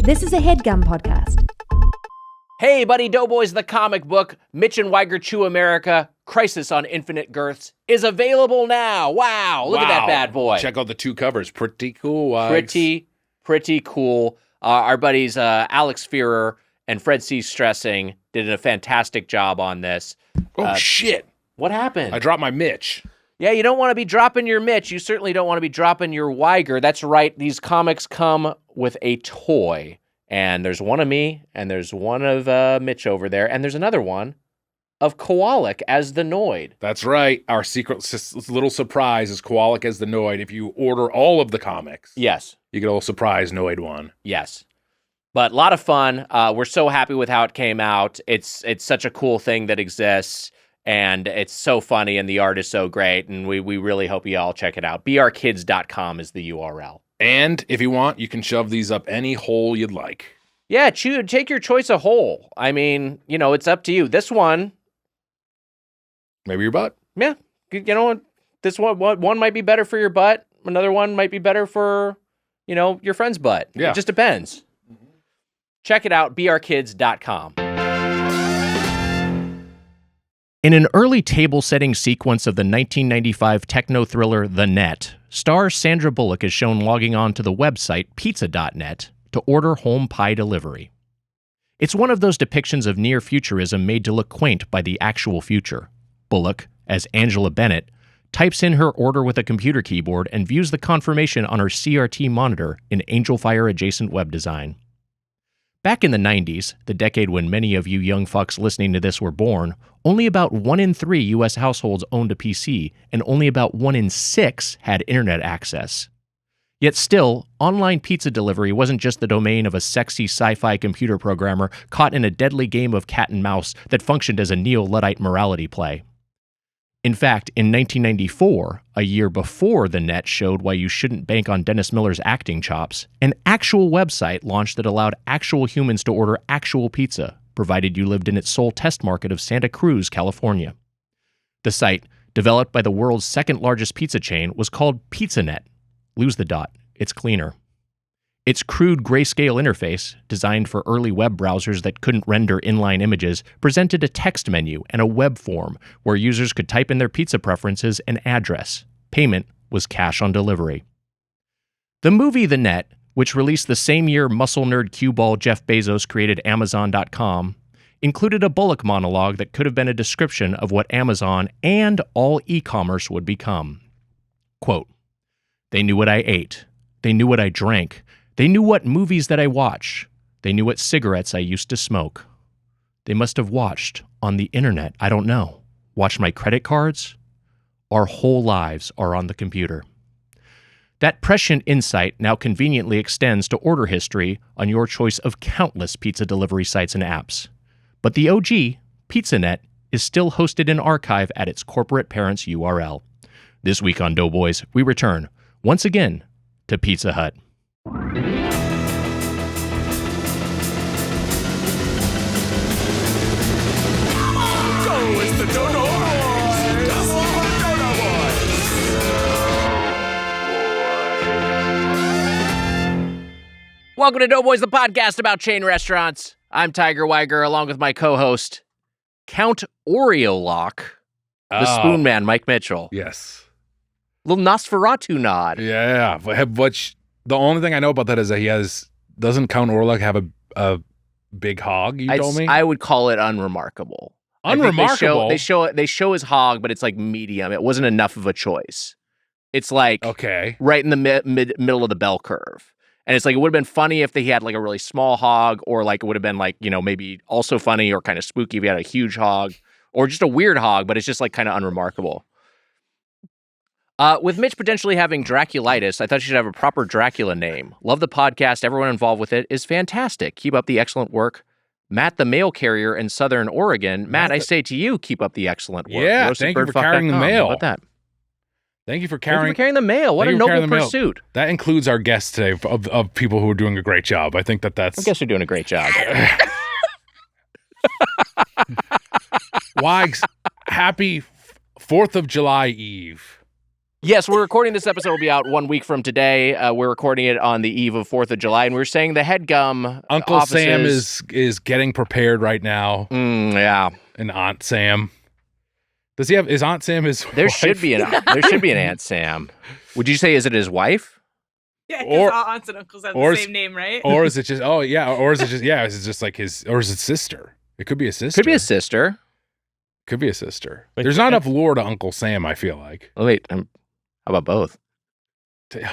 This is a Headgum podcast. Hey, buddy, Doughboys, the comic book, Mitch and Weiger Chew America, Crisis on Infinite Girths, is available now. Wow, look at that bad boy. Check out the two covers. Pretty cool, Wags. Pretty cool. Our buddies Alex Fearer and Fred C. Stressing did a fantastic job on this. Oh, shit. What happened? I dropped my Mitch. Yeah, you don't want to be dropping your Mitch. You certainly don't want to be dropping your Weiger. That's right. These comics come with a toy. And there's one of me, and there's one of Mitch over there, and there's another one of Kowalik as the Noid. That's right. Our secret little surprise is Kowalik as the Noid. If you order all of the comics, Yes. you get a little surprise Noid one. Yes. But a lot of fun. We're so happy with how it came out. It's such a cool thing that exists, and it's so funny, and the art is so great, and we really hope you all check it out. brkids.com is the URL. And if you want, you can shove these up any hole you'd like. Yeah, take your choice of hole. I mean, it's up to you. This one, Maybe your butt. yeah, this one might be better for your butt. Another one might be better for, your friend's butt. Yeah. It just depends. Check it out, brkids.com. In an early table-setting sequence of the 1995 techno-thriller The Net, star Sandra Bullock is shown logging on to the website pizza.net to order home pie delivery. It's one of those depictions of near-futurism made to look quaint by the actual future. Bullock, as Angela Bennett, types in her order with a computer keyboard and views the confirmation on her CRT monitor in Angelfire-adjacent web design. Back in the 90s, the decade when many of you young fucks listening to this were born, only about 1 in 3 U.S. households owned a PC, and only about 1 in 6 had internet access. Yet still, online pizza delivery wasn't just the domain of a sexy sci-fi computer programmer caught in a deadly game of cat and mouse that functioned as a neo-Luddite morality play. In fact, in 1994, a year before the net showed why you shouldn't bank on Dennis Miller's acting chops, an actual website launched that allowed actual humans to order actual pizza, provided you lived in its sole test market of Santa Cruz, California. The site, developed by the world's second largest pizza chain, was called PizzaNet. Lose the dot, it's cleaner. Its crude grayscale interface, designed for early web browsers that couldn't render inline images, presented a text menu and a web form where users could type in their pizza preferences and address. Payment was cash on delivery. The movie The Net, which released the same year muscle nerd cue ball Jeff Bezos created Amazon.com, included a Bullock monologue that could have been a description of what Amazon and all e-commerce would become. Quote, "They knew what I ate. They knew what I drank. They knew what movies that I watch. They knew what cigarettes I used to smoke. They must have watched on the internet, I don't know. Watched my credit cards? Our whole lives are on the computer." That prescient insight now conveniently extends to order history on your choice of countless pizza delivery sites and apps. But the OG, PizzaNet, is still hosted in archive at its corporate parent's URL. This week on Doughboys, we return, once again, to Pizza Hut. Welcome to Doughboys, the podcast about chain restaurants. I'm Tiger Weiger, along with my co-host, Count Oreo Lock, the Spoon Man, Mike Mitchell. Yes. Little Nosferatu nod. Yeah. But the only thing I know about that is that doesn't Count Orlok have a big hog, you told me? I would call it unremarkable. Unremarkable? They show his hog, but it's like medium. It wasn't enough of a choice. It's like right in the middle of the bell curve. And it's like, it would have been funny if he had like a really small hog, or like it would have been like, maybe also funny or kind of spooky if he had a huge hog, or just a weird hog, but it's just like kind of unremarkable. With Mitch potentially having Draculitis, I thought you should have a proper Dracula name. Love the podcast. Everyone involved with it is fantastic. Keep up the excellent work. Matt, the mail carrier in Southern Oregon. Matt, I say to you, keep up the excellent work. Yeah, thank you for carrying the mail. How about that? Thank you for carrying the mail. What a noble pursuit. That includes our guests today of people who are doing a great job. I think that's... I guess you're doing a great job. Wags, happy 4th of July Eve. Yes, we're recording this episode. Will be out 1 week from today. We're recording it on the eve of 4th of July, and we're saying the Headgum Uncle offices... Sam is getting prepared right now. Yeah. And Aunt Sam. Does he have? Is Aunt Sam his There wife? should be an Aunt Sam. Would you say is it his wife? Yeah, because all aunts and uncles have the same name, right? Or is it just? Oh yeah. Or is it just? Yeah. Is it just like his? Or is it sister? It could be a sister. Could be a sister. Could be a sister. But there's not enough lore to Uncle Sam. I feel like. Oh wait. How about both?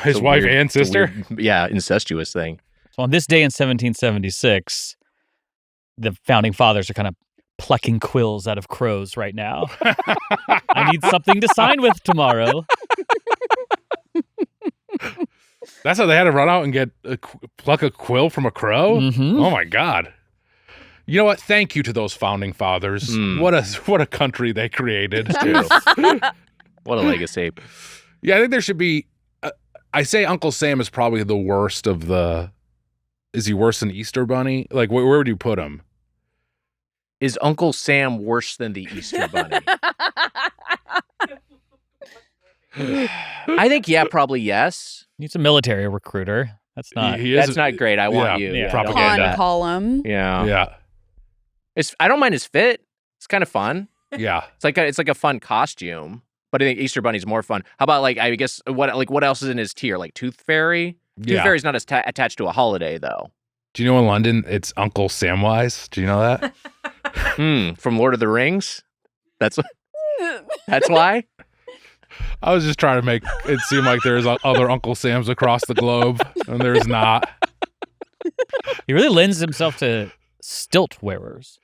His wife and sister? Yeah, incestuous thing. So on this day in 1776, the founding fathers are kind of plucking quills out of crows right now. I need something to sign with tomorrow. That's how they had to run out and get pluck a quill from a crow? Mm-hmm. Oh my God. You know what? Thank you to those founding fathers. What a country they created. What a legacy. Yeah, I think there should be... I say Uncle Sam is probably the worst of the... Is he worse than Easter Bunny? Like, where would you put him? Is Uncle Sam worse than the Easter Bunny? I think, probably yes. He's a military recruiter. That's not... That's not great. I want you. Yeah. Propaganda. Pawn column. Yeah. Yeah. I don't mind his fit. It's kind of fun. Yeah. It's like a fun costume. But I think Easter Bunny's more fun. How about I guess what else is in his tier? Like Tooth Fairy? Tooth Fairy's not attached to a holiday though. Do you know in London it's Uncle Samwise? Do you know that? From Lord of the Rings? That's why? I was just trying to make it seem like there's other Uncle Sams across the globe, and there's not. He really lends himself to stilt wearers.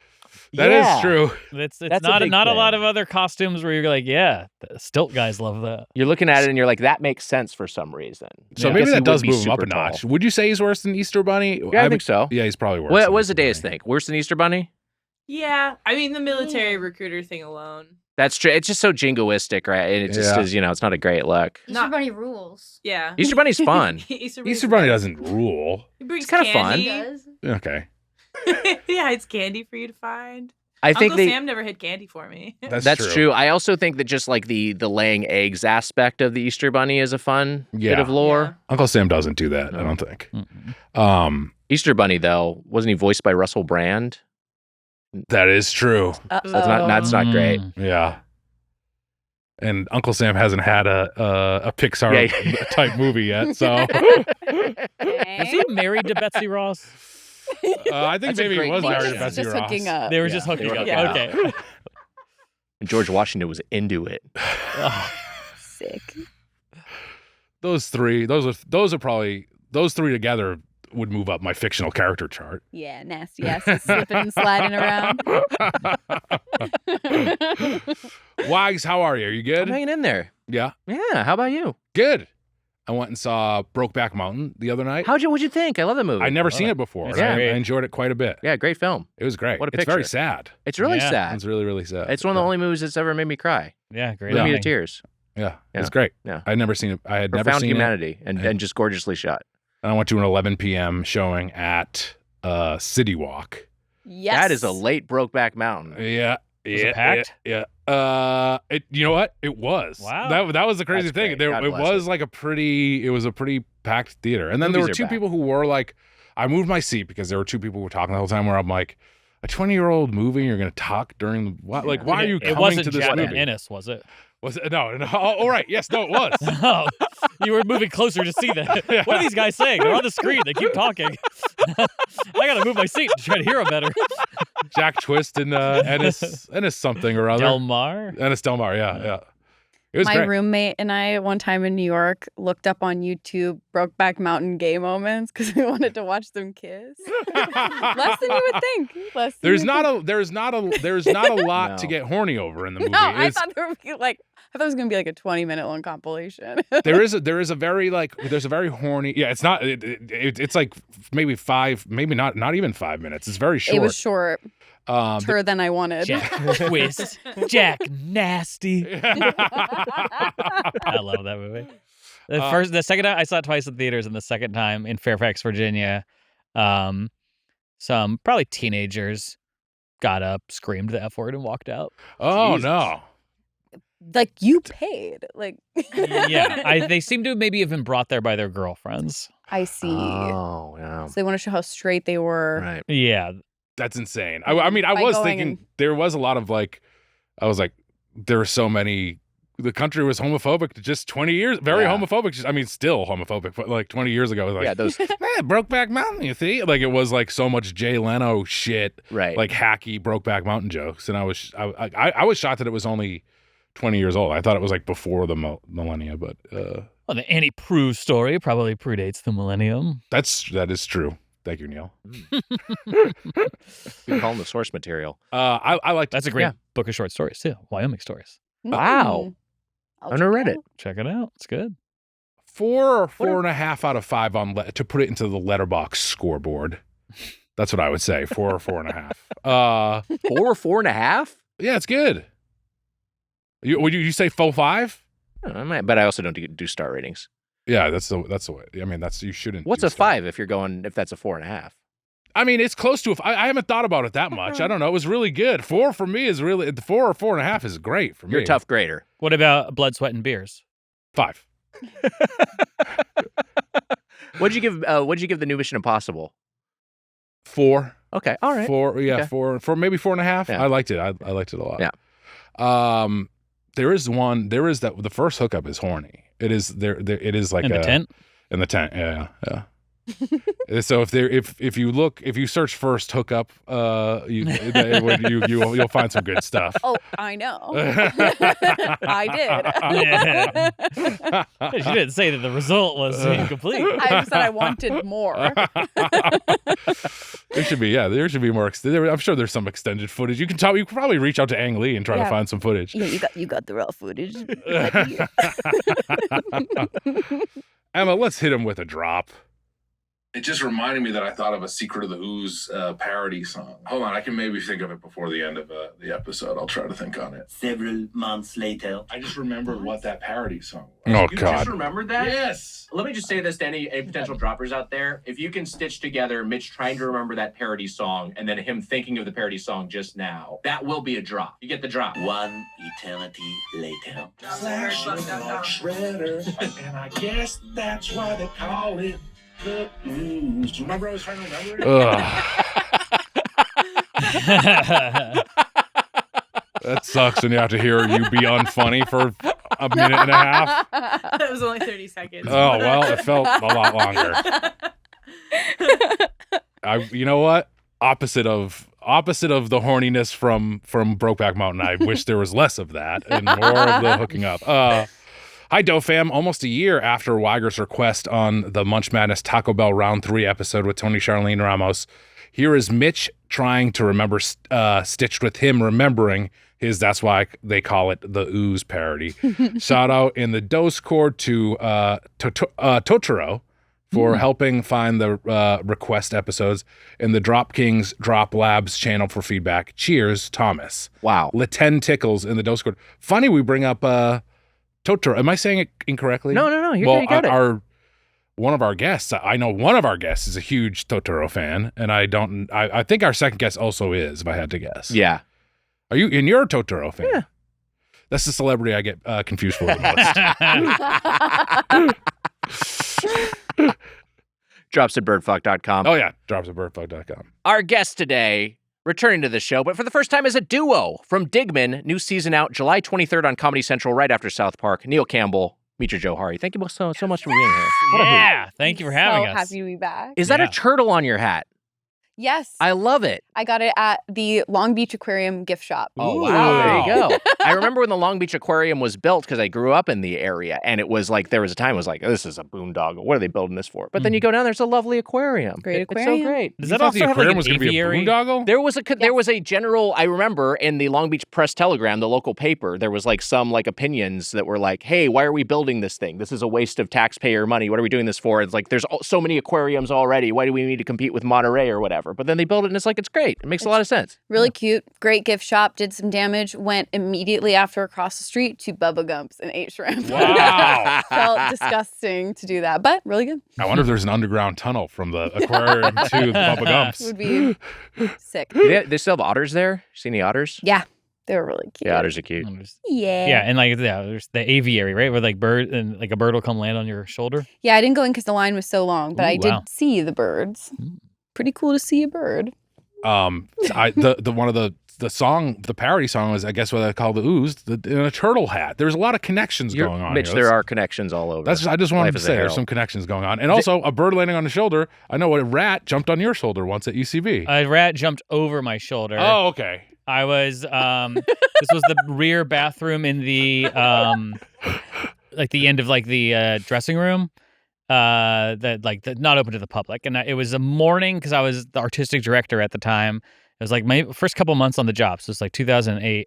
That is true. It's That's not a big a thing. lot of other costumes where you're like, yeah, the stilt guys love that. You're looking at it and you're like, that makes sense for some reason. So Yeah. maybe Guess he that does wouldn't be move him up a super tall. notch. Would you say he's worse than Easter Bunny? Yeah, I think so. Yeah, he's probably worse. What than does the Easter Deus Bunny. think? Worse than Easter Bunny? Yeah, I mean the military recruiter thing alone. That's true. It's just so jingoistic, right? And it just is, it's not a great look. Easter Bunny rules. Yeah, Easter Bunny's fun. Easter Bunny doesn't rule. He brings It's kinda fun. candy. Does. Okay. Yeah, it's candy for you to find. I think Uncle Sam never hid candy for me. That's true. I also think that just like the laying eggs aspect of the Easter Bunny is a fun bit of lore. Uncle Sam doesn't do that, I don't think. Easter Bunny, though, wasn't he voiced by Russell Brand? That is true. That's not great. Yeah. And Uncle Sam hasn't had a Pixar type movie yet, so Is he married to Betsy Ross? I think That's a maybe he great was married question. to Betsy Just Ross. hooking up. They were just hooking up. Yeah. Okay. And George Washington was into it. Sick. Those three together would move up my fictional character chart. Yeah, nasty asses slipping and sliding around. Wags, how are you? Are you good? I'm hanging in there. Yeah. Yeah. How about you? Good. I went and saw Brokeback Mountain the other night. What'd you think? I love that movie. I'd never seen it before. It's and I great. enjoyed it quite a bit. Yeah, great film. It was great. What a It's very picture. sad. It's really Yeah. sad. It's really, really sad. It's one of the only movies that's ever made me cry. Yeah, great. Put me to ending. tears. Yeah, Yeah. it's great. Yeah. I'd never seen it. I had never Profound seen humanity and just gorgeously shot. it. And I went to an 11 p.m. showing at City Walk. Yes. That is a late Brokeback Mountain. Yeah. it packed? Yeah. You know what? It was. Wow. That was the crazy That's thing. great. God It bless was like it was a pretty packed theater. And then there were Movies are two back. people who were like, I moved my seat because there were two people who were talking the whole time where I'm like, a 20-year-old movie, you're going to talk during the, what? Like, why are you It coming wasn't to this Jack movie? Ennis, was it? Was it? No. Oh, right. Yes, no, it was. Oh, you were moving closer to see that. What are these guys saying? They're on the screen. They keep talking. I got to move my seat to try to hear them better. Jack Twist and Ennis something or other. Del Mar? Ennis Del Mar, yeah. It was My great. roommate and I, one time in New York, looked up on YouTube Brokeback Mountain gay moments because we wanted to watch them kiss. Less than you would think. Less than There's you not would a lot No. to get horny over in the movie. think. No, I It's- thought there would be I thought it was gonna be like a 20-minute long compilation. there is a very there's a very horny. Yeah, it's not. It's like maybe not even 5 minutes. It's very short. It was short, Um, shorter than I wanted. Jack Twist. Jack Nasty. I love that movie. The second time I saw it twice in theaters, and the second time in Fairfax, Virginia, some probably teenagers got up, screamed the F word, and walked out. oh Jesus. no. Like, you paid. Like, Yeah, they seem to maybe have been brought there by their girlfriends. I see. Oh, yeah. So they want to show how straight they were. Right. Yeah. That's insane. I mean, I was thinking there was a lot of like, I was like, there were so many. The country was homophobic just 20 years, very homophobic. I mean, still homophobic, but like 20 years ago, it was like, those Brokeback Mountain, you see? Like, it was like so much Jay Leno shit, right. like hacky Brokeback Mountain jokes. And I was shocked that it was only 20 years old. I thought it was like before the millennia, but. Well, the Annie Proulx story probably predates the millennium. That is true. Thank you, Neil. We call them the source material. I like That's a great book of short stories, too. Wyoming stories. Wow. I've never read it. Check it out. It's good. 4 or 4.5 out of 5 on to put it into the letterbox scoreboard. That's what I would say. 4 or 4.5. 4 or 4.5? Yeah, it's good. Would you say 5? I might, but I also don't do star ratings. Yeah, that's the way. I mean, you shouldn't. What's a 5 if that's a 4.5? I mean, it's close to I haven't thought about it that much. I don't know. It was really good. 4 for me is really 4 or 4.5 is great for me. You're a tough grader. What about Blood, Sweat, and Beers? 5. What'd you give the new Mission Impossible? 4. Okay, all right. 4, yeah, Okay. 4, maybe 4.5. Yeah. I liked it. I liked it a lot. Yeah. There is the first hookup is horny. It is there. It is like In the tent? In the tent, yeah. So if you search first hookup, you'll find some good stuff. Oh, I know. I did. She didn't say that the result was incomplete. I said I wanted more. There should be more. I'm sure there's some extended footage. You can probably reach out to Ang Lee and try to find some footage. Yeah, you got the raw footage. Emma, let's hit him with a drop. It just reminded me that I thought of a Secret of the Ooze parody song. Hold on, I can maybe think of it before the end of the episode. I'll try to think on it. Several months later. I just remembered what that parody song was. Oh, You God. just remembered that? Yes. Let me just say this to any potential droppers out there. If you can stitch together Mitch trying to remember that parody song and then him thinking of the parody song just now, that will be a drop. You get the drop. One eternity later. Shredder, and I guess that's why they call it the Ooze. Remember I was trying to remember it? That sucks when you have to hear you be unfunny for a minute and a half. That was only 30 seconds. Oh, well, it felt a lot longer. You know what? Opposite of the horniness from Brokeback Mountain. I wish there was less of that and more of the hooking up. Hi, Doe fam. Almost a year after Weiger's request on the Munch Madness Taco Bell Round 3 episode with Tony Charlene Ramos, here is Mitch trying to remember, stitched with him remembering his That's Why They Call It the Ooze parody. Shout out in the Discord to Totoro for helping find the request episodes in the Drop Kings Drop Labs channel for feedback. Cheers, Thomas. Wow. Laten Tickles in the Discord. Funny we bring up Totoro. Am I saying it incorrectly? No. You got it. One of our guests, I know one of our guests is a huge Totoro fan, and I think our second guest also is, if I had to guess. Yeah. Are you? And you're a Totoro fan? Yeah. That's the celebrity I get confused for the most. Dropsatbirdfuck.com. Oh yeah, dropsatbirdfuck.com. Our guest today, returning to the show, but for the first time as a duo from Digman, new season out July 23rd on Comedy Central, right after South Park. Neil Campbell, Mitra Jouhari. Thank you so much for being here. Yeah, thank you for having us. Happy to be back. Is that a turtle on your hat? Yes. I love it. I got it at the Long Beach Aquarium gift shop. Oh, wow. There you go. I remember when the Long Beach Aquarium was built because I grew up in the area, and it was like, there was a time it was like, this is a boondoggle. What are they building this for? But then you go down, there's a lovely aquarium. Great aquarium. It's so great. Does You that thought also the have like aquarium an was going to be a aviary? boondoggle? There was a general, I remember in the Long Beach Press Telegram, the local paper, there was like some like opinions that were like, hey, why are we building this thing? This is a waste of taxpayer money. What are we doing this for? It's like, there's so many aquariums already. Why do we need to compete with Monterey or whatever? But then they build it and it's like, it's great. It makes a lot of sense. Really cute. Great gift shop. Did some damage. Went immediately after across the street to Bubba Gump's and ate shrimp. Wow. Felt disgusting to do that, but really good. I wonder if there's an underground tunnel from the aquarium to the Bubba Gumps. Would be sick. They still have otters there? You see any otters? Yeah. They were really cute. Yeah, otters are cute. Yeah. And like there's the aviary, right? Where like a bird will come land on your shoulder. Yeah, I didn't go in because the line was so long, but Ooh, I did wow. see the birds. Pretty cool to see a bird. The one of the parody song was, I guess, what I call the ooze, in a turtle hat. There's a lot of connections going on. Mitch, here. there are connections all over. I just wanted Life to is a say there's Herald. some connections going on. And also a bird landing on the shoulder. I know a rat jumped on your shoulder once at UCB. A rat jumped over my shoulder. Oh, okay. I was this was the rear bathroom in the like the end of like the dressing room that not open to the public. And it was a morning because I was the artistic director at the time. It was like my first couple months on the job. So it's like 2008.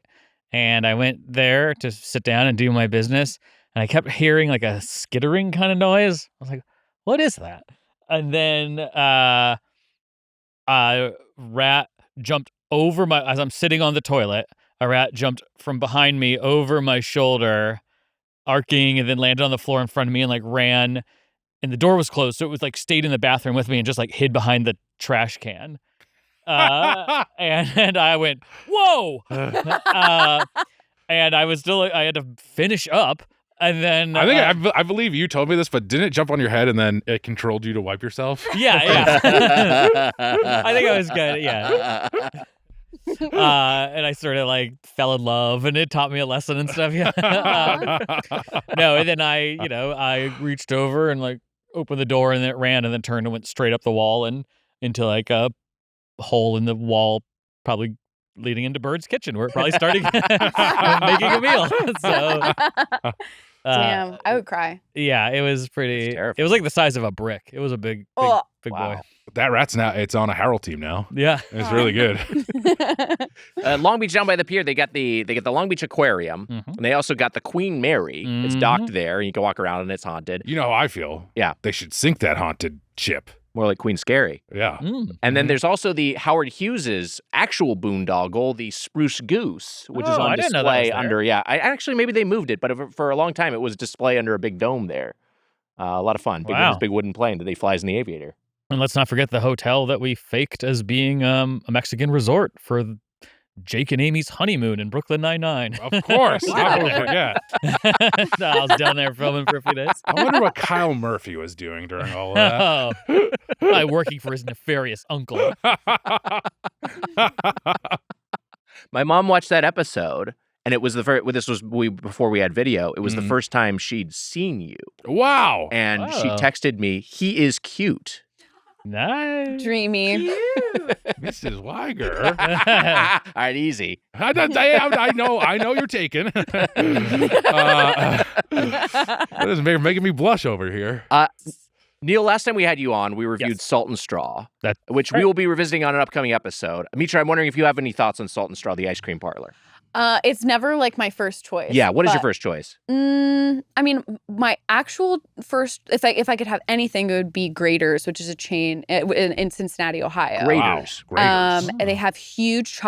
And I went there to sit down and do my business. And I kept hearing like a skittering kind of noise. I was like, what is that? And then a rat jumped over as I'm sitting on the toilet, a rat jumped from behind me over my shoulder, arcing, and then landed on the floor in front of me and like ran. And the door was closed, so it was like stayed in the bathroom with me and just like hid behind the trash can. And I went, whoa! And I had to finish up. And then I believe you told me this, but didn't it jump on your head and then it controlled you to wipe yourself? Yeah. I think I was good. Yeah. And I sort of like fell in love, and it taught me a lesson and stuff. Yeah. No, and then I reached over and like opened the door, and then it ran, and then turned and went straight up the wall and into like a hole in the wall, probably leading into Bird's kitchen, where it probably started making a meal. So. Damn, I would cry. Yeah, it was pretty. It was like the size of a brick. It was a big boy. That rat's it's on a Herald team now. Yeah, it's really good. Long Beach, down by the pier, they got the Long Beach Aquarium, and they also got the Queen Mary. It's docked there, and you can walk around, and it's haunted. You know how I feel. Yeah, they should sink that haunted ship. More like Queen Scary. Yeah. And then there's also the Howard Hughes's actual boondoggle, the Spruce Goose, which is on display under. Yeah, actually maybe they moved it, but for a long time it was display under a big dome there. A lot of fun. Big wooden plane that they flies in the aviator. And let's not forget the hotel that we faked as being a Mexican resort for Jake and Amy's honeymoon in Brooklyn Nine-Nine. Of course. I won't forget. I was down there filming for a few days. I wonder what Kyle Murphy was doing during all of that. Probably working for his nefarious uncle. My mom watched that episode, and it was before we had video. It was the first time she'd seen you. Wow. And she texted me, "He is cute." Nice. Dreamy. Mrs. Weiger. All right, easy. I know you're taken. That is making me blush over here. Neil, last time we had you on, we reviewed Salt and Straw, which we will be revisiting on an upcoming episode. Mitra, I'm wondering if you have any thoughts on Salt and Straw, the ice cream parlor. It's never like my first choice. Yeah, what is your first choice? I mean, my actual first, if I could have anything, it would be Grater's, which is a chain in Cincinnati, Ohio. Grater's. And they have huge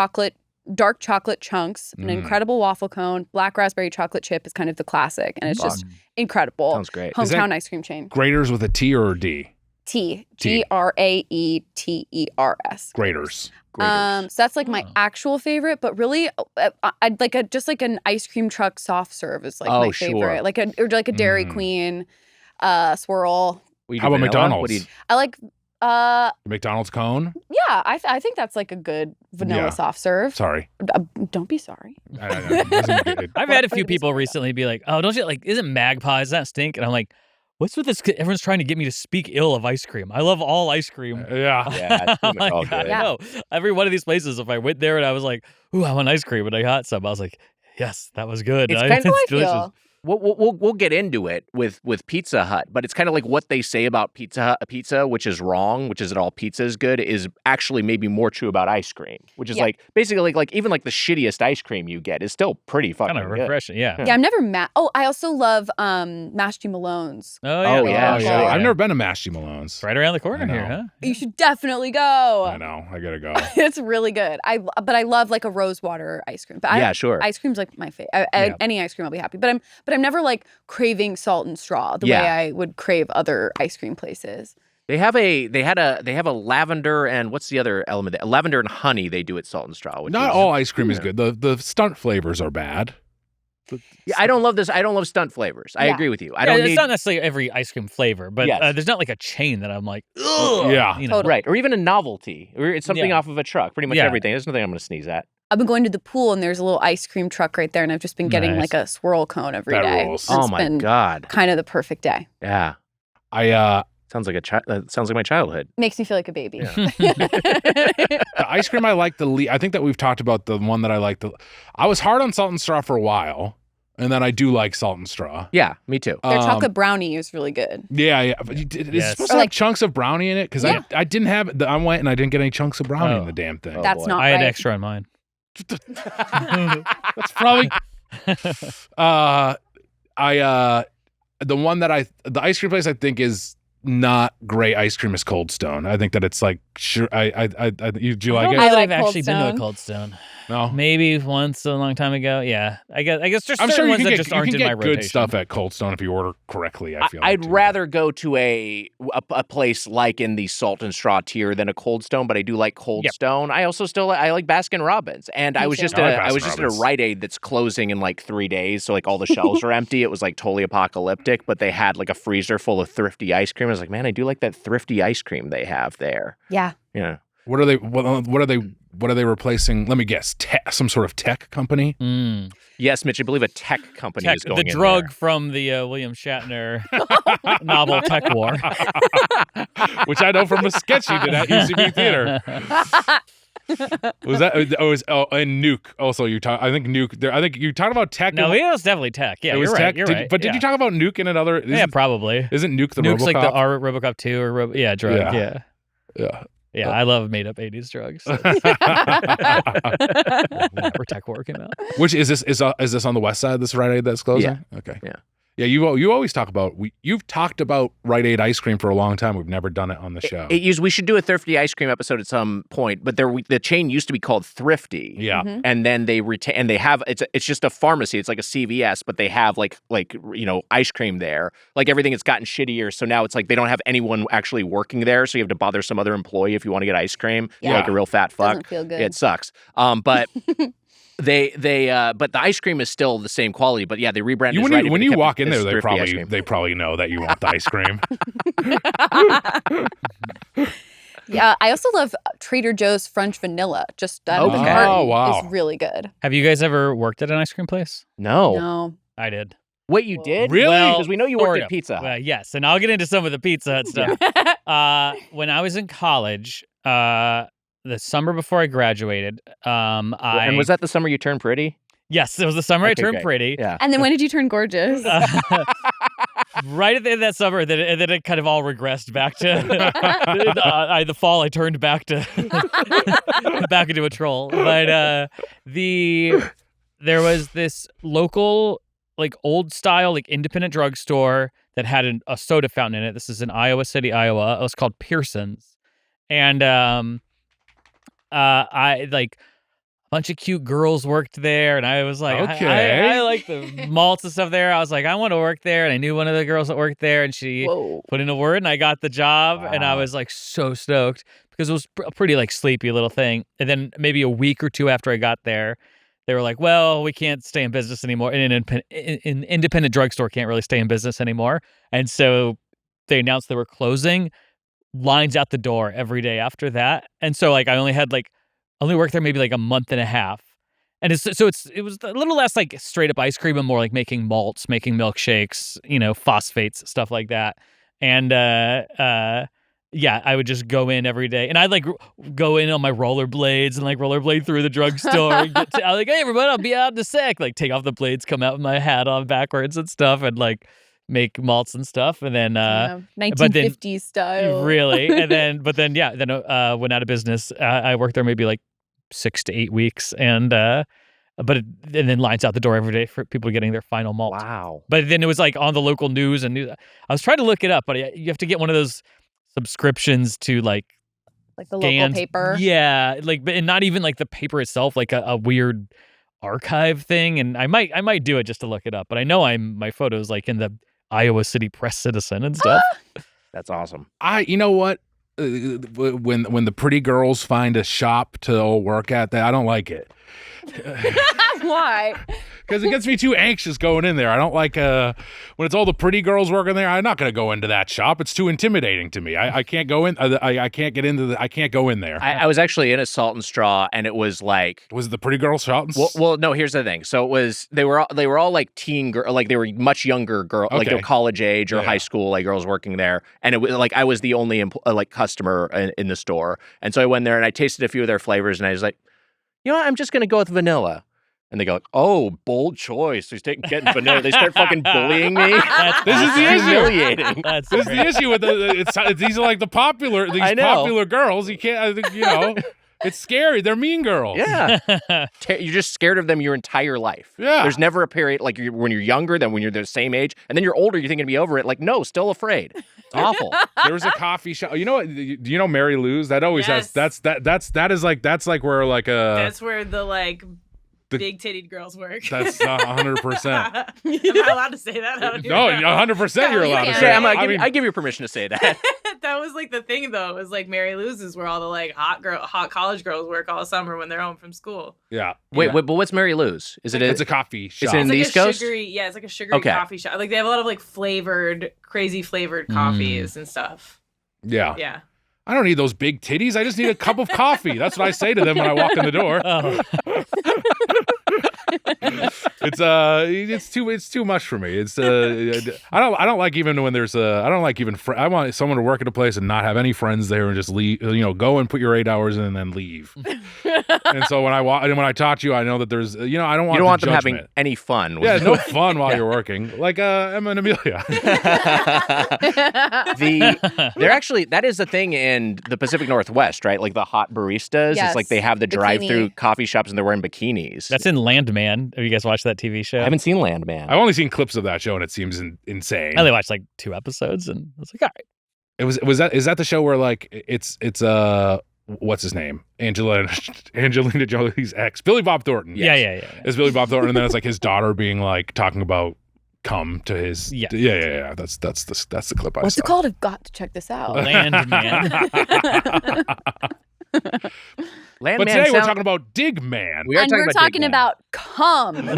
dark chocolate chunks, an incredible waffle cone, black raspberry chocolate chip is kind of the classic, and it's just incredible. Sounds great. Hometown ice cream chain. Grater's with a T or a D? T. Graeters. Grater's. So that's like my actual favorite, but really, I'd like just like an ice cream truck soft serve is like my favorite, like a Dairy Queen swirl. How about McDonald's? I like McDonald's cone. Yeah, I think that's like a good vanilla soft serve. Sorry. Don't be sorry. I've had a few people recently be like, "Oh, don't you like? Isn't Magpie? Does that stink?" And I'm like, what's with this? Everyone's trying to get me to speak ill of ice cream. I love all ice cream. Yeah. It's pretty much all good. I know. Every one of these places, if I went there and I was like, ooh, I want ice cream, and I got some, I was like, yes, that was good. It's kind of delicious. We'll get into it with Pizza Hut, but it's kind of like what they say about pizza, which is wrong, which is that all pizza is good, is actually maybe more true about ice cream, which is like basically like even like the shittiest ice cream you get is still pretty fucking kind of refreshing. Good. Yeah, I'm never mad. Oh, I also love Mashty Malone's. Oh yeah. Sure. I've never been to Mashty Malone's. Right around the corner here, huh? You should definitely go. I know. I gotta go. It's really good. But I love like a rosewater ice cream. But sure. Ice cream's like my favorite. Any ice cream I'll be happy. But I'm never like craving Salt and Straw the way I would crave other ice cream places. They have a lavender and what's the other element? Lavender and honey they do at Salt and Straw. Which Not is, all ice cream is good. The stunt flavors are bad. Yeah, I don't love this. I don't love stunt flavors. I agree with you. It's not necessarily every ice cream flavor, but there's not like a chain that I'm like, ugh. Yeah. You know? Right. Or even a novelty. Or it's something off of a truck. Pretty much everything. There's nothing I'm going to sneeze at. I've been going to the pool and there's a little ice cream truck right there, and I've just been getting like a swirl cone every day. Rules. Oh my God. Kind of the perfect day. Yeah. Sounds like my childhood. Makes me feel like a baby. Yeah. The ice cream I like the least. I think that we've talked about the one that I like. I was hard on Salt and Straw for a while, and then I do like Salt and Straw. Yeah, me too. Their chocolate brownie is really good. Yeah. But it's supposed to have chunks of brownie in it because I didn't have. I went and I didn't get any chunks of brownie in the damn thing. That's not I right. had extra on mine. That's probably. The one that the ice cream place I think is not great ice cream is Cold Stone. I think that it's like sure. Do you like it? I don't know that I've actually been to a Cold Stone. No, maybe once a long time ago. Yeah, I guess there's I'm certain sure ones that just aren't in my rotation. Good stuff at Cold Stone if you order correctly. I feel I'd rather go to a place like in the Salt and Straw tier than a Cold Stone, but I do like Cold Stone. I also I like Baskin Robbins, and I was just at a Rite Aid that's closing in like 3 days, so like all the shelves are empty. It was like totally apocalyptic, but they had like a freezer full of thrifty ice cream. I was like, man, I do like that thrifty ice cream they have there. Yeah. Yeah. What are they replacing? Let me guess. Some sort of tech company? Yes, Mitch, I believe a tech company is going the in drug there. From the William Shatner novel Tech War. Which I know from a sketch he did at UCB Theater. Was that? And Nuke. Also, I think Nuke. I think you talked about tech. No, it was definitely tech. Yeah, it was you're tech. right. You're right. But did you talk about Nuke in another? Probably. Isn't Nuke the Nuke's RoboCop? like the RoboCop 2 or drug. Yeah, I love made up 80s drugs. So. Where Tech War came out. Which is this? Is this on the west side of this Rite Aid that's closing? Yeah. Okay. Yeah. Yeah, you always talk about you've talked about Rite Aid ice cream for a long time. We've never done it on the show. We should do a thrifty ice cream episode at some point, but the chain used to be called Thrifty. Yeah, and then they have it's just a pharmacy. It's like a CVS, but they have like ice cream there. Like everything has gotten shittier, so now it's like they don't have anyone actually working there, so you have to bother some other employee if you want to get ice cream. Yeah. You're like a real fat fuck. Doesn't feel good. It sucks. But. But the ice cream is still the same quality, but yeah, they rebranded. When you walk in there, they probably know that you want the ice cream. Yeah, I also love Trader Joe's French vanilla. Just that is really good. Have you guys ever worked at an ice cream place? No. I did. Wait, you did? Really? Because we know you worked at Pizza Hut. Well, yes, and I'll get into some of the Pizza Hut stuff. When I was in college, the summer before I graduated, and was that the summer you turned pretty? Yes, it was the summer I turned pretty. Yeah. And then when did you turn gorgeous? Right at the end of that summer, then it kind of all regressed back to the fall. I turned back to back into a troll. But there was this local, like old style, like independent drugstore that had a soda fountain in it. This is in Iowa City, Iowa. It was called Pearson's, and I like a bunch of cute girls worked there, and I was like, okay. I like the malts and stuff there. I was like, I want to work there, and I knew one of the girls that worked there, and she put in a word, and I got the job, and I was like so stoked because it was a pretty like sleepy little thing. And then maybe a week or two after I got there, they were like, well, we can't stay in business anymore. An independent drugstore can't really stay in business anymore, and so they announced they were closing. Lines out the door every day after that. And so like I only worked there maybe like a month and a half. And it was a little less like straight up ice cream and more like making malts, making milkshakes, phosphates, stuff like that. And I would just go in every day, and I'd like go in on my rollerblades and like rollerblade through the drugstore. I'm like, hey everybody, I'll be out in a sec. Like take off the blades, come out with my hat on backwards and stuff, and like make malts and stuff, and then 1950s style. Really, and then went out of business. I worked there maybe like 6 to 8 weeks, and then lines out the door every day for people getting their final malt. Wow! But then it was like on the local news and news. I was trying to look it up, but you have to get one of those subscriptions to like the local paper. Yeah, and not even like the paper itself, like a weird archive thing. And I might do it just to look it up, but I know my photo's like in the Iowa City Press Citizen and stuff. That's awesome. You know what? When the pretty girls find a shop to work at, that I don't like it. Why? Because it gets me too anxious going in there. I don't like when it's all the pretty girls working there. I'm not going to go into that shop. It's too intimidating to me. I can't go in. I can't get into I can't go in there. I was actually in a Salt and Straw, and it was like, was it the pretty girls Salt and well, no. Here's the thing. So it was they were all like teen girl, like they were much younger girl, like they were college age or high school, like girls working there. And it was like I was the only like customer in the store, and so I went there and I tasted a few of their flavors, and I was like, you know what? I'm just going to go with vanilla. And they go, oh, bold choice. He's getting vanilla. They start fucking bullying me. This is the issue. Humiliating. This is the issue with these are like the popular girls. You can't, it's scary. They're mean girls. Yeah. You're just scared of them your entire life. Yeah. There's never a period like when you're younger than when you're the same age. And then you're older, you're thinking to be over it. Like, no, still afraid. It's awful. There was a coffee shop. You know what? Do you know Mary Lou's? That always has, that's where like a. That's where the like. Big titted girls work. That's 100%. Am I allowed to say that? No, 100% you're allowed to say that. I give you permission to say that. That was like the thing, though. It was like Mary Lou's is where all the like hot college girls work all summer when they're home from school. Yeah. Wait, but what's Mary Lou's? It's a coffee shop. Is it in the East Coast? It's like a sugary coffee shop. Like they have a lot of like crazy flavored coffees and stuff. Yeah. Yeah. I don't need those big titties. I just need a cup of coffee. That's what I say to them when I walk in the door. Oh. It's too much for me. I don't like even when there's I want someone to work at a place and not have any friends there and just leave. Go and put your 8 hours in and then leave. And so when I talk to you, I know that there's I don't want them having any fun. Yeah, no fun while you're working. Like Emma and Amelia. They're actually that is the thing in the Pacific Northwest, right? Like the hot baristas. Yes. It's like they have the drive-through coffee shops and they're wearing bikinis. That's in Landman. Have you guys watched that TV show? I haven't seen Landman. I've only seen clips of that show and it seems insane. I only watched like 2 episodes and I was like, all right. Is that the show where like it's what's his name? Angelina Jolie's ex, Billy Bob Thornton. Yes. Yeah. It's Billy Bob Thornton, and then it's like his daughter being like talking about come to his. Yeah. That's the clip I saw. What's it called? I've got to check this out. Landman. But today we're talking about Digman. We're talking about cum, folks.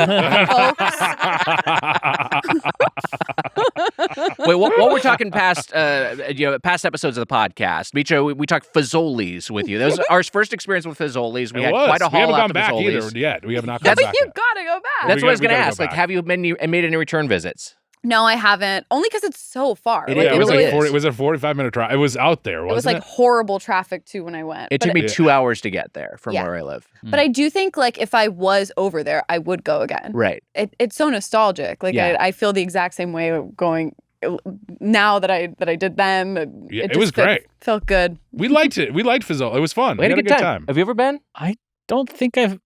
Wait, what we're talking past episodes of the podcast, Mitra, we talked Fazoli's with you. That was our first experience with Fazoli's. We had quite a haul. We haven't out gone to back Fazoli's. either yet. We have not gone back. You gotta go back. That's what I was going to ask. Like, have you made any return visits? No, I haven't. Only because it's so far. It It was really like 40, it was a 45-minute drive. It was out there, wasn't it? Was like horrible traffic too when I went. It took me 2 hours to get there from where I live. But I do think like if I was over there, I would go again. Right. It's so nostalgic. Like I feel the exact same way going now that I did them. It was great. Felt good. We liked it. We liked Fazoli. It was fun. We had a good time. Have you ever been? I don't think I've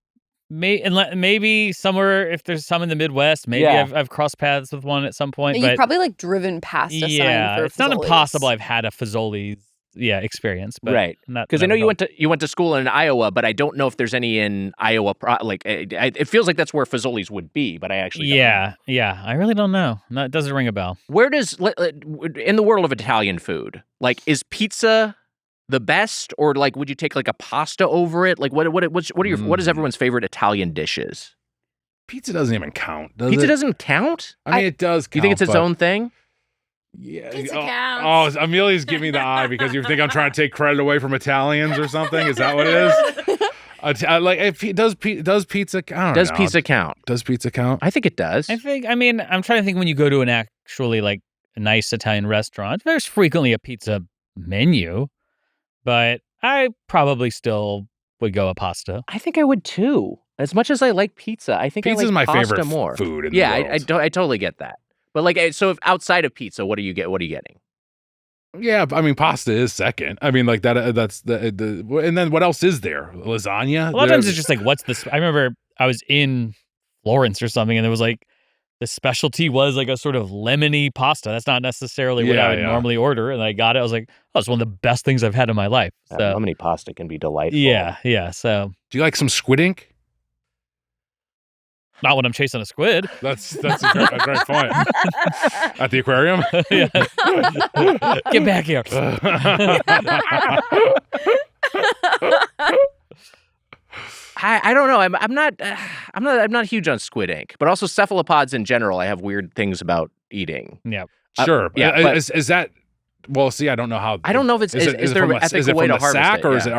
maybe somewhere, if there's some in the Midwest, maybe I've crossed paths with one at some point. You've probably like driven past a sign for it's not Fazoli's. Impossible I've had a Fazoli's experience, but right, because I know you went to school in Iowa, but I don't know if there's any in Iowa. It feels like that's where Fazoli's would be, but I actually don't know. I really don't know. It doesn't ring a bell. Where does in the world of Italian food, like is pizza the best, or like would you take like a pasta over it? Like what is everyone's favorite Italian dishes? Pizza doesn't even count. Does Pizza it? Doesn't count? I mean, it does count. You think it's its own thing? Yeah. Pizza counts. Oh, Amelia's giving me the eye because you think I'm trying to take credit away from Italians or something. Is that what it is? Does pizza count? Does pizza count? Does pizza count? I think it does. I'm trying to think when you go to an actually like a nice Italian restaurant, there's frequently a pizza menu, but I probably still would go a pasta. I think I would too. As much as I like pizza, I think pizza's I like my pasta favorite more. food in the world. I totally get that. But like, so if outside of pizza, what are you getting? Yeah, I mean, pasta is second. I mean, like that's the and then what else is there? Lasagna? A lot of times it's just like, what's this? I remember I was in Florence or something, and there was like the specialty was like a sort of lemony pasta. That's not necessarily what I would normally order, and I got it. I was like, oh, it's one of the best things I've had in my life. So lemony pasta can be delightful. Yeah. So do you like some squid ink? Not when I'm chasing a squid. That's a great point. At the aquarium? Yeah. Get back here. I don't know. I'm not huge on Squid Ink, but also cephalopods in general. I have weird things about eating. Yeah. Sure. Yeah, but- Is that? Well, see, I don't know how. I don't know if it's is there an ethical way to harvest sack, it? or Yeah. is it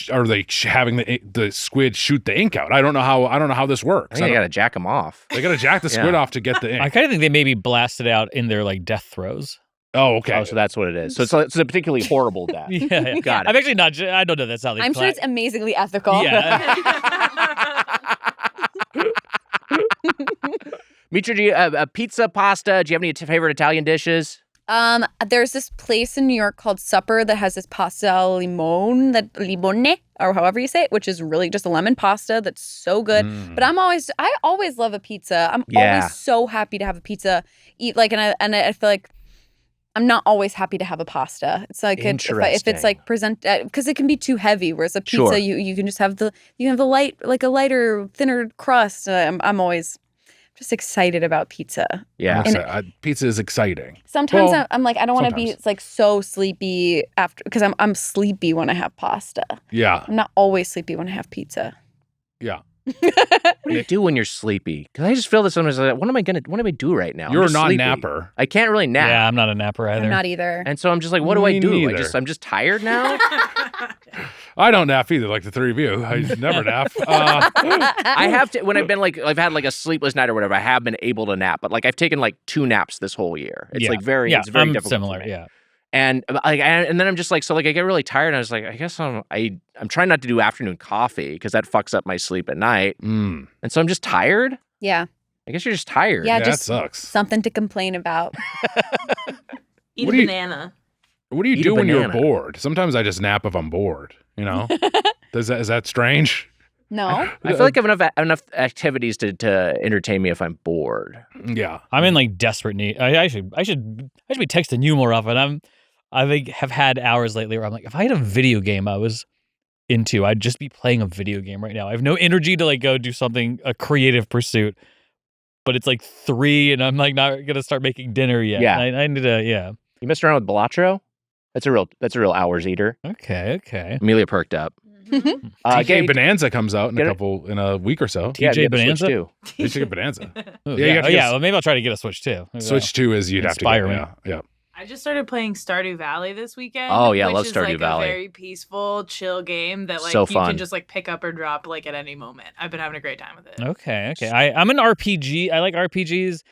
are they having the squid shoot the ink out? I don't know how this I works. think they gotta jack them off. They gotta jack the squid off to get the ink. I kind of think they maybe blasted out in their like death throes. Oh, okay. Oh, so that's what it is. So it's a particularly horrible death. Yeah. Got it. I'm actually not. I don't know. That's how they. I'm sure it's amazingly ethical. Yeah. Mitra, do you pizza, pasta? Do you have any favorite Italian dishes? There's this place in New York called Supper that has this pasta limone, or however you say it, which is really just a lemon pasta that's so good. But I always love a pizza. I'm always so happy to have a pizza. And I feel like I'm not always happy to have a pasta. It's like if it's like because it can be too heavy. Whereas a pizza, you can just have the lighter, thinner crust. I'm always just excited about pizza. Yeah, pizza is exciting. Sometimes I'm like, I don't want to be like so sleepy after, because I'm sleepy when I have pasta. Yeah. I'm not always sleepy when I have pizza. Yeah. What do you do when you're sleepy? Because I just feel that sometimes like, what am I do right now? You're I'm just a sleepy. non-napper. I can't really nap. Yeah, I'm not a napper either. I'm not either. And so I'm just like, what do I Me do? neither. I'm just tired now. I don't nap either, like the three of you. I never nap. I have to when I've had like a sleepless night or whatever. I have been able to nap, but like I've taken like 2 naps this whole year. It's like very difficult. Similar. For me. Yeah. And and then I'm just like, so like I get really tired, and I was like, I guess I'm trying not to do afternoon coffee because that fucks up my sleep at night. And so I'm just tired. Yeah. I guess you're just tired. Yeah, that just sucks. something to complain about. Eat a banana. What do you do when you're bored? Sometimes I just nap if I'm bored. You know, is that strange? No. I feel like I have enough activities to entertain me if I'm bored. Yeah, I'm in like desperate need. I should be texting you more often. I think have had hours lately where I'm like, if I had a video game I was into, I'd just be playing a video game right now. I have no energy to like go do a creative pursuit, but it's like 3 and I'm like not gonna start making dinner yet. Yeah. I need to. Yeah. You messed around with Balatro? That's a real hours eater. Okay. Amelia perked up. TJ Bonanza comes out in a week or so. TJ Bonanza too. You should get Bonanza. Well, maybe I'll try to get a Switch too. Switch 2 is you'd have to Inspire get. me. Yeah. I just started playing Stardew Valley this weekend. Oh, yeah, I which love is Stardew like Valley. A very peaceful, chill game that like So you fun. can just like pick up or drop like at any moment. I've been having a great time with it. Okay. I'm an RPG. I like RPGs,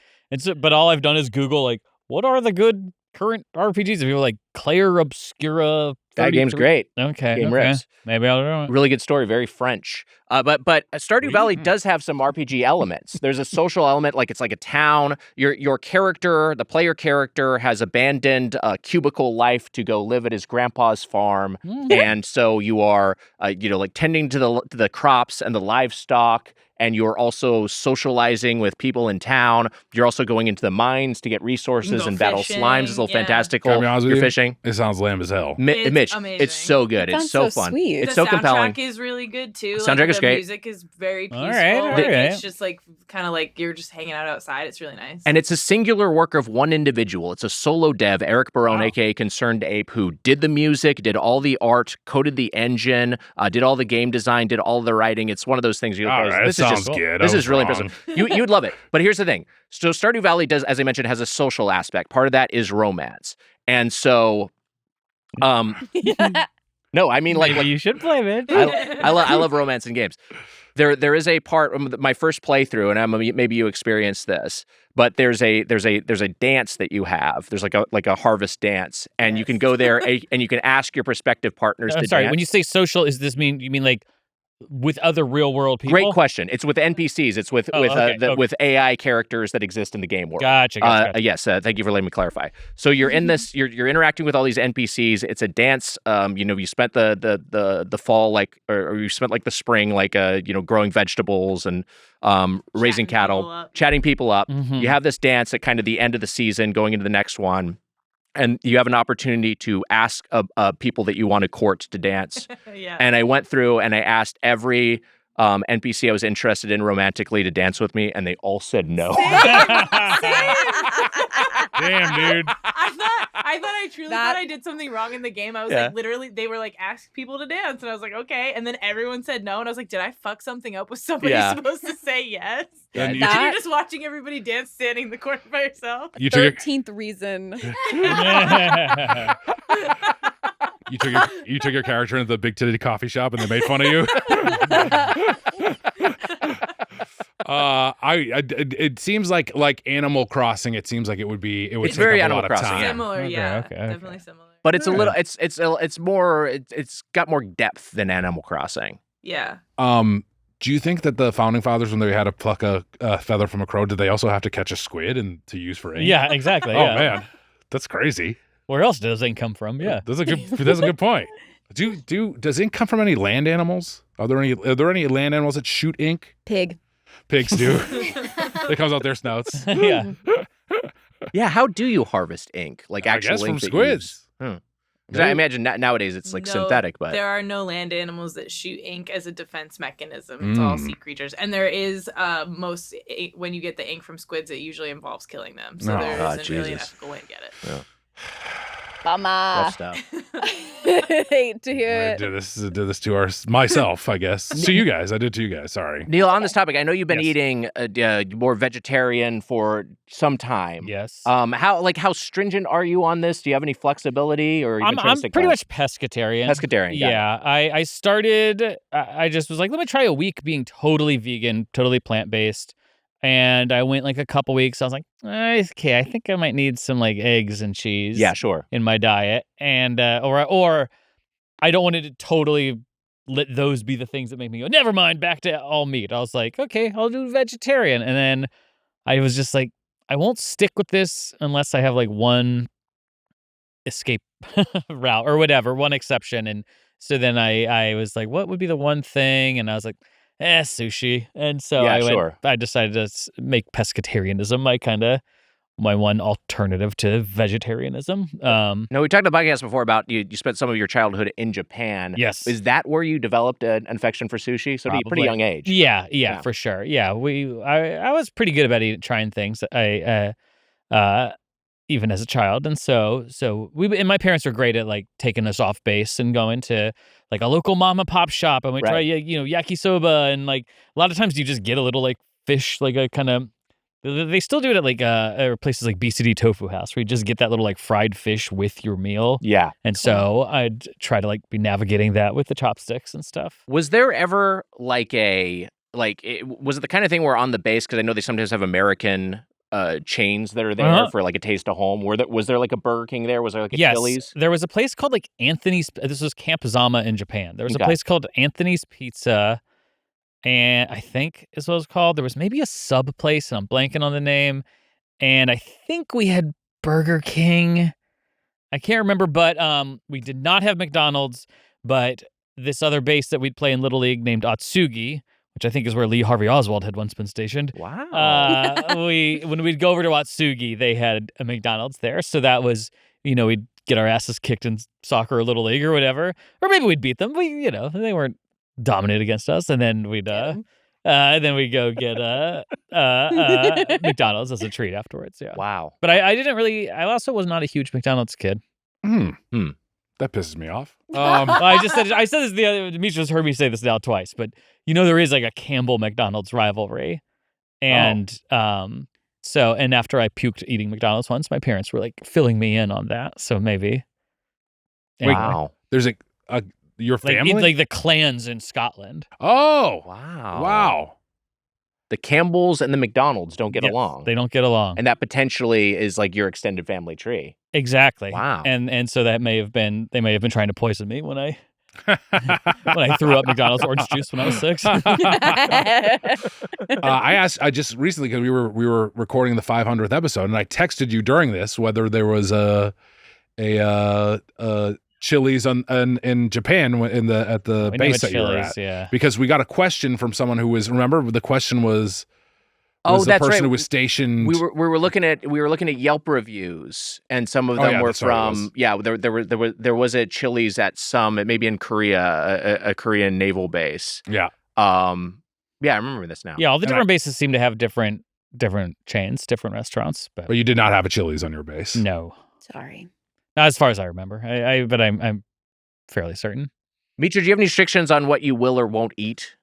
but all I've done is Google like what are the good current RPGs. And people are like Claire Obscura. That game's great. Okay. Game rips. Maybe I'll do it. Really good story, very French. But Stardew Valley does have some RPG elements. There's a social element, like it's like a town. Your character, the player character, has abandoned a cubicle life to go live at his grandpa's farm, and so you are, like tending to the crops and the livestock. And you're also socializing with people in town. You're also going into the mines to get resources and battle slimes. It's a little fantastical. Can I be honest with You're you? fishing. It sounds lame as hell. Mitch, amazing. it's so good. It It's so sounds so fun. sweet. It's The so compelling. soundtrack is really good too. Soundtrack is the great. Music is very peaceful. All right. It's just like kind of like you're just hanging out outside. It's really nice. And it's a singular work of one individual. It's a solo dev, Eric Barone, aka Concerned Ape, who did the music, did all the art, coded the engine, did all the game design, did all the writing. It's one of those things. This sounds good. This is really impressive. You'd love it. But here's the thing. So Stardew Valley does, as I mentioned, has a social aspect. Part of that is romance. And so, no, I mean like you should play, man. I love romance in games. There is a part my first playthrough, and maybe you experienced this, but there's a dance that you have. There's like a harvest dance, and you can go there and you can ask your prospective partners to dance. When you say social, you mean like with other real world people? Great question. It's with NPCs. It's with with AI characters that exist in the game world. Gotcha. Yes. Thank you for letting me clarify. So you're in this. You're interacting with all these NPCs. It's a dance. You spent the fall or you spent the spring growing vegetables and raising cattle, chatting people up. Mm-hmm. You have this dance at kind of the end of the season, going into the next one. And you have an opportunity to ask people that you want to court to dance. Yeah. And I went through and I asked every NPC I was interested in romantically to dance with me, and they all said no. Damn, dude. I truly thought I did something wrong in the game. I was like, literally, they were like, ask people to dance. And I was like, okay. And then everyone said no. And I was like, did I fuck something up? Was somebody supposed to say yes? Yeah, And you're just watching everybody dance standing in the corner by yourself. 13th reason. You took your character into the big titty coffee shop and they made fun of you. It seems like Animal Crossing. It seems like it would it's take very up a Animal lot Crossing, of time. Similar, Okay, yeah. okay. Definitely similar. But it's a little, it's more, it's got more depth than Animal Crossing. Yeah. Do you think that the founding fathers, when they had to pluck a feather from a crow, did they also have to catch a squid and to use for ink? Yeah, exactly. Oh yeah. man, that's crazy. Where else does ink come from? Yeah. That's a good point. Does ink come from any land animals? Are there any land animals that shoot ink? Pig. Pigs do. It comes out their snouts. Yeah. Yeah, how do you harvest ink? Like I actual guess from ink that squids. Because I imagine nowadays it's like synthetic, but there are no land animals that shoot ink as a defense mechanism. It's all sea creatures, and there is when you get the ink from squids, it usually involves killing them. So there isn't really an ethical way to get it. Yeah. Mama. Rough stuff. Hate to hear I it. did this to myself, I guess. To you guys. I did to you guys. Sorry. Neil, on this topic, I know you've been Yes. eating more vegetarian for some time. Yes. How stringent are you on this? Do you have any flexibility, or I'm pretty much pescatarian. Pescatarian? got it. Yeah, I started. I just was like, let me try a week being totally vegan, totally plant based, and I went like a couple weeks. I was like, okay, I think I might need some like eggs and cheese. Yeah, sure. In my diet, and or I don't want to totally let those be the things that make me go, never mind, back to all meat. I was like, okay, I'll do vegetarian, and then I was just like, I won't stick with this unless I have like one escape route or whatever, one exception. And so then I was like, what would be the one thing? And I was like, sushi. And so I decided to make pescatarianism my one alternative to vegetarianism. No, we talked on the podcast before about you spent some of your childhood in Japan. Yes. Is that where you developed an affection for sushi? So at a pretty young age. Yeah, for sure. Yeah, I was pretty good about trying things. Even as a child, and so and my parents were great at like taking us off base and going to like a local mom and pop shop, and we try yakisoba, and like a lot of times you just get a little like fish, like a kind of. They still do it at like places like BCD Tofu House, where you just get that little like fried fish with your meal. Yeah. And so I'd try to like be navigating that with the chopsticks and stuff. Was there ever was it the kind of thing where on the base, because I know they sometimes have American chains that are there for like a taste of home. Was there like a Burger King there? Was there like a Chili's? There was a place called like Anthony's. This was Camp Zama in Japan. There was a place called Anthony's Pizza, and I think is what it was called. There was maybe a sub place, and I'm blanking on the name. And I think we had Burger King. I can't remember, but we did not have McDonald's. But this other base that we'd play in Little League named Atsugi, which I think is where Lee Harvey Oswald had once been stationed. Wow. When we'd go over to Atsugi, they had a McDonald's there. So that was, we'd get our asses kicked in soccer or Little League or whatever. Or maybe we'd beat them. They weren't dominant against us. And then we'd go get McDonald's as a treat afterwards. Yeah. Wow. But I also was not a huge McDonald's kid. That pisses me off. I said this the other. Mitra's heard me say this now twice, but there is like a Campbell McDonald's rivalry, and and after I puked eating McDonald's once, my parents were like filling me in on that. So maybe. Anyway. Wow. There's your family, like the clans in Scotland. Oh wow. The Campbells and the McDonald's don't get along. They don't get along, and that potentially is like your extended family tree. Exactly. Wow. And so they may have been trying to poison me when I threw up McDonald's orange juice when I was 6. I just recently, because we were recording the 500th episode, and I texted you during this whether there was a Chili's in Japan at the base that you were at. Yeah. Because we got a question from someone who was, remember, the question was the that's person right. who was stationed. We were looking at Yelp reviews, and some of them were from there was a Chili's at maybe in Korea, a Korean naval base. Yeah. Yeah, I remember this now. Yeah, all the different bases seem to have different chains, different restaurants. But you did not have a Chili's on your base. No. Sorry. Not as far as I remember. But I'm fairly certain. Mitra, do you have any restrictions on what you will or won't eat?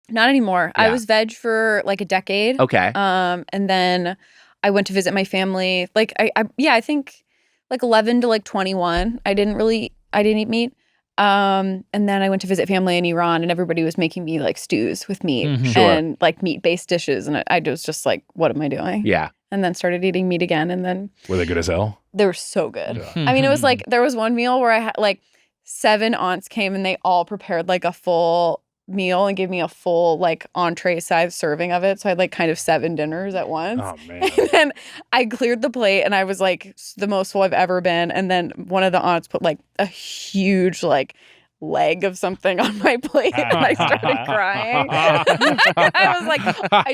Not anymore. Yeah. I was veg for like a decade. Okay. And then I went to visit my family. Like I think like 11 to like 21. I didn't eat meat. And then I went to visit family in Iran, and everybody was making me like stews with meat and like meat-based dishes, and I was just like, what am I doing? Yeah. And then started eating meat again, and then were they good as hell? They were so good. I mean, it was like there was one meal where I had like 7 aunts came, and they all prepared like a full meal and gave me a full like entree size serving of it. So I had like kind of 7 dinners at once. Oh man. And then I cleared the plate, and I was like the most full I've ever been. And then one of the aunts put like a huge like leg of something on my plate, and I started crying. I was like, I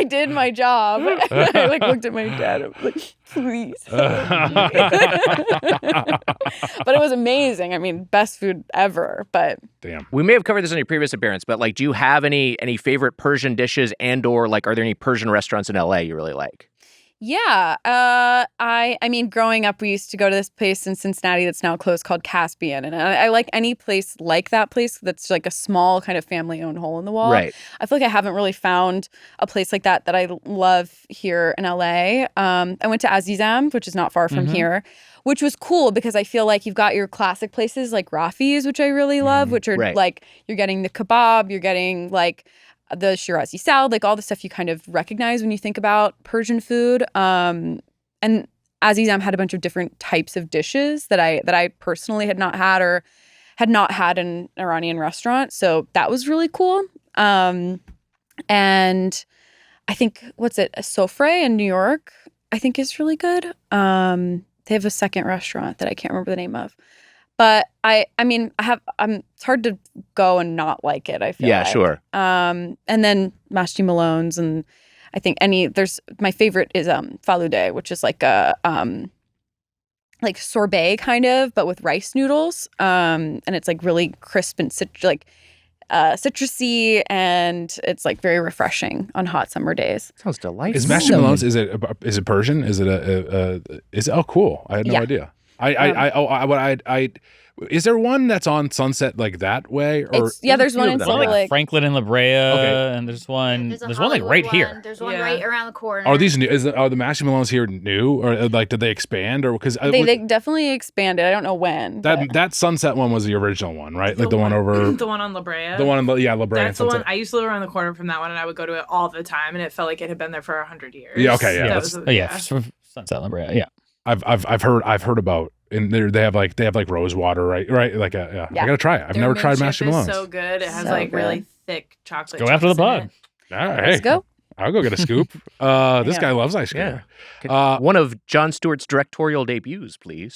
did my job. And I like looked at my dad. I was like, please. But it was amazing. I mean, best food ever. But damn, we may have covered this in your previous appearance, but like, do you have any favorite Persian dishes, and/or like, are there any Persian restaurants in LA you really like? Yeah. I mean, growing up, we used to go to this place in Cincinnati that's now closed called Caspian. And I like any place like that place that's like a small kind of family-owned hole in the wall. Right. I feel like I haven't really found a place like that I love here in LA. I went to Azizam, which is not far from here, which was cool because I feel like you've got your classic places like Rafi's, which I really love, which are like, you're getting the kebab, you're getting like the Shirazi salad, like all the stuff you kind of recognize when you think about Persian food. And Azizam had a bunch of different types of dishes that I personally had not had in an Iranian restaurant. So that was really cool. And I think, a Sofre in New York, I think is really good. They have a second restaurant that I can't remember the name of. But I mean, it's hard to go and not like it, I feel like. Yeah, sure. And then Mashti Malone's, and I think my favorite is falude, which is like a like sorbet kind of, but with rice noodles. And it's like really crisp and citrusy, and it's like very refreshing on hot summer days. Sounds delightful. Is Mashti Malone's, is it Persian? Is it oh cool. I had no idea. Is there one that's on Sunset like that way? Or there's one in like Franklin and La Brea, and there's one like right here. There's one right around the corner. Are these new? Are the Mashti Malones here new, or like did they expand, or because they definitely expanded? I don't know when. That Sunset one was the original one, right? Like the one over the one on La Brea. The one on La Brea. That's the one. I used to live around the corner from that one, and I would go to it all the time, and it felt like it had been there for 100 years. Yeah. Okay. Yeah. Sunset La Brea. Yeah. I've heard about, and they have like rose water, right? Like I gotta try it. I've never tried Mashti Malone's. So good. It has really thick chocolate. Go after the pod. All right, let's go. I'll go get a scoop. This guy loves ice cream. Yeah. One of Jon Stewart's directorial debuts, please.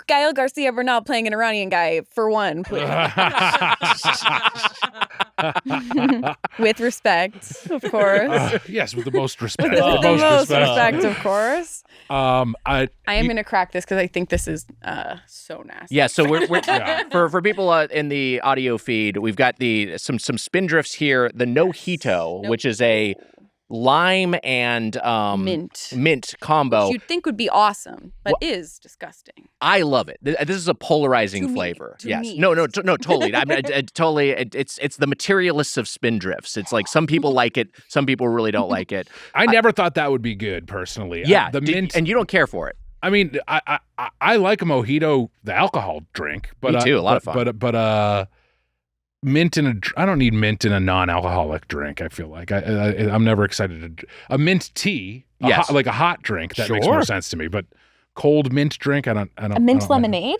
Gael Garcia Bernal playing an Iranian guy for one, please. With respect, of course. Yes, with the most respect. With the most respect, of course. I am going to crack this because I think this is so nasty. Yeah, so we're for people in the audio feed, we've got some Spindrifts here. The Nojito, which is a lime and mint combo. Which you'd think would be awesome, but is disgusting. I love it. This is a polarizing flavor. Yes. No, totally. I mean, totally. It's the materialists of Spindrifts. It's like some people like it, some people really don't like it. I never thought that would be good, personally. Yeah, the mint, and you don't care for it. I mean, I like a mojito, the alcohol drink, but me too. A lot of fun. But mint I don't need mint in a non-alcoholic drink. I feel like I'm never excited to a mint tea, like a hot drink that makes more sense to me. But cold mint drink, I don't. A mint lemonade.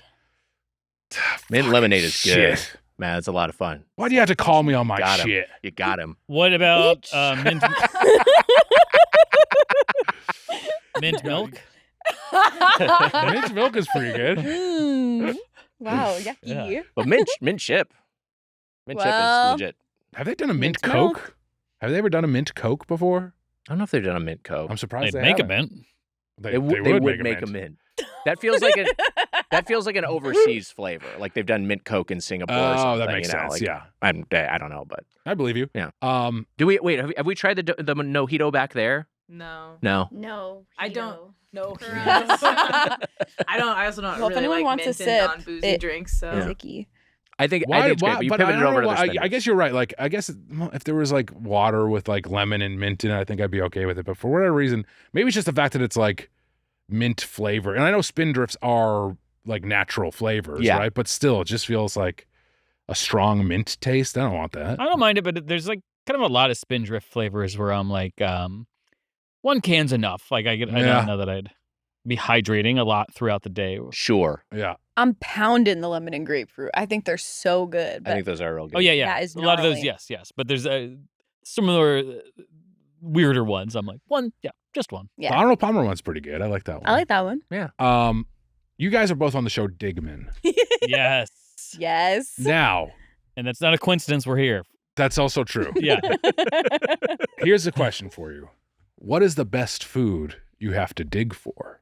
Mint lemonade is good. Man, it's a lot of fun. Why do you have to call me on my shit? You got him. What about mint? Mint milk. Mint milk is pretty good. Wow, yucky. Yeah. But mint chip. Mint chip is legit. Have they done a mint Coke? Milk? Have they ever done a mint Coke before? I don't know if they've done a mint Coke. I'm surprised they make a mint. They would make a mint. That feels like That feels like an overseas flavor. Like they've done mint Coke in Singapore. Or something, that makes sense. Like, yeah, I don't know, but I believe you. Yeah. Do we wait? Have we tried the mojito back there? No. No. I don't. No. I also don't Well, if really anyone like wants mint a and sip, non-boozy drinks. So. It's icky. I think why, it's great. But you but pivoted I don't over know to the why- spinach. I guess you're right. Like, I guess if there was like water with like lemon and mint in it, I think I'd be okay with it. But for whatever reason, maybe it's just the fact that it's like mint flavor. And I know Spindrifts are like natural flavors, right? But still, it just feels like a strong mint taste. I don't want that. I don't mind it, but there's like kind of a lot of Spindrift flavors where I'm like, one can's enough. Like I don't know that I'd be hydrating a lot throughout the day. Sure. Yeah. I'm pounding the lemon and grapefruit. I think they're so good. I think those are real good. Oh yeah. That is a lot of those, gnarly. yes. But there's similar weirder ones. I'm like, just one. The Yeah. Arnold Palmer one's pretty good. I like that one. I like that one. Yeah. You guys are both on the show Digman. Yes. Yes. Now, And that's not a coincidence we're here. that's also true. Yeah. Here's a question for you. What is the best food you have to dig for?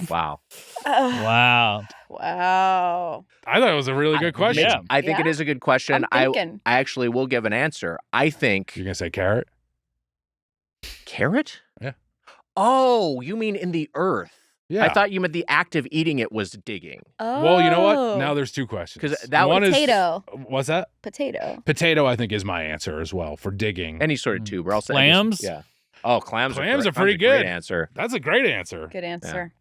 Wow. Wow. Wow. I thought it was a really good question. Yeah. I think it is a good question. I'm thinking. I actually will give an answer. I think You're going to say carrot? carrot. Yeah. Oh, you mean in the earth? Yeah. I thought you meant the act of eating it was digging. Oh. Well, you know what? Now there's two questions. 'Cause that one potato. What's that? Potato. Potato, I think, is my answer as well for digging. Any sort of tuber. I'll say Clams? Yeah. Oh, clams. Clams are are pretty great good. answer. That's a great answer. Good answer.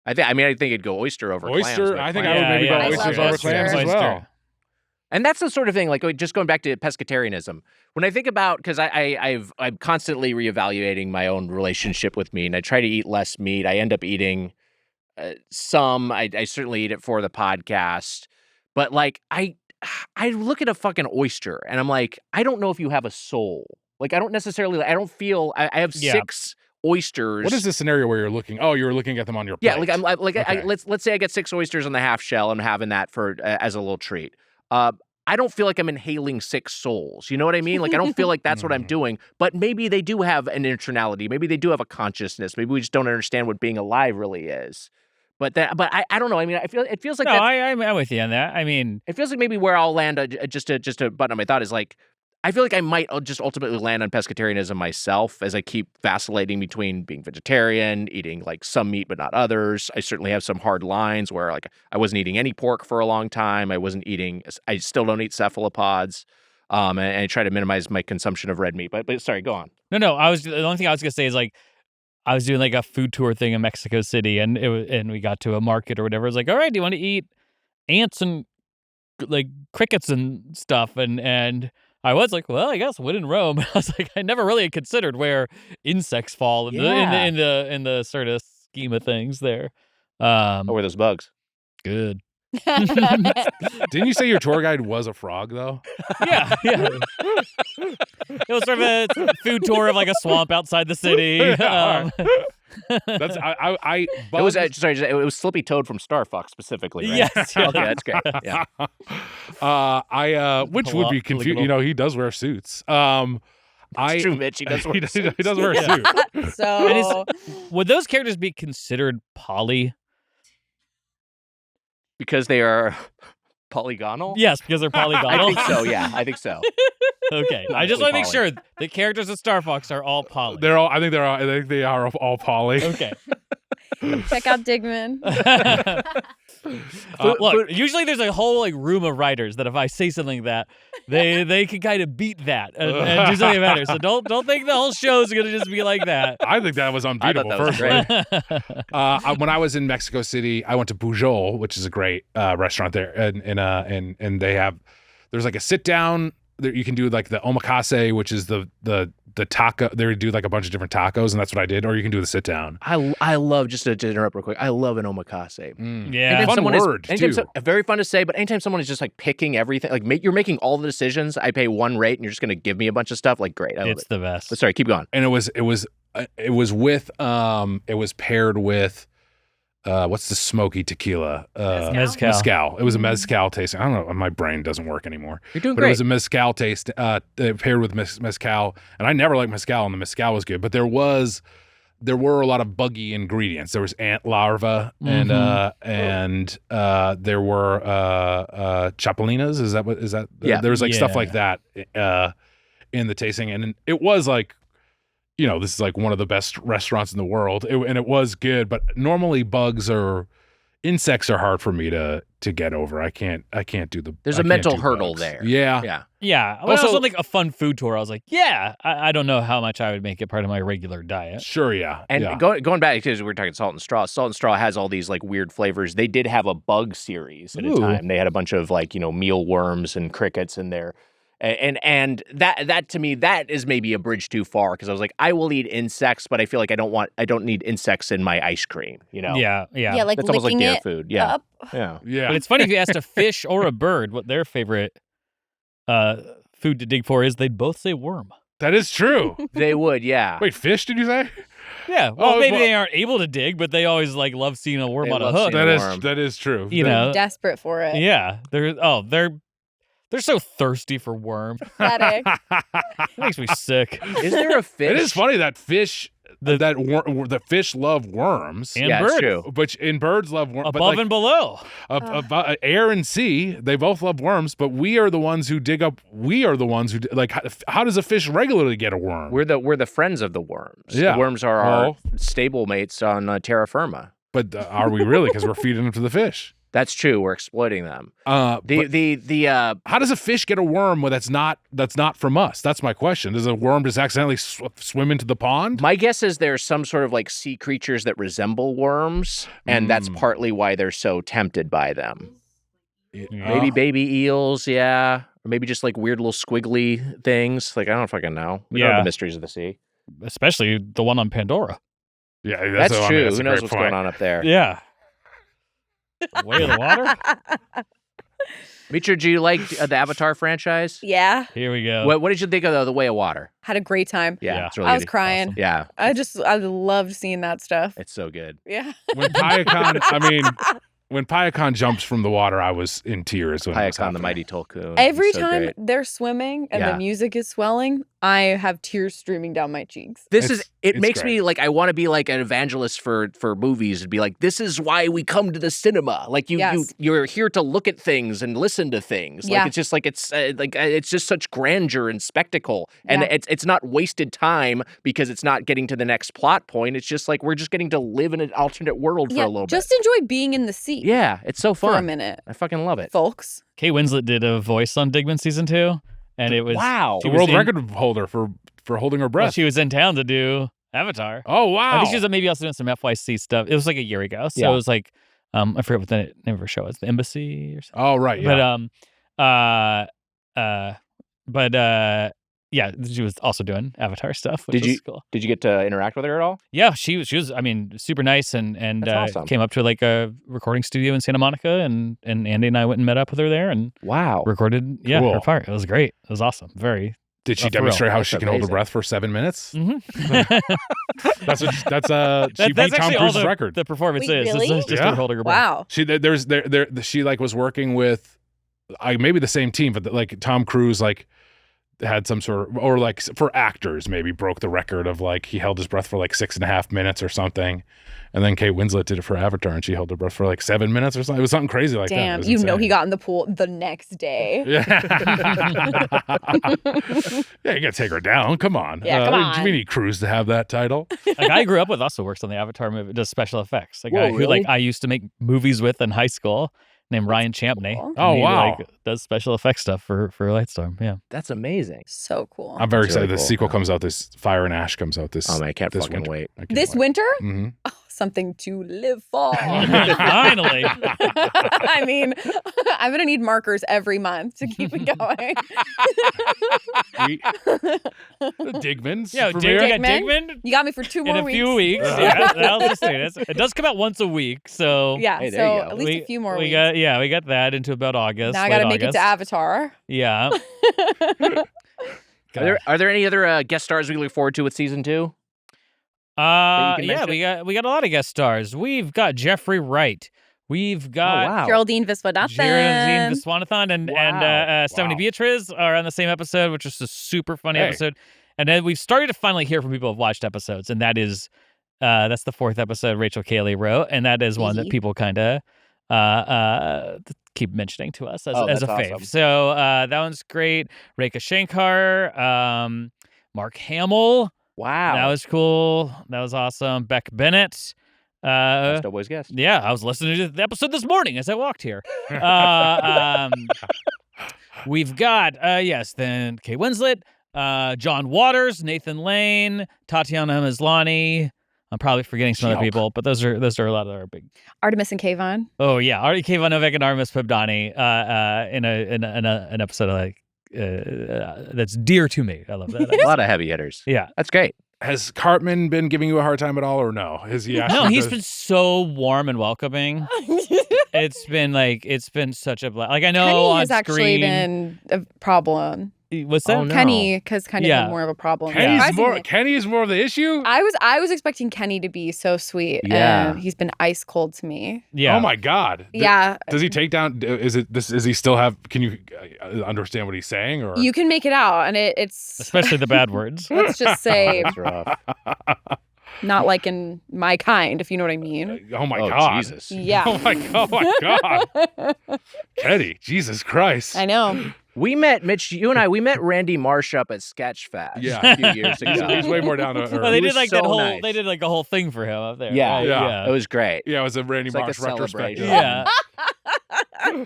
I think it'd go oyster over clams. Oyster, but I think clams- I would maybe Yeah, go I oysters love over oyster. clams as Oyster. well. And that's the sort of thing, like just going back to pescatarianism. When I think about, because I'm constantly reevaluating my own relationship with meat, and I try to eat less meat. I end up eating some. I certainly eat it for the podcast, but like I look at a fucking oyster, and I'm like, I don't know if you have a soul. Like I don't feel. I have 6 oysters. What is the scenario where you're looking? Oh, you're looking at them on your plate. Yeah, like I'm like Okay. let's say I get 6 oysters on the half shell. I'm having that for as a little treat. I don't feel like I'm inhaling 6 souls. You know what I mean? Like I don't feel like that's what I'm doing. But maybe they do have an internality. Maybe they do have a consciousness. Maybe we just don't understand what being alive really is. But I don't know. I mean, it feels like No, that's, I'm with you on that. I mean, it feels like maybe where I'll land just to button up my thought is like I feel like I might just ultimately land on pescatarianism myself as I keep vacillating between being vegetarian, eating like some meat but not others. I certainly have some hard lines where like I wasn't eating any pork for a long time. I still don't eat cephalopods. And I try to minimize my consumption of red meat. But sorry, go on. no. The only thing I was gonna say is like, I was doing like a food tour thing in Mexico City, and we got to a market or whatever. It was like, all right, do you want to eat ants and like crickets and stuff? And I was like, well, I guess when in Rome. I was like, I never really considered where insects fall in the sort of scheme of things there. Or were those bugs? Good. Didn't you say your tour guide was a frog though? Yeah. It was sort of a food tour of like a swamp outside the city. Yeah, That's I It was it was Slippy Toad from Star Fox specifically, right? Yes. Okay, that's great. Yeah. Which would be confusing. You know, he does wear suits. It's true, Mitch. He does wear he suits. does wear a suit. So Would those characters be considered poly? Because they are polygonal? Yes, because they're polygonal. I think so, yeah. I think so. Okay. I just want to make sure the characters of Star Fox are all poly. I think they are all poly. Okay. check out Digman. Look, usually there's a whole like room of writers that if I say something like that, they can kind of beat that and do something better. So don't think the whole show's gonna just be like that. I think that was unbeatable. that was Personally, when I was in Mexico City, I went to Pujol, which is a great restaurant there, and there's like a sit down. You can do like the omakase, which is the taco. They do like a bunch of different tacos, and that's what I did. Or you can do the sit down. I love, just to interrupt real quick, I love an omakase. Yeah. Fun word, too. Very fun to say, but anytime someone is just like picking everything, like you're making all the decisions, I pay one rate and you're just going to give me a bunch of stuff, like great. I love It's it. the best. But sorry, keep going. And it was paired with what's the smoky tequila? Mezcal. Mezcal. It was a mezcal tasting. I don't know. My brain doesn't work anymore. You're doing But great. it was a mezcal taste paired with mezcal. And I never liked mezcal, and the mezcal was good. But there was there were a lot of buggy ingredients. There was ant larva and there were chapelinas. Is that? Yeah. There was like stuff like that in the tasting, and it was like, this is like one of the best restaurants in the world, and it was good. But normally insects are hard for me to get over. I can't do the. There's a mental hurdle there. Yeah. Yeah. Well, also like a fun food tour. I was like, I don't know how much I would make it part of my regular diet. Sure, yeah. And going back, because we were talking Salt and Straw. Salt and Straw has all these like weird flavors. They did have a bug series at a time. They had a bunch of like, mealworms and crickets in there. And that to me, that is maybe a bridge too far, because I was like, I will eat insects, but I feel like I don't need insects in my ice cream, Yeah. Yeah, like that's almost like licking dare it food. Yeah. up. Yeah. But it's funny if you asked a fish or a bird what their favorite food to dig for is, they'd both say worm. That is true. They would, yeah. Wait, fish, did you say? Yeah. Well, maybe they aren't able to dig, but they always like love seeing a worm on a hook. That is true. Desperate for it. Yeah. They're so thirsty for worm. Pathetic. It makes me sick. Is there a fish? It is funny that fish, the fish love worms. And birds. True. But in birds love worms. Above and below. Air and sea, they both love worms, but we are the ones who dig up. We are the ones who how does a fish regularly get a worm? We're the friends of the worms. Yeah. The worms are our stable mates on terra firma. But are we really? Because we're feeding them to the fish. That's true. We're exploiting them. How does a fish get a worm that's not from us? That's my question. Does a worm just accidentally swim into the pond? My guess is there's some sort of like sea creatures that resemble worms, and that's partly why they're so tempted by them. Maybe baby eels, or maybe just like weird little squiggly things. Like, I don't fucking know. We don't know the mysteries of the sea. Especially the one on Pandora. Yeah, that's true. Who knows what's going on up there? Yeah. Way of the water? Mitra, do you like the Avatar franchise? Yeah. Here we go. What did you think of the Way of Water? Had a great time. Yeah. It's really I was good. crying. Awesome. Yeah. I loved seeing that stuff. It's so good. Yeah. When Payakan jumps from the water, I was in tears. Payakan, the mighty Tulkun. Every so time great. they're swimming and the music is swelling, I have tears streaming down my cheeks. It makes me like, I want to be like an evangelist for movies and be like, this is why we come to the cinema. Like you're here to look at things and listen to things. Like it's just like it's just such grandeur and spectacle, and it's not wasted time because it's not getting to the next plot point. It's just like we're just getting to live in an alternate world for a little bit. Just enjoy being in the sea. Yeah, it's so fun. For a minute. I fucking love it. Folks. Kate Winslet did a voice on Digman season 2, and it was the world record holder for holding her breath. Well, she was in town to do Avatar. Oh wow! I think she was maybe also doing some FYC stuff. It was like a year ago, so it was like I forget what the name of her show was, the Embassy or something. Oh right, yeah. Yeah, she was also doing Avatar stuff, which was cool. Did you get to interact with her at all? Yeah, she was. I mean, super nice, and awesome. Came up to like a recording studio in Santa Monica, and Andy and I went and met up with her there, and recorded her part. It was great. It was awesome. Did she demonstrate how she can hold her breath for 7 minutes? Mm-hmm. She beat Tom Cruise's record. The performance Wait, is really? it's just her holding her breath. Wow. She was working with maybe the same team, but like Tom Cruise had some sort of, or like for actors maybe broke the record of like he held his breath for like 6.5 minutes or something, and then Kate Winslet did it for Avatar and she held her breath for like 7 minutes or something. It was something crazy like that. Damn, he got in the pool the next day. Yeah. Yeah, you gotta take her down. Come on. Yeah, come on. We need Cruise to have that title. A guy I grew up with also works on the Avatar movie, does special effects. A guy who really? I used to make movies with in high school, named Ryan Champney. Cool. Oh, wow. Does special effects stuff for Lightstorm. Yeah. That's amazing. So cool. I'm very excited. really The cool. sequel comes out Fire and Ash comes out this. Oh man, I can't this fucking winter. wait. I can't This wait. winter? Mm-hmm. Oh, something to live for. Finally. I mean, I'm going to need markers every month to keep it going. Digman's Yeah, premiere? you got Digman You got me for 2 more in a weeks. few weeks. Yeah, I'll just say this. It does come out once a week, so Yeah, Hey, there you so go. at least a few more we weeks. got that into about August. Now I got to late make it to August. Avatar. Yeah. Are there any other guest stars we look forward to with season 2? Yeah, can mention? we got a lot of guest stars. We've got Jeffrey Wright. We've got Geraldine Viswanathan. Geraldine Viswanathan and Stephanie Wow. Beatriz are on the same episode, which is a super funny episode. And then we've started to finally hear from people who've watched episodes, and that is That's the 4th episode Rachel Cayley wrote, and that is one that people kind of keep mentioning to us as a fave. Awesome. So that one's great. Rekha Shankar, Mark Hamill. Wow. That was cool. That was awesome. Beck Bennett. Doughboys guest. Yeah, I was listening to the episode this morning as I walked here. We've got, then Kate Winslet, John Waters, Nathan Lane, Tatiana Maslany. I'm probably forgetting some other people, but those are a lot of our big. Artemis and Kayvon. Oh yeah, Kayvon Novak and Artemis Pabdani in an episode that's dear to me. I love that. A lot of heavy hitters. Yeah, that's great. Has Cartman been giving you a hard time at all, or no? Has he? No, he's been so warm and welcoming. It's been such a like I know Kenny on has actually screen, been a problem. What's that? Oh, no. Kenny has kind of Yeah. been more of a problem. Kenny is more of the issue. I was expecting Kenny to be so sweet, Yeah. and he's been ice cold to me. Yeah. Oh my God. Yeah. Does he take down? Is he still have? Can you understand what he's saying? Or You can make it out, and it's especially the bad words. let's just say That's rough. not like in my kind, if you know what I mean. Oh my Oh, God. Jesus. Yeah. Oh my God. Kenny, Jesus Christ. I know. We met Mitch. You and I. We met Randy Marsh up at Sketchfest. Yeah. a few years ago. He's way more down to earth. Oh, they It did was like so that whole. nice. They did like a whole thing for him up there. Yeah, right? Yeah. It was great. Yeah, it was a Randy It's like a Marsh retrospective. celebration. Yeah.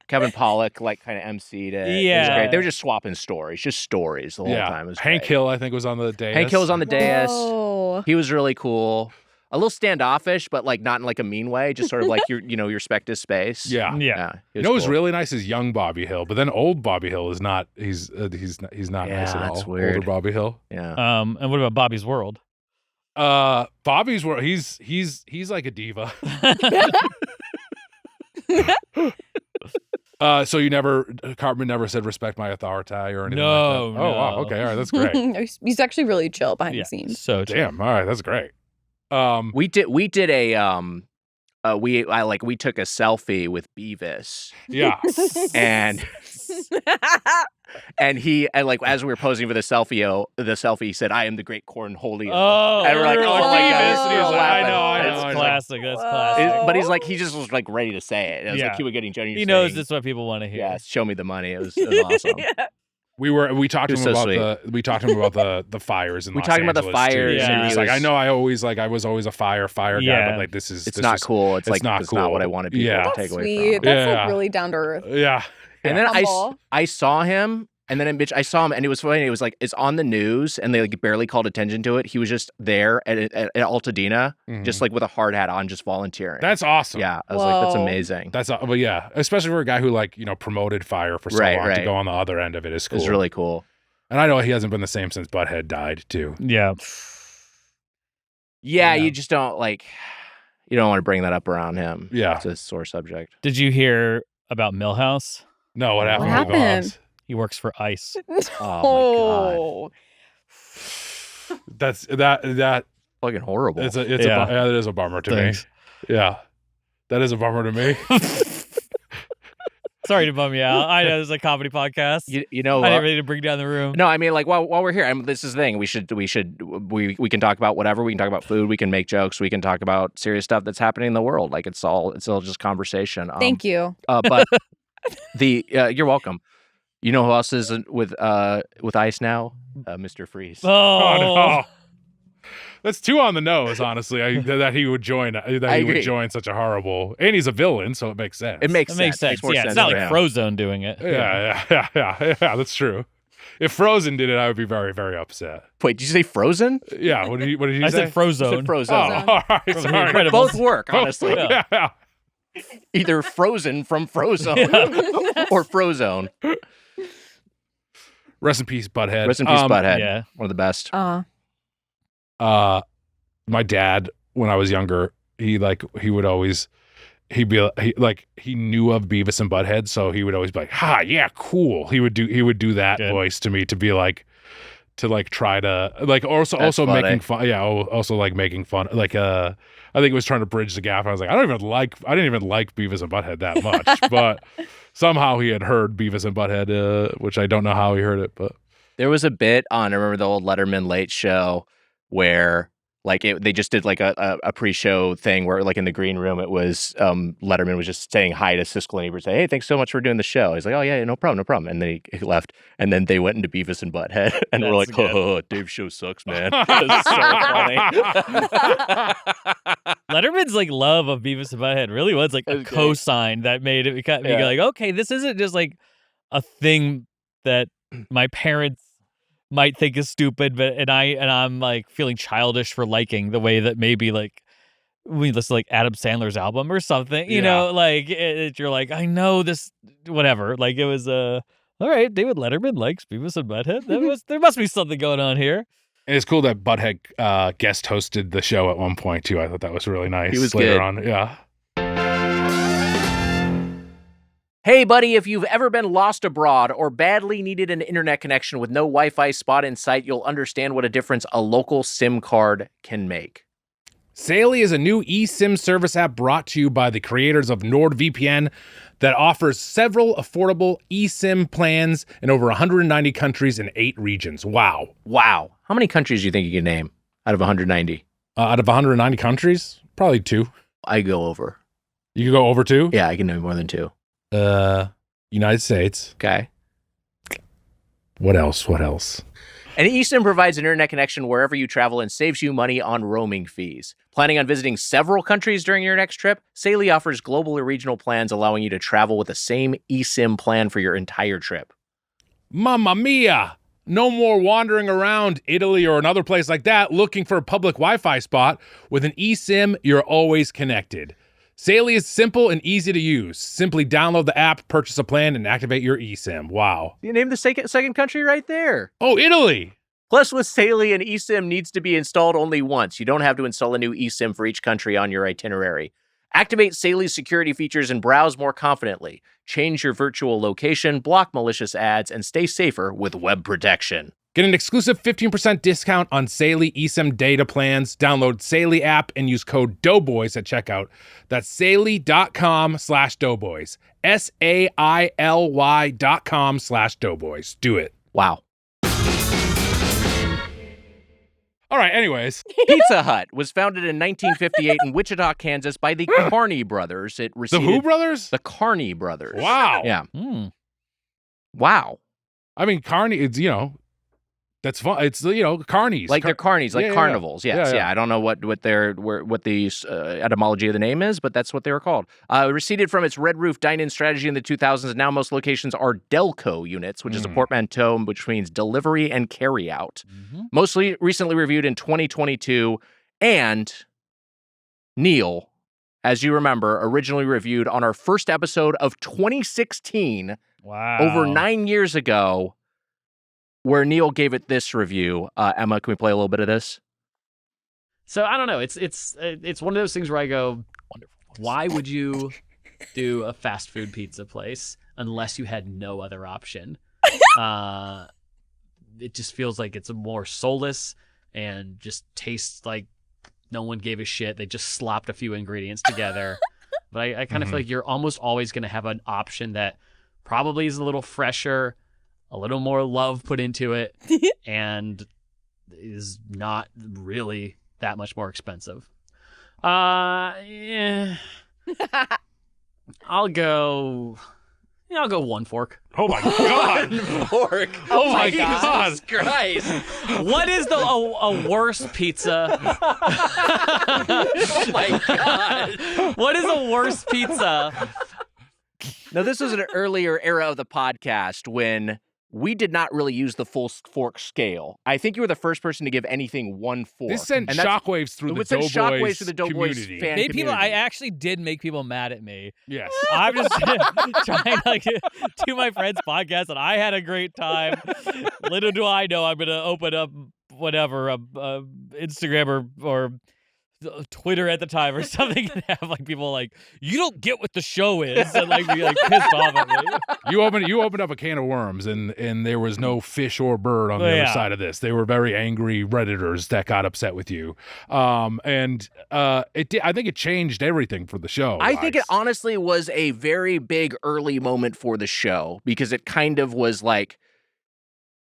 Kevin Pollak kind of emceed it. It was Yeah. great. They were just swapping stories, the whole time. It was Hank great. Hill, I think, was on the dais. Hank Hill was on the dais. Whoa. He was really cool. A little standoffish, but like not in like a mean way. Just sort of like you respect his space. Yeah. Yeah. You know what's really nice is young Bobby Hill, but then old Bobby Hill is not. He's not Yeah, nice at all. that's weird. Older Bobby Hill. Yeah. And what about Bobby's World? Bobby's world. He's like a diva. So Cartman never said respect my authority or anything No, like that? Oh, wow. no. Okay. All right. That's great. He's actually really chill behind Yeah. the scenes. So chill. Damn. All right. That's great. We did a we took a selfie with Beavis Yeah. and he like as we were posing for the selfie he said, "I am the great cornholio." Oh, And we're like, oh my God, Beavis, and he was like, I laughing. know. It's That's like- classic. That's classic. But he's like, he just was like ready to say it. It was Yeah. like he was getting Johnny. He knows this is what people want to hear. Yeah, show me the money. It was awesome. We talked to He was him so about the fires in We Los talked about the Angeles, too. fires, Yeah. And and he's he like, I was- know I was always a fire guy, Yeah. but like this It's not cool. It's like not it's not what cool. I wanted people Yeah. to That's take away sweet. from. That's Yeah. like really down to earth. Yeah. And then Humble. I saw him, and then I saw him, and it was funny. It was like it's on the news, and they like barely called attention to it. He was just there at Altadena, just like with a hard hat on, just volunteering. That's awesome. yeah. I was like, that's Whoa. amazing. But yeah, especially for a guy who like promoted fire for so Right, long to right. go on the other end of it is It cool. was really cool. And I know he hasn't been the same since Butthead died too. Yeah. Yeah, Yeah. you just don't you don't want to bring that up around him. Yeah. It's a sore subject. Did you hear about Millhouse? No, what happened? What with happened? Voss? He works for ICE. Oh my god, That's that. fucking horrible. It's Yeah. that is a bummer to Thanks. me. Yeah, that is a bummer to me. Sorry to bum you out. I know this is a comedy podcast. you know I what? didn't ready to bring down the room. No, I mean, like while we're here, this is the thing. We can talk about whatever. We can talk about food. We can make jokes. We can talk about serious stuff that's happening in the world. Like it's all just conversation. Thank you. But you're welcome. You know who else is with ICE now? Mr. Freeze. Oh, No. That's too on the nose, honestly. That he would join. That he agree. would join such a horrible. And he's a villain, so it makes sense. It makes that makes sense. more Yeah, sense it's not for like him. Frozone doing it. Yeah. That's true. If Frozen did it, I would be very, very upset. Wait, did you say Frozen? Yeah. What did you I say? said Frozone. Frozen. Oh, all right. From The Sorry. Incredibles. Both work, honestly. Yeah. Yeah. Either Frozen from Frozone or Frozone. Rest in peace, Butthead. Rest in peace, Butthead. Yeah. One of the best. My dad, when I was younger, he knew of Beavis and Butthead, so he would always be like, "Ha, yeah, cool." He would do that Good. voice to me to be like, to like try to like also funny. making fun. Yeah, also like making fun. Like I think it was trying to bridge the gap. I was like, I didn't even like Beavis and Butthead that much, but somehow he had heard Beavis and Butthead, which I don't know how he heard it, but There was a bit on, I remember the old Letterman Late Show where Like they just did like a pre-show thing where like in the green room it was Letterman was just saying hi to Siskel and Ebert, say, "Hey, thanks so much for doing the show." He's like, "Oh yeah, no problem." And then he left, and then they went into Beavis and Butthead, and we're like, "Oh, Dave's show sucks, man." It's so funny. Letterman's like love of Beavis and Butthead really was like a cosign that made it me go like, okay, this isn't just like a thing that my parents might think is stupid, but I'm like feeling childish for liking the way that maybe like we listen to like Adam Sandler's album or something, you know, like you're like, I know this, whatever. Like it was all right, David Letterman likes Beavis and Butthead. There must be something going on here. And it's cool that Butthead guest hosted the show at one point too. I thought that was really nice. He was later good. on. Yeah. Hey, buddy, if you've ever been lost abroad or badly needed an internet connection with no Wi-Fi spot in sight, you'll understand what a difference a local SIM card can make. Saily is a new eSIM service app brought to you by the creators of NordVPN that offers several affordable eSIM plans in over 190 countries and 8 regions. Wow. How many countries do you think you can name out of 190? Out of 190 countries? Probably 2. I go over. You can go over 2? Yeah, I can name more than 2. United States. Okay. What else? And eSIM provides an internet connection wherever you travel and saves you money on roaming fees. Planning on visiting several countries during your next trip? Saily offers global or regional plans allowing you to travel with the same eSIM plan for your entire trip. Mamma mia! No more wandering around Italy or another place like that looking for a public Wi-Fi spot. With an eSIM, you're always connected. Saily is simple and easy to use. Simply download the app, purchase a plan, and activate your eSIM. Wow. You named the second country right there. Oh, Italy! Plus, with Saily, an eSIM needs to be installed only once. You don't have to install a new eSIM for each country on your itinerary. Activate Saily's security features and browse more confidently. Change your virtual location, block malicious ads, and stay safer with web protection. Get an exclusive 15% discount on Saily eSIM data plans. Download Saily app and use code Doughboys at checkout. That's Saily.com/Doughboys. SAILY.com/Doughboys. Do it. Wow. All right, anyways. Pizza Hut was founded in 1958 in Wichita, Kansas by the Carney brothers. It The received who brothers? The Carney brothers. Wow. Yeah. Wow. I mean, Carney, it's, that's fun. It's, carnies. Like they're carnies, like carnivals. Yeah. Yes, yeah. I don't know what the etymology of the name is, but that's what they were called. It receded from its Red Roof dine-in strategy in the 2000s, and now most locations are Delco units, which is a portmanteau which means delivery and carry out. Mostly recently reviewed in 2022, and Neil, as you remember, originally reviewed on our first episode of 2016. Wow. Over 9 years ago, where Neil gave it this review. Emma, can we play a little bit of this? So I don't know. It's one of those things where I go, why would you do a fast food pizza place unless you had no other option? It just feels like it's more soulless and just tastes like no one gave a shit. They just slopped a few ingredients together. But I kind of feel like you're almost always going to have an option that probably is a little fresher, a little more love put into it, and is not really that much more expensive. Yeah. I'll go 1 fork. Oh my God. 1 fork. Oh my God. Jesus Christ. What is a worse pizza? Oh my God. What is a worse pizza? Now, this was an earlier era of the podcast when we did not really use the full fork scale. I think you were the first person to give anything 1 fork. This sent shockwaves through the Doughboys fan Made people. community. I actually did make people mad at me. Yes. I'm just trying to do my friend's podcast, and I had a great time. Little do I know, I'm going to open up whatever, Instagram or Twitter at the time or something, and have like people like, you don't get what the show is, and like be like pissed off at me. You opened up a can of worms, and there was no fish or bird on the other side of this. They were very angry Redditors that got upset with you. I think it changed everything for the show. I think it honestly was a very big early moment for the show, because it kind of was like,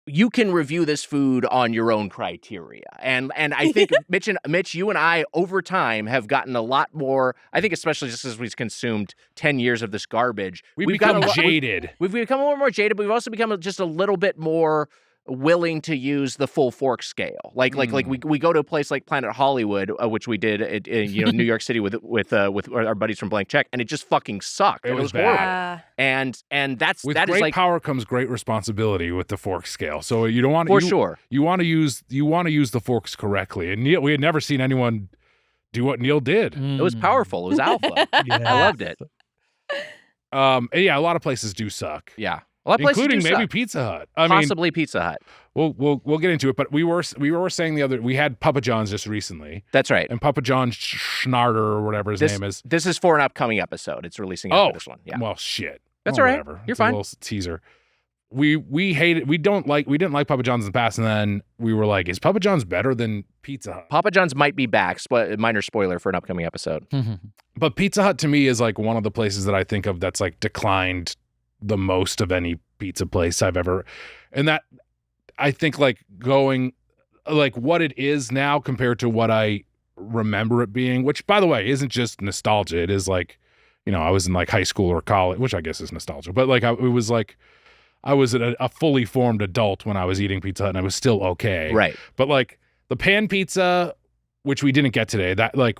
you can review this food on your own criteria. And I think Mitch, you and I over time have gotten a lot more, I think especially just as we've consumed 10 years of this garbage. We've become jaded. We've become a little more jaded, but we've also become just a little bit more willing to use the full fork scale. Like we go to a place like Planet Hollywood, which we did in New York City with our buddies from Blank Check, and it just fucking sucked. It was horrible. bad. And that With is great like power comes great responsibility with the fork scale. So you don't want sure. You want to use the forks correctly. And Neil, we had never seen anyone do what Neil did. It was powerful. It was alpha. I loved it. Yeah, a lot of places do suck. Yeah. A lot of places including do maybe suck. Pizza Hut. Possibly Pizza Hut. We'll get into it, but we were saying we had Papa John's just recently. That's right. And Papa John Schnarder or whatever his name is. This is for an upcoming episode. It's releasing after this one. Yeah. Well, shit. That's all right. Whatever. You're it's fine. A little teaser. We didn't like Papa John's in the past, and then we were like, is Papa John's better than Pizza Hut? Papa John's might be back. Minor spoiler for an upcoming episode. But Pizza Hut to me is like one of the places that I think of that's like declined the most of any pizza place I've ever, and that I think like going like what it is now compared to what I remember it being, which by the way isn't just nostalgia. It is like, I was in like high school or college, which I guess is nostalgia, but like it was like I was a fully formed adult when I was eating Pizza Hut and I was still okay. Right. But like the pan pizza, which we didn't get today, that like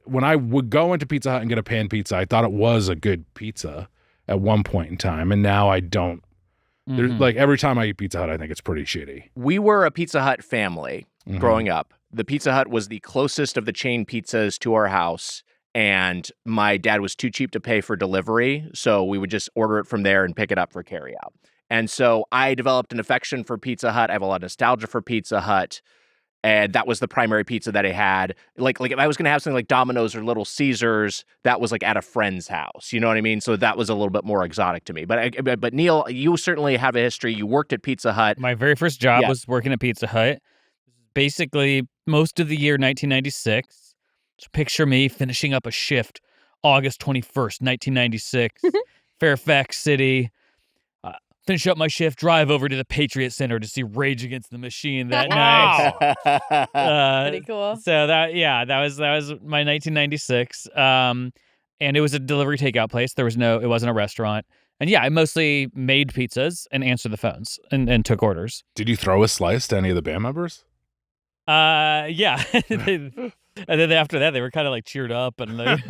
when I would go into Pizza Hut and get a pan pizza, I thought it was a good pizza at one point in time, and now I don't. There's like every time I eat Pizza Hut, I think it's pretty shitty. We were a Pizza Hut family growing up. The Pizza Hut was the closest of the chain pizzas to our house, and my dad was too cheap to pay for delivery, so we would just order it from there and pick it up for carryout. And so I developed an affection for Pizza Hut. I have a lot of nostalgia for Pizza Hut. And that was the primary pizza that I had. Like if I was going to have something like Domino's or Little Caesars, that was like at a friend's house. You know what I mean? So that was a little bit more exotic to me. But Neil, you certainly have a history. You worked at Pizza Hut. My very first job was working at Pizza Hut. Basically, most of the year 1996. So picture me finishing up a shift August 21st, 1996, Fairfax City. Finish up my shift, drive over to the Patriot Center to see Rage Against the Machine that night. Pretty cool. So that was my 1996. And it was a delivery takeout place. It wasn't a restaurant. And yeah, I mostly made pizzas and answered the phones and took orders. Did you throw a slice to any of the band members? Yeah. And then after that, they were kind of like cheered up, and maybe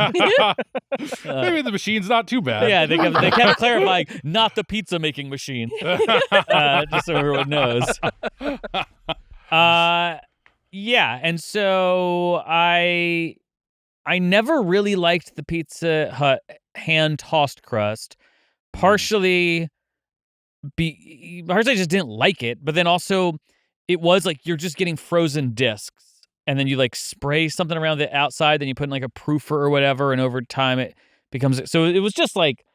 the machine's not too bad. Yeah, they kept clarifying, not the pizza making machine, just so everyone knows. Yeah, and so I never really liked the Pizza Hut hand tossed crust, partially I just didn't like it, but then also it was like you're just getting frozen discs. And then you like spray something around the outside, then you put in like a proofer or whatever, and over time it becomes. So it was just like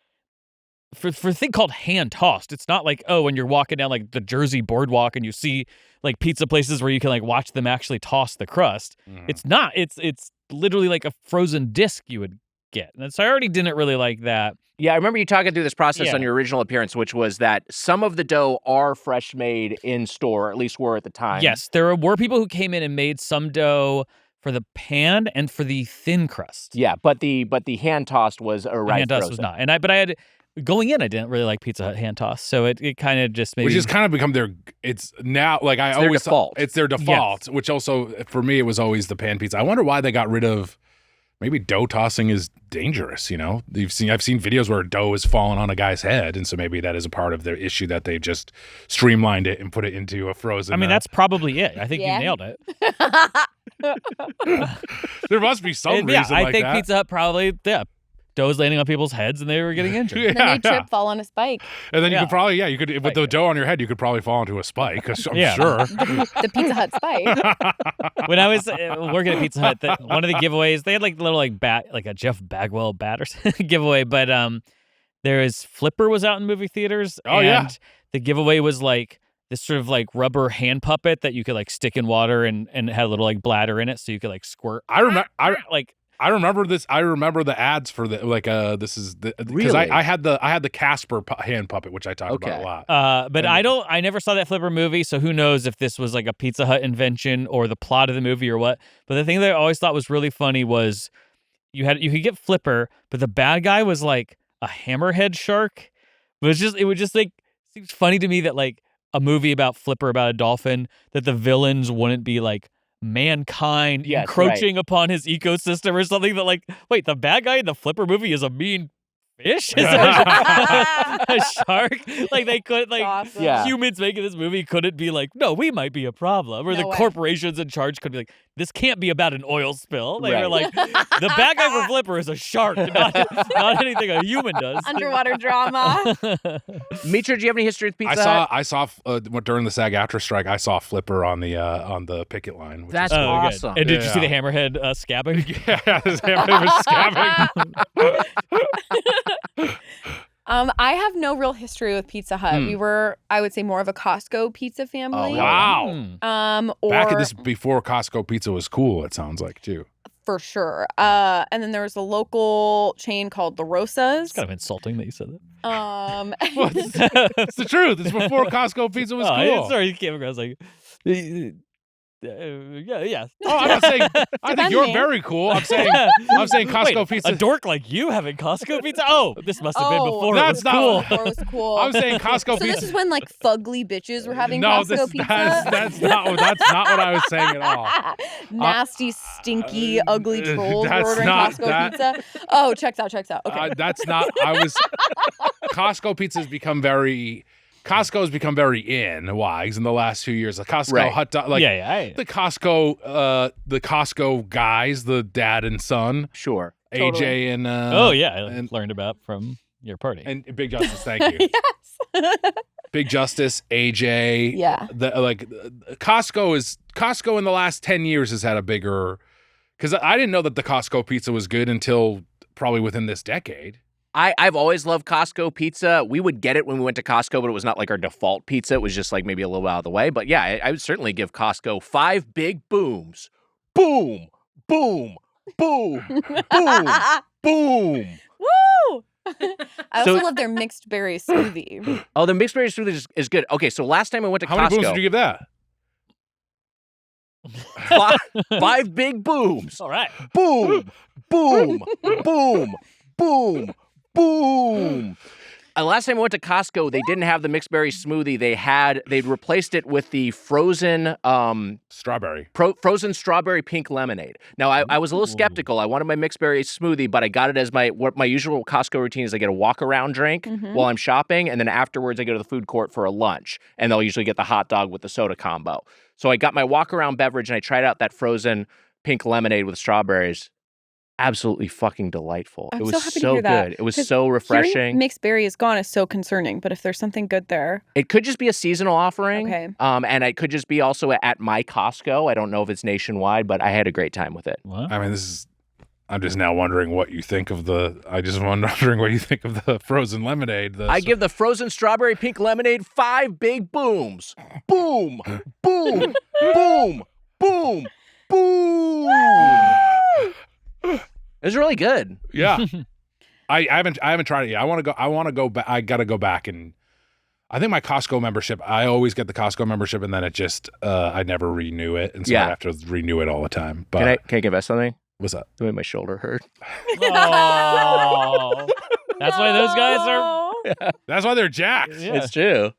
for a thing called hand tossed. It's not like when you're walking down like the Jersey boardwalk and you see like pizza places where you can like watch them actually toss the crust. It's not. It's literally like a frozen disc you would get. And so I already didn't really like that. Yeah, I remember you talking through this process on your original appearance, which was that some of the dough are fresh made in store, or at least were at the time. Yes, there were people who came in and made some dough for the pan and for the thin crust. Yeah, but the hand tossed was hand tossed was not. But I had going in, I didn't really like Pizza Hut hand tossed, so it kind of just maybe which has kind of become it's now like I always default. It's their default, which also for me it was always the pan pizza. I wonder why they got rid of. Maybe dough tossing is dangerous, I've seen videos where dough is falling on a guy's head, and so maybe that is a part of their issue that they've just streamlined it and put it into a frozen. I mean, that's probably it. I think you nailed it. There must be some reason I like think that. Pizza Hut probably dough was landing on people's heads and they were getting injured. And then they trip, fall on a spike. And then you could probably, you could with the dough on your head, you could probably fall into a spike. I'm sure. The Pizza Hut spike. When I was working at Pizza Hut, one of the giveaways, they had like a little bat, like a Jeff Bagwell bat or giveaway. But Flipper was out in movie theaters. Oh, and the giveaway was like this sort of like rubber hand puppet that you could like stick in water and had a little like bladder in it, so you could like squirt. I remember. I remember this. I remember the ads for the this is because Really? I had the Casper hand puppet, which I talked about a lot. But I never saw that Flipper movie, so who knows if this was like a Pizza Hut invention or the plot of the movie or what. But the thing that I always thought was really funny was you could get Flipper, but the bad guy was like a hammerhead shark. It would just like seems funny to me that like a movie about Flipper about a dolphin, that the villains wouldn't be like mankind encroaching upon his ecosystem or something. That like, wait, the bad guy in the Flipper movie is a mean fish? Is a shark? Like they could humans making this movie couldn't be like, no, we might be a problem, or the corporations in charge could be like, this can't be about an oil spill. They were like, the bad guy for Flipper is a shark, not anything a human does. Underwater drama. Mitra, do you have any history with Pizza Hut? I saw during the SAG-AFTRA strike, I saw Flipper on the picket line. That's awesome. Good. And did you see the hammerhead scabbing? Yeah, this hammerhead was scabbing. I have no real history with Pizza Hut. We were, I would say, more of a Costco pizza family. Oh, wow. Back in this before Costco pizza was cool, it sounds like, too. For sure. And then there was a local chain called La Rosa's. It's kind of insulting that you said that. Well, it's the truth. It's before Costco pizza was cool. Sorry, you came across like... yeah. Oh, I'm not saying. I think you're very cool. I'm saying Costco pizza. A dork like you having Costco pizza? Oh, this must have been before that's it was cool. Before it was cool. I'm saying Costco pizza. So this is when like fugly bitches were having no, Costco pizza. That's not what I was saying at all. Nasty, stinky, ugly trolls were that's ordering not Costco that- pizza. Oh, checks out. Okay. That's not. Costco pizza has become very. Costco's become very in Wags in the last few years. The Costco hot dog, the Costco guys, the dad and son, sure, AJ Totally. and I learned about from your party and Big Justice. Thank you. Yes. Big Justice, AJ. Yeah. Costco in the last 10 years has had a bigger, because I didn't know that the Costco pizza was good until probably within this decade. I've always loved Costco pizza. We would get it when we went to Costco, but it was not like our default pizza. It was just like maybe a little out of the way. But yeah, I would certainly give Costco 5 big booms. Boom, boom, boom, boom, boom. Woo! I also love their mixed berry smoothie. Oh, the mixed berry smoothie is good. Okay, so last time I went to How Costco. many booms did you give that? 5 big booms. All right. Boom, boom, boom, boom, boom. Last time I went to Costco, they didn't have the mixed berry smoothie. They'd replaced it with the frozen strawberry. Frozen strawberry pink lemonade. Now I was a little skeptical. I wanted my mixed berry smoothie, but I got it as my usual Costco routine is I get a walk around drink while I'm shopping, and then afterwards I go to the food court for a lunch, and they'll usually get the hot dog with the soda combo. So I got my walk around beverage and I tried out that frozen pink lemonade with strawberries. Absolutely fucking delightful. I'm it was so happy to so hear that, good. It was so refreshing. Mixed berry is gone is so concerning, but if there's something good there. It could just be a seasonal offering. Okay. And it could just be also at my Costco. I don't know if it's nationwide, but I had a great time with it. What? I mean, I'm just now wondering what you think of the frozen lemonade. I give the frozen strawberry pink lemonade 5 big booms. Boom, boom, boom, boom, boom. It was really good. Yeah. I haven't tried it yet. I want to go back. I got to go back, and I think my Costco membership, I always get the Costco membership and then it just I never renew it, and so I have to renew it all the time. But can I confess something? What's up? It made my shoulder hurt. Oh. That's why those guys are That's why they're jacked. Yeah. It's true.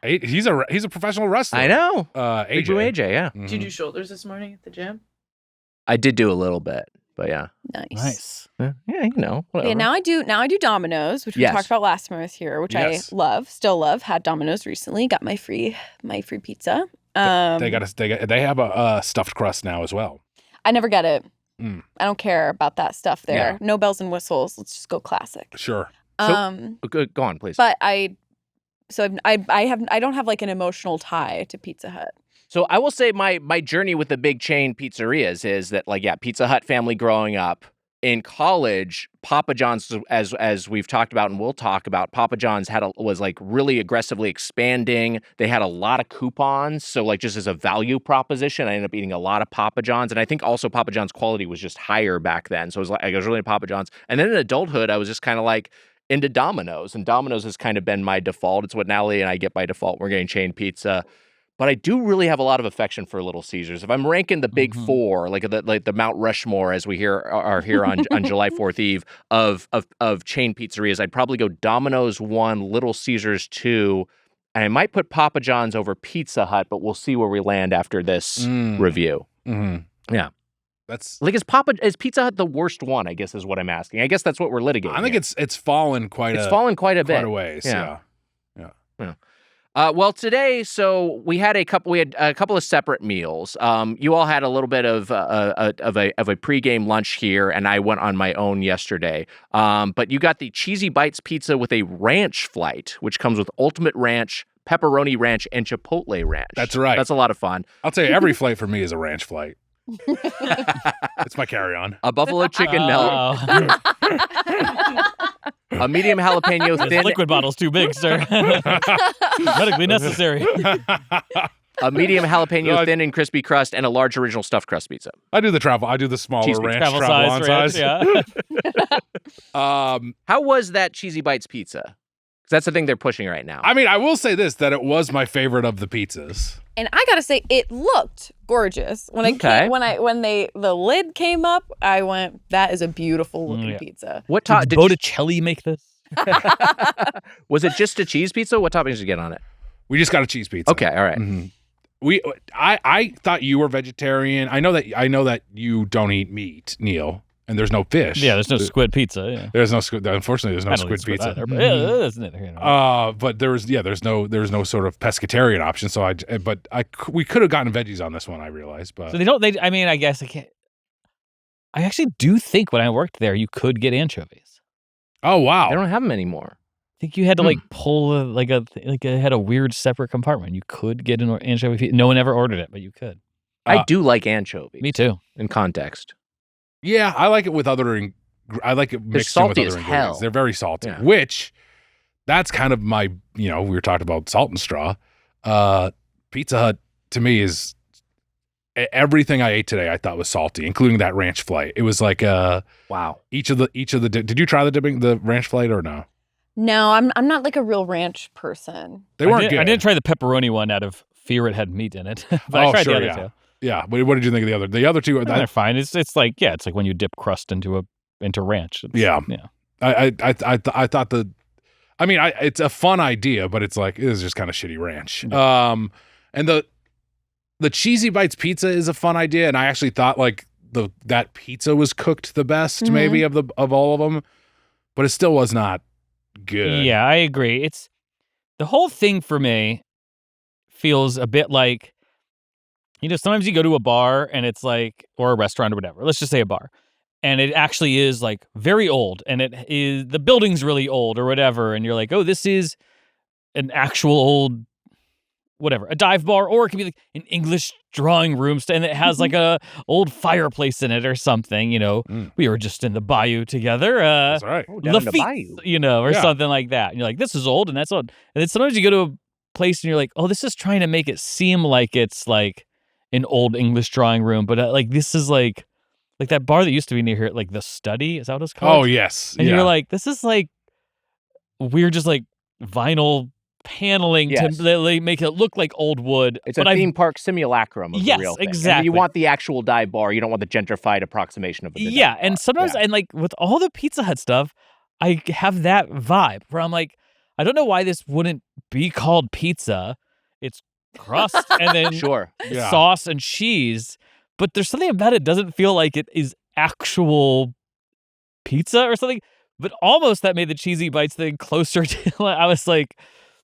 He's a professional wrestler. I know. AJ, yeah. Did you do shoulders this morning at the gym? I did do a little bit, but yeah. Nice. Yeah, whatever. Yeah, now I do Domino's, which we talked about last time I was here, which I still love. Had Domino's recently, got my free pizza. They have a stuffed crust now as well. I never get it. I don't care about that stuff there. Yeah. No bells and whistles. Let's just go classic. Sure. So, go on, please. But I don't have like an emotional tie to Pizza Hut. So I will say my journey with the big chain pizzerias is that Pizza Hut family growing up. in college, Papa John's, as we've talked about and we'll talk about, Papa John's was like really aggressively expanding. They had a lot of coupons, so like just as a value proposition, I ended up eating a lot of Papa John's, and I think also Papa John's quality was just higher back then. So I was really into Papa John's, and then in adulthood, I was just kind of like into Domino's, and Domino's has kind of been my default. It's what Natalie and I get by default. We're getting chain pizza. But I do really have a lot of affection for Little Caesars. If I'm ranking the big four, like the Mount Rushmore, as we are here on July 4th Eve, of chain pizzerias, I'd probably go Domino's 1, Little Caesars 2, and I might put Papa John's over Pizza Hut, but we'll see where we land after this review. Yeah. That's like, is Pizza Hut the worst one, I guess, is what I'm asking. I guess that's what we're litigating. I think it's fallen quite a bit. Quite a ways. Yeah. Well, today, so we had a couple of separate meals. You all had a little bit of a pregame lunch here, and I went on my own yesterday. But you got the Cheesy Bites pizza with a ranch flight, which comes with ultimate ranch, pepperoni ranch, and chipotle ranch. That's right. That's a lot of fun. I'll tell you, every flight for me is a ranch flight. It's my carry-on. A buffalo chicken melt. A medium jalapeno thin. This liquid bottle's too big, sir. Medically necessary. A medium jalapeno thin and crispy crust, and a large original stuffed crust pizza. I do the smaller Cheese ranch travel size. Yeah. How was that Cheesy Bites pizza? Because that's the thing they're pushing right now. I mean, I will say this, that it was my favorite of the pizzas. And I gotta say, it looked gorgeous when the lid came up. I went, "That is a beautiful looking pizza." What did Botticelli make this? Was it just a cheese pizza? What toppings did you get on it? We just got a cheese pizza. Okay, all right. Mm-hmm. I thought you were vegetarian. I know that you don't eat meat, Neil, and there's no fish. Yeah, there's no squid pizza. Yeah. There's no squid. Unfortunately, there's no squid pizza. Either, but yeah, isn't it? You know. But there's no sort of pescatarian option. So we could have gotten veggies on this one. I realized, but so I mean, I guess I can't. I actually do think when I worked there, you could get anchovies. Oh wow! They don't have them anymore. I think you had to pull it had a weird separate compartment. You could get an anchovy. No one ever ordered it, but you could. I do like anchovies. Me too. In context. Yeah, I like it with I like it mixed in with other ingredients. Hell. They're very salty, which that's kind of my, we were talking about salt and straw. Pizza Hut to me is everything I ate today I thought was salty, including that ranch flight. It was like wow. Each of the did you try the ranch flight or no? No, I'm not like a real ranch person. They weren't good. I didn't try the pepperoni one out of fear it had meat in it. But I tried the other two. Yeah, but what did you think of the other? The other two, they're fine. It's like when you dip crust into ranch. I thought it's a fun idea, but it's like it is just kind of shitty ranch. Yeah. And the Cheesy Bites pizza is a fun idea, and I actually thought like that pizza was cooked the best maybe of all of them, but it still was not good. Yeah, I agree. It's the whole thing for me feels a bit like. Sometimes you go to a bar and it's like, or a restaurant or whatever. Let's just say a bar. And it actually is like very old and the building's really old or whatever. And you're like, oh, this is an actual old, whatever, a dive bar, or it can be like an English drawing room and it has like a old fireplace in it or something. We were just in the bayou together. That's right. Down in the bayou. Or something like that. And you're like, this is old and that's old. And then sometimes you go to a place and you're like, oh, this is trying to make it seem like it's like an old English drawing room, but this is like that bar that used to be near here, like the Study. Is that what it's called? Oh yes, and you're like, this is like weird, just like vinyl paneling to make it look like old wood. It's a theme park simulacrum of the real thing. Exactly. And you want the actual dive bar. You don't want the gentrified approximation of the dive bar. And sometimes, and like with all the Pizza Hut stuff, I have that vibe where I'm like, I don't know why this wouldn't be called pizza. It's crust and then sauce and cheese, but there's something about it doesn't feel like it is actual pizza or something, but almost that made the Cheesy Bites thing closer to I was like,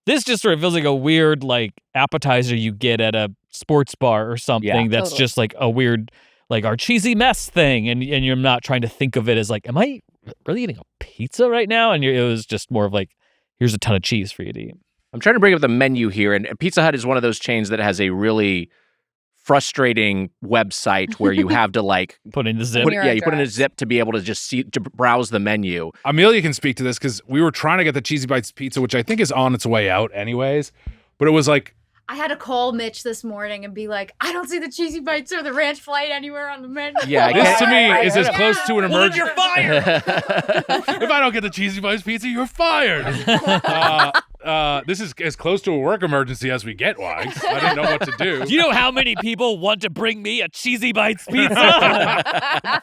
this just sort of feels like a weird like appetizer you get at a sports bar or something that's just like a weird like our cheesy mess thing, and you're not trying to think of it as like, am I really eating a pizza right now? And it was just more of like, here's a ton of cheese for you to eat. I'm trying to bring up the menu here, and Pizza Hut is one of those chains that has a really frustrating website where you have to like Put in the zip. you put in a zip to be able to just see to browse the menu. Amelia can speak to this because we were trying to get the Cheesy Bites pizza, which I think is on its way out anyways. But it was like, I had to call Mitch this morning and be like, I don't see the Cheesy Bites or the ranch flight anywhere on the menu. Yeah, this to me is as close to an emergency. You're fired. If I don't get the Cheesy Bites pizza, you're fired. This is as close to a work emergency as we get, Wags. I didn't know what to do. Do you know how many people want to bring me a Cheesy Bites pizza?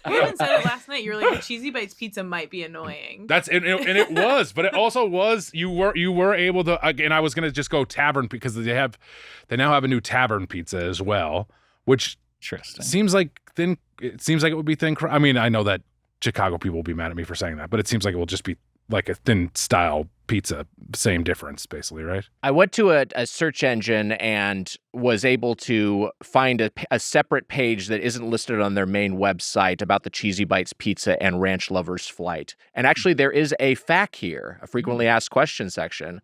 You even said it last night. You were like, the Cheesy Bites pizza might be annoying. That's and it was, but it also was. You were able to. And I was gonna just go tavern because they now have a new tavern pizza as well, which seems like thin. It seems like it would be thin. I mean, I know that Chicago people will be mad at me for saying that, but it seems like it will just be like a thin style pizza. Same difference, basically, right? I went to a search engine and was able to find a separate page that isn't listed on their main website about the Cheesy Bites pizza and Ranch Lovers flight. And actually, there is a FAQ here, a frequently asked questions section.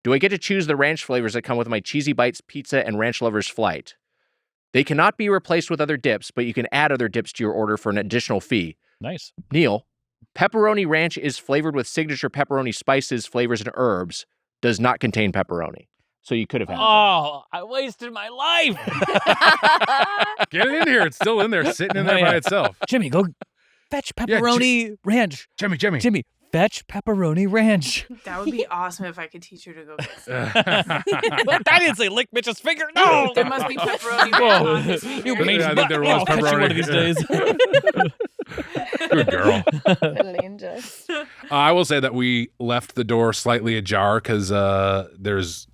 Do I get to choose the ranch flavors that come with my Cheesy Bites pizza and Ranch Lovers flight? They cannot be replaced with other dips, but you can add other dips to your order for an additional fee. Nice. Neil, pepperoni ranch is flavored with signature pepperoni spices, flavors, and herbs. Does not contain pepperoni. So you could have had Oh, I wasted my life. Get it in here. It's still in there, sitting in there by itself. Jimmy, go fetch pepperoni ranch. Jimmy. Fetch pepperoni ranch. That would be awesome if I could teach her to go get some. I didn't say lick Mitch's finger. No. There must be pepperoni ranch on this You here. mean I think there was I'll catch you pepperoni. one of these days. Good girl. Linja. I will say that we left the door slightly ajar because there's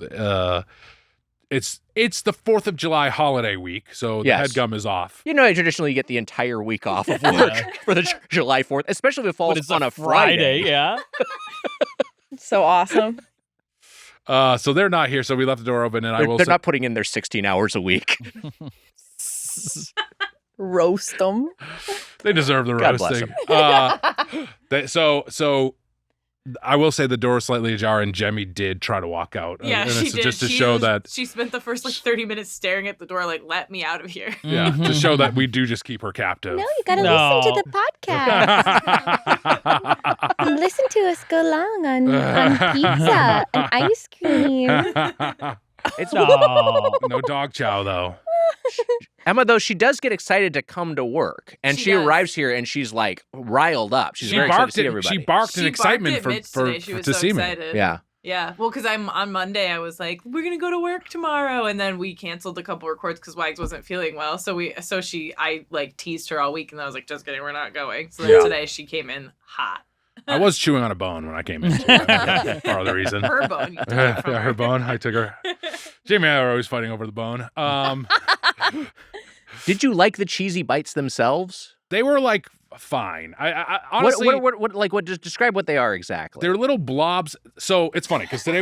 it's the 4th of July holiday week, so Yes. the Headgum is off. You know, traditionally you get the entire week off of work for the July 4th, especially if it falls But it's on a Friday. yeah. So awesome. So they're not here, so we left the door open, and They're, I will they're say, not putting in their 16 hours a week. Roast them. they deserve the God bless roasting. So I will say the door is slightly ajar, and Jemmy did try to walk out. Yeah, and she it's did. just to She show was- that. she spent the first 30 minutes staring at the door, like, let me out of here. Yeah, to show that we do just keep her captive. No, you gotta No. listen to the podcast. And listen to us go long on pizza and ice cream. It's No. No dog chow though. Emma, though, she does get excited to come to work, and She she does. arrives here and she's like riled up. She's She very excited to barked. see everybody. She barked in She excitement barked at Mitch for today. She was to so see me. excited. Yeah. Yeah, well, because on Monday I was like, we're gonna go to work tomorrow, and then we canceled a couple records because Wags wasn't feeling well. I like teased her all week, and I was like, just kidding, we're not going. So then today she came in hot. I was chewing on a bone when I came in. That's part of the reason. Her bone. You took it from Yeah, her bone. I took her. Jamie and I were always fighting over the bone. Did you like the Cheesy Bites themselves? They were like fine. I honestly, what? Just describe what they are exactly. they're little blobs. So it's funny because today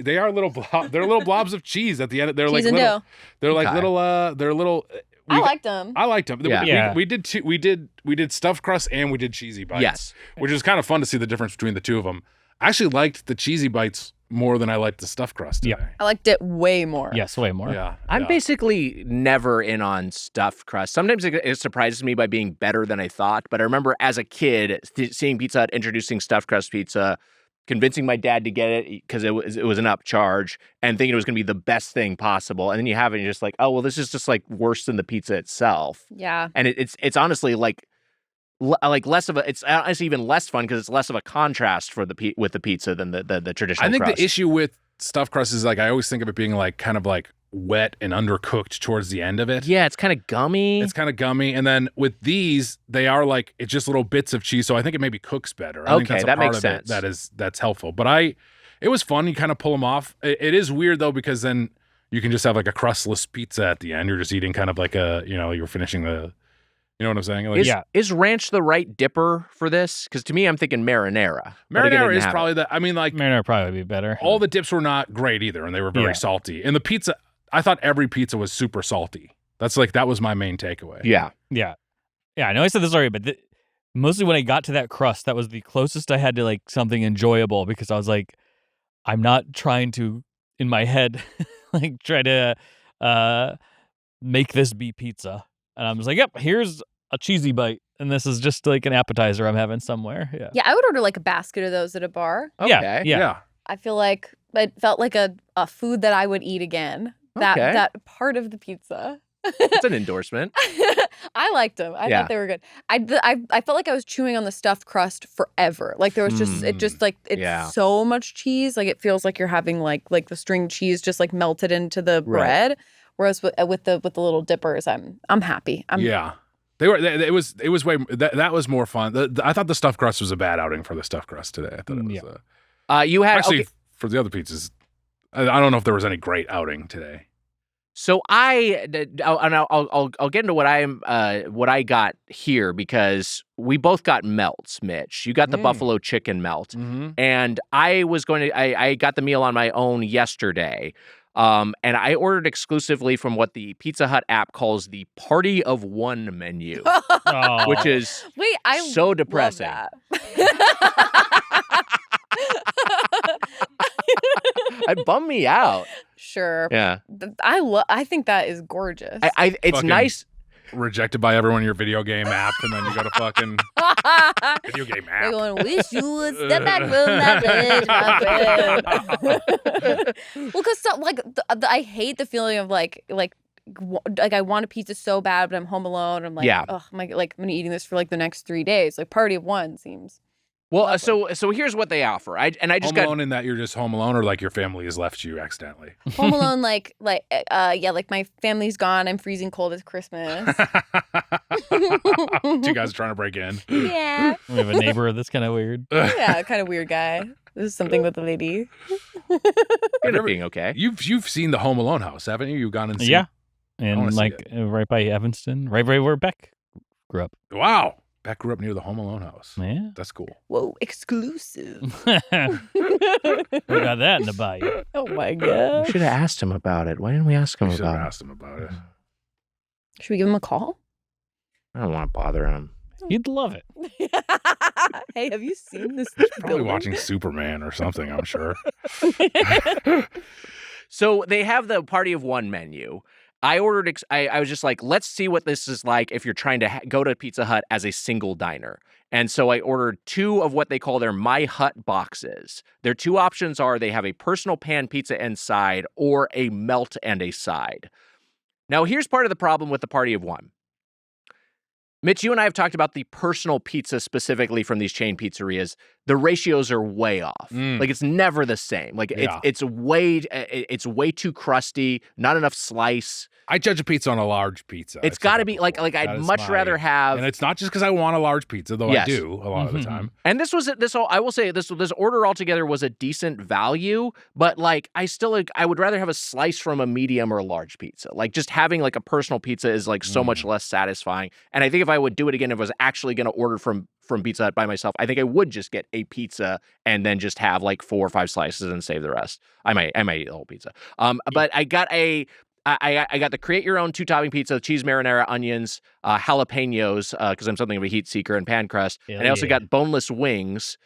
they are little they're little blobs of cheese at the end. They're Cheese like and little. dough. They're like Okay. little. They're little. I liked them. I liked them. Yeah. Yeah. We did stuffed crust and we did cheesy bites. Yes. Which was kind of fun to see the difference between the two of them. I actually liked the cheesy bites more than I liked the stuffed crust today. Yeah. I liked it way more. Yes, way more. Yeah. I'm yeah. basically never in on stuffed crust. Sometimes it surprises me by being better than I thought. But I remember as a kid seeing Pizza Hut introducing stuffed crust pizza, convincing my dad to get it because it was an upcharge, and thinking it was going to be the best thing possible. And then you have it, and you're just like, oh well, this is just like worse than the pizza itself. Yeah. And it's honestly like less of a. It's honestly even less fun because it's less of a contrast for with the pizza than the traditional. I think crust. the issue with stuffed crust is like I always think of it being like kind of like wet and undercooked towards the end of it. Yeah, it's kind of gummy. It's kind of gummy. And then with these, they are like, it's just little bits of cheese. So I think it maybe cooks better. I think Okay, that's a that part makes of it sense. that's helpful. But it was fun. You kind of pull them off. It is weird though, because then you can just have like a crustless pizza at the end. You're just eating kind of like you're finishing you know what I'm saying? Like, Is ranch the right dipper for this? Because to me, I'm thinking marinara. But again, I marinara didn't is have probably it. I mean, like Marinara probably would be better. all the dips were not great either. And they were very Yeah. salty. And the pizza, I thought every pizza was super salty. That was my main takeaway. Yeah. Yeah. I know I said this already, but mostly when I got to that crust, that was the closest I had to like something enjoyable because I was like, I'm not trying to, in my head, like try to make this be pizza. And I was like, yep, here's a cheesy bite. And this is just like an appetizer I'm having somewhere. Yeah. Yeah, I would order like a basket of those at a bar. Okay. Yeah. I feel like it felt like a food that I would eat again. That part of the pizza. It's an endorsement. I liked them. I thought they were good. I felt like I was chewing on the stuffed crust forever. Like there was it's so much cheese. Like it feels like you're having like the string cheese just like melted into the bread. Whereas with the little dippers, I'm happy. They were. It was way. That was more fun. I thought the stuffed crust was a bad outing for the stuffed crust today. I thought it was. You had actually for the other pizzas. I don't know if there was any great outing today. So I'll get into what I got here because we both got melts, Mitch. You got the buffalo chicken melt, and I got the meal on my own yesterday. And I ordered exclusively from what the Pizza Hut app calls the Party of One menu, which is so depressing. It bummed me out. Sure. Yeah. I think that is gorgeous. It's nice. Rejected by everyone in your video game app, and then you got a fucking video game app. They're going, wish you would step back from that bridge, my friend. Well, because I hate the feeling of like I want a pizza so bad, but I'm home alone. I'm like, oh my, like I'm eating this for like the next 3 days. Like Party of One seems. Well, so here's what they offer. I just home alone in that you're just home alone, or like your family has left you accidentally. Home alone, like my family's gone. I'm freezing cold. It's Christmas. Two guys trying to break in. Yeah. We have a neighbor that's kind of weird. Yeah, kind of weird guy. This is something with the lady. Ended up being okay. You've seen the Home Alone house, haven't you? You've gone and seen. Yeah, and like right by Evanston, right where Beck grew up. Wow. Beck grew up near the Home Alone house. Yeah. That's cool. Whoa, exclusive. We got that in the bayou. Oh my god. We should have asked him about it. Why didn't we ask him about it? Should have asked him about it. Should we give him a call? I don't want to bother him. He'd love it. Hey, have you seen this? Probably watching Superman or something, I'm sure. So they have the Party of One menu. I ordered, I was just like, let's see what this is like if you're trying to go to Pizza Hut as a single diner. And so I ordered 2 of what they call their My Hut boxes. Their 2 options are they have a personal pan pizza and side or a melt and a side. Now, here's part of the problem with the Party of One. Mitch, you and I have talked about the personal pizza specifically from these chain pizzerias. The ratios are way off. Like it's never the same. Like it's way too crusty, not enough slice. I judge a pizza on a large pizza. It's got to be like I'd much rather have. And it's not just because I want a large pizza, though. Yes. I do a lot of the time. And I will say this order altogether was a decent value, but like I would rather have a slice from a medium or a large pizza. Like just having like a personal pizza is like so much less satisfying. And I think if I would do it again, if I was actually going to order from Pizza Hut by myself, I think I would just get a pizza and then just have like 4 or 5 slices and save the rest. I might eat the whole pizza. But I got I got the create your own 2-topping pizza, cheese marinara, onions, jalapenos, because I'm something of a heat seeker, and pan crust. And I also got boneless wings,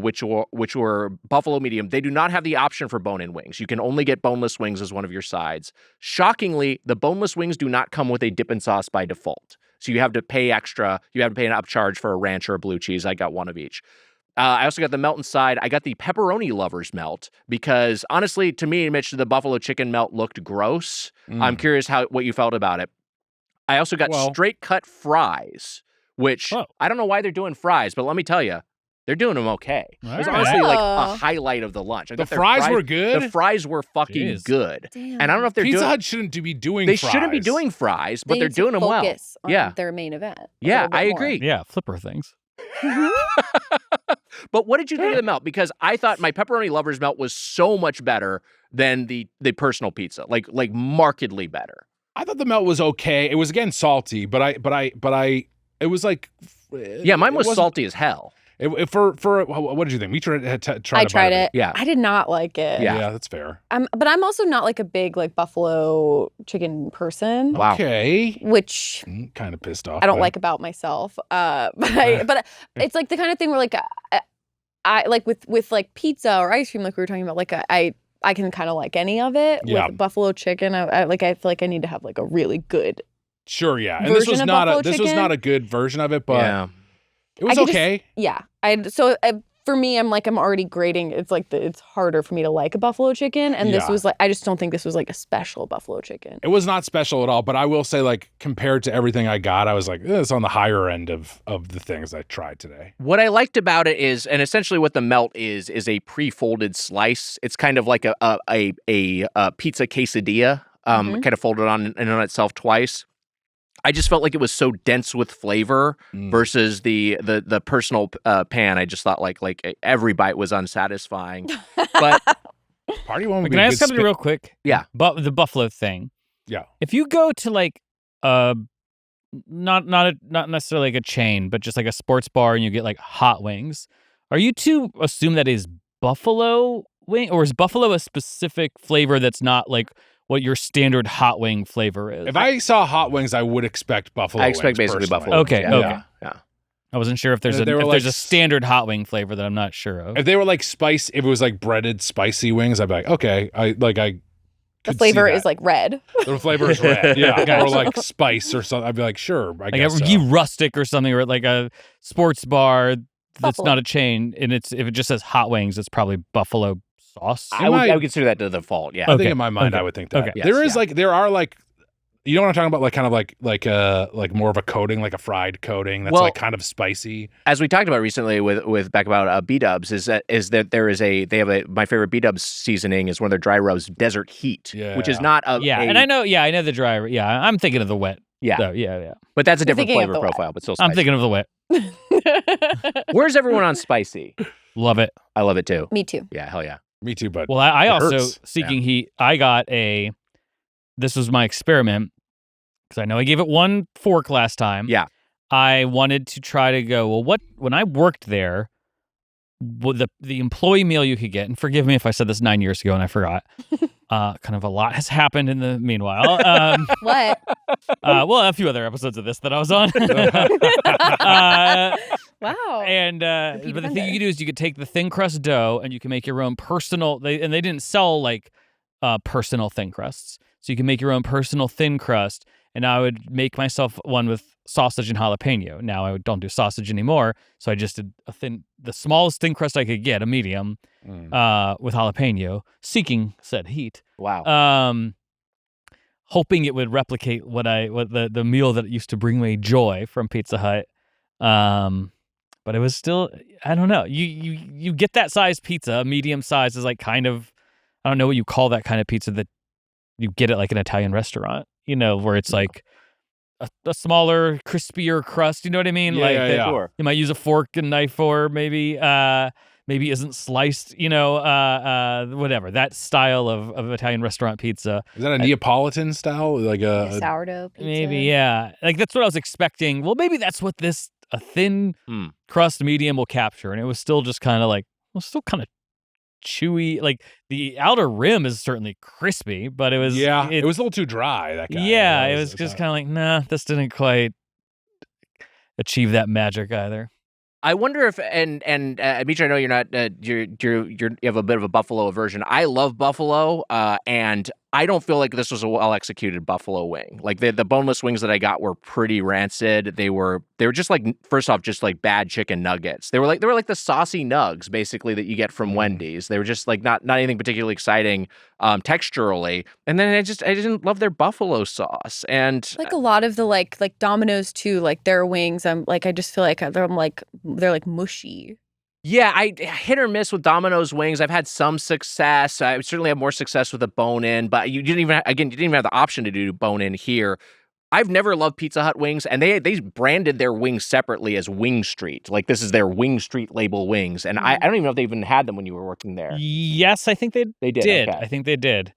which were buffalo medium. They do not have the option for bone-in wings. You can only get boneless wings as one of your sides. Shockingly, the boneless wings do not come with a dipping sauce by default. So you have to pay extra. You have to pay an upcharge for a ranch or a blue cheese. I got one of each. I also got the melt inside. I got the pepperoni lovers melt because honestly, to me, Mitch, the buffalo chicken melt looked gross. I'm curious what you felt about it. I also got straight cut fries, which I don't know why they're doing fries, but let me tell you, they're doing them okay. It was honestly like a highlight of the lunch. The fries were good? The fries were fucking good. Damn. And I don't know if they're Pizza Hut shouldn't be doing fries. They shouldn't be doing fries, but they're doing them well. On their main event. Yeah, I agree. Yeah, flipper things. But what did you think of the melt? Because I thought my pepperoni lovers melt was so much better than the personal pizza, like markedly better. I thought the melt was okay. It was again salty, but it was like mine was salty as hell. For what did you think? Mitra had tried. I tried it. Yeah, I did not like it. Yeah, that's fair. But I'm also not like a big like buffalo chicken person. Wow. Okay. Which I'm kind of pissed off. I don't like about myself. But it's like the kind of thing where like I like with like pizza or ice cream, like we were talking about. Like I I can kind of like any of it. Yeah. With buffalo chicken, I feel like I need to have like a really good. Sure, yeah. And this was version of not buffalo a good version of it, but Yeah. it was okay. For me, I'm already grading. It's like it's harder for me to like a buffalo chicken, and this was like I just don't think this was like a special buffalo chicken. It was not special at all, but I will say, like, compared to everything I got, I was like, it's on the higher end of the things I tried today. What I liked about it is, and essentially what the melt is a pre-folded slice. It's kind of like a pizza quesadilla, kind of folded on itself twice. I just felt like it was so dense with flavor versus the personal pan. I just thought like every bite was unsatisfying. But Party one would Can I ask something real quick? Yeah. The buffalo thing. Yeah. If you go to like not necessarily like a chain, but just like a sports bar and you get like hot wings, are you to assume that is buffalo wing, or is buffalo a specific flavor that's not like what your standard hot wing flavor is? If I saw hot wings, I would expect buffalo wings. I expect basically personally. buffalo wings. Okay, Yeah. I wasn't sure if there's a standard hot wing flavor that I'm not sure of. If they were like if it was like breaded spicy wings, I'd be like, okay, The flavor is like red. The flavor is red, yeah, Gotcha. or like spice or something. I'd be like, sure, I guess so. You rustic or something, or like a sports bar that's Buffalo. not a chain, and if it just says hot wings, it's probably buffalo sauce. I would consider that the default. Yeah. I think in my mind, I would think that. Okay. There are like, you know what I'm talking about? Like kind of like more of a coating, like a fried coating that's like kind of spicy. As we talked about recently with back about B-dubs, is that they have my favorite B-dubs seasoning is one of their dry rubs, Desert Heat, which is not a and I know the dry. Yeah, I'm thinking of the wet. Yeah. So, yeah. But that's a You're different thinking of flavor the wet. profile, but still spicy. I'm thinking of the wet. Where's everyone on spicy? Love it. I love it too. Me too. Yeah, hell yeah. Me too, but Well, I it also hurts. seeking heat. I got this was my experiment because I know I gave it 1 fork last time. Yeah. I wanted to try to go, well, when I worked there, the employee meal you could get, and forgive me if I said this 9 years ago and I forgot, kind of a lot has happened in the meanwhile. What? Well, a few other episodes of this that I was on. Wow. And but the thing offender. you can do is you could take the thin crust dough and you can make your own personal. They didn't sell like personal thin crusts, so you can make your own personal thin crust. And I would make myself one with sausage and jalapeno. Now I don't do sausage anymore, so I just did the smallest thin crust I could get, a medium, with jalapeno, seeking said heat. Wow. Hoping it would replicate what the meal that used to bring me joy from Pizza Hut. But it was still, I don't know. You get that size pizza, medium size is like kind of, I don't know what you call that kind of pizza that you get at like an Italian restaurant, where it's like a smaller, crispier crust. You know what I mean? Sure. You might use a fork and knife for maybe isn't sliced, whatever. That style of Italian restaurant pizza. Is that a Neapolitan style? Like a sourdough pizza? Maybe, yeah. Like that's what I was expecting. Well, maybe that's what a thin crust medium will capture. And it was still just kind of like, still kind of chewy. Like the outer rim is certainly crispy, but it was it was a little too dry. That guy. Yeah, it was just kind of like, nah, this didn't quite achieve that magic either. I wonder if Mitra, I know you're not you have a bit of a buffalo aversion. I love buffalo, and I don't feel like this was a well executed buffalo wing. Like the boneless wings that I got were pretty rancid. They were just like, first off, just like bad chicken nuggets. They were like the saucy nugs basically that you get from Wendy's. They were just like not anything particularly exciting texturally. And then I didn't love their buffalo sauce. And Like a lot of the like Domino's too, like their wings. I just feel like they're like mushy. yeah, I hit or miss with Domino's wings. I've had some success. I certainly have more success with a bone-in, but you didn't even have the option to do bone-in here. I've never loved Pizza Hut wings, and they branded their wings separately as Wing Street. Like this is their Wing Street label wings, and I don't even know if they even had them when you were working there. Yes, I think they did. Okay. I think they did.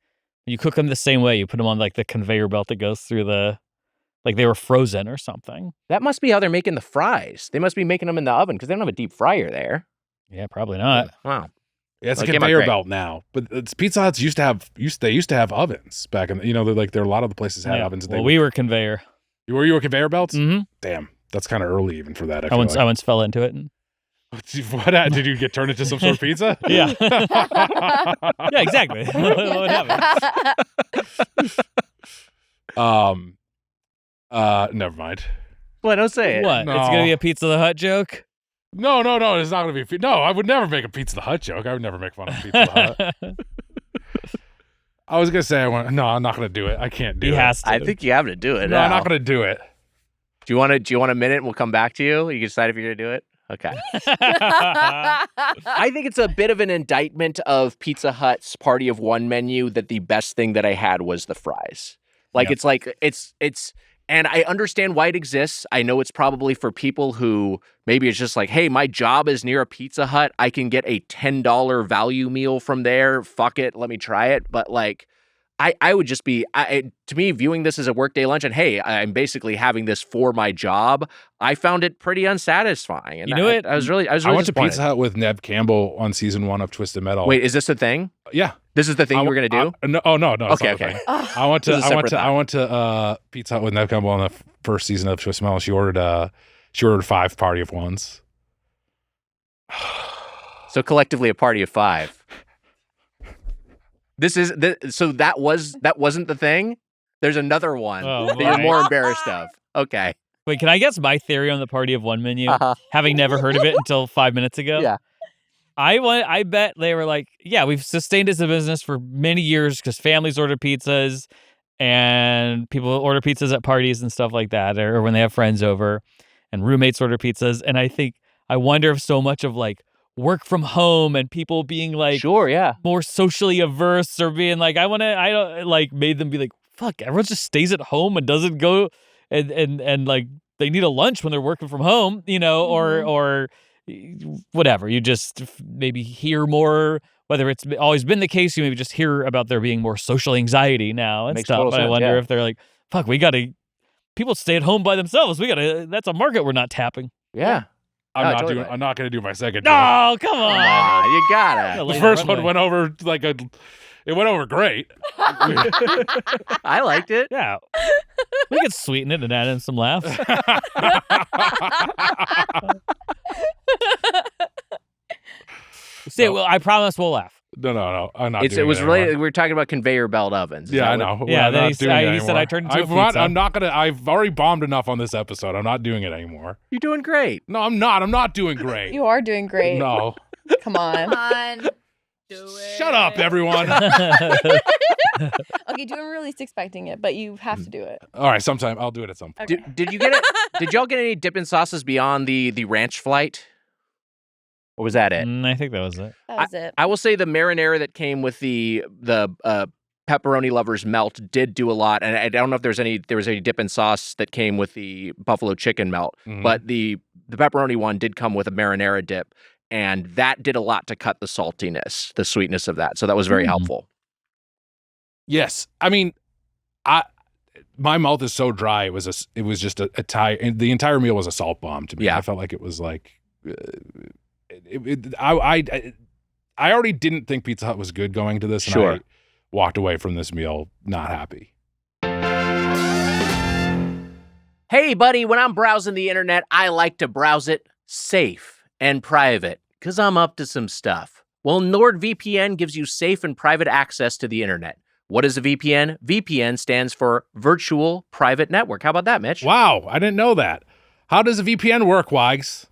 You cook them the same way. You put them on like the conveyor belt that goes through like they were frozen or something. That must be how they're making the fries. They must be making them in the oven because they don't have a deep fryer there. Yeah, probably not. Wow. Yeah, it's Like, a came out conveyor great. belt now, but it's Pizza Huts used to have ovens back in. There a lot of the places had Yeah. ovens. Well, we were conveyor. Were you a conveyor belts? Mm-hmm. Damn, that's kind of early even for that. I once fell into it. And What did you get turned into some sort of pizza? Yeah. Yeah, exactly. What happened? Never mind. Well, don't say it. What? No. It's gonna be a Pizza the Hut joke? No, it's not gonna be. No, I would never make a Pizza the Hut joke. I would never make fun of Pizza the Hut. I was gonna say I'm not gonna do it. I can't do it. He has to. I think you have to do it. No, now. I'm not gonna do it. Do you want a minute? And we'll come back to you. You can decide if you're gonna do it. Okay. I think it's a bit of an indictment of Pizza Hut's Party of One menu that the best thing that I had was the fries. Like, Yep. it's and I understand why it exists. I know it's probably for people who maybe it's just like, hey, my job is near a Pizza Hut. I can get a $10 value meal from there. Fuck it. Let me try it. But like, I would just be, to me, viewing this as a workday lunch and, hey, I'm basically having this for my job. I found it pretty unsatisfying. And You know what? I was really I went to disappointed. Pizza Hut with Neb Campbell on season 1 of Twisted Metal. Wait, is this a thing? Yeah. This is the thing you were going to do? No. It's Okay, not a okay. thing. I went This is a separate thing. to Pizza Hut with Neb Campbell on the first season of Twisted Metal. She ordered 5 Party of Ones. So collectively a party of 5. So that wasn't the thing? There's another one Oh, that you're boy. more embarrassed of. Okay. Wait, can I guess my theory on the Party of One menu? Uh-huh. Having never heard of it until 5 minutes ago. Yeah. I bet they were like, yeah, we've sustained as a business for many years because families order pizzas and people order pizzas at parties and stuff like that, or when they have friends over and roommates order pizzas. And I wonder if so much of like work from home and people being like, Sure, yeah. more socially averse or being like, I don't like made them be like, fuck, everyone just stays at home and doesn't go and like they need a lunch when they're working from home, or whatever. You just maybe hear more, whether it's always been the case, you maybe just hear about there being more social anxiety now and Makes stuff. total But I sense, wonder yeah. if they're like, fuck, people stay at home by themselves. That's a market we're not tapping. Yeah. I'm totally right. not gonna do my second. joke. No, come on. Ah, you gotta. The first one went over it went over great. I liked it. Yeah. We could sweeten it and add in some laughs. See, well, I promise we'll laugh. No. I'm not. It doing was it related. anymore. We were talking about conveyor belt ovens. Is Yeah, that I what- know. Yeah, I'm then not he doing it said anymore. I turned into a pizza. I'm not gonna. I've already bombed enough on this episode. I'm not doing it anymore. You're doing great. No, I'm not. I'm not doing great. You are doing great. No. Come on. Come on. Do it. Shut up, everyone. Okay, I'm really least expecting it, but you have to do it. All right, sometime I'll do it at some point. Okay. Did you get it? Did y'all get any dipping sauces beyond the ranch flight? Or was that it? I think that was it. That was it. I will say the marinara that came with the pepperoni lovers melt did do a lot, and I don't know if there was any dipping sauce that came with the buffalo chicken melt, Mhm. but the pepperoni one did come with a marinara dip, and that did a lot to cut the saltiness, the sweetness of that. So that was very helpful. Yes, I mean, my mouth is so dry. It was just the entire meal was a salt bomb to me. Yeah. I felt like it was like. I already didn't think Pizza Hut was good going to this, and Sure. I walked away from this meal not happy. Hey, buddy, when I'm browsing the internet, I like to browse it safe and private because I'm up to some stuff. Well, NordVPN gives you safe and private access to the internet. What is a VPN? VPN stands for Virtual Private Network. How about that, Mitch? Wow, I didn't know that. How does a VPN work, Wags?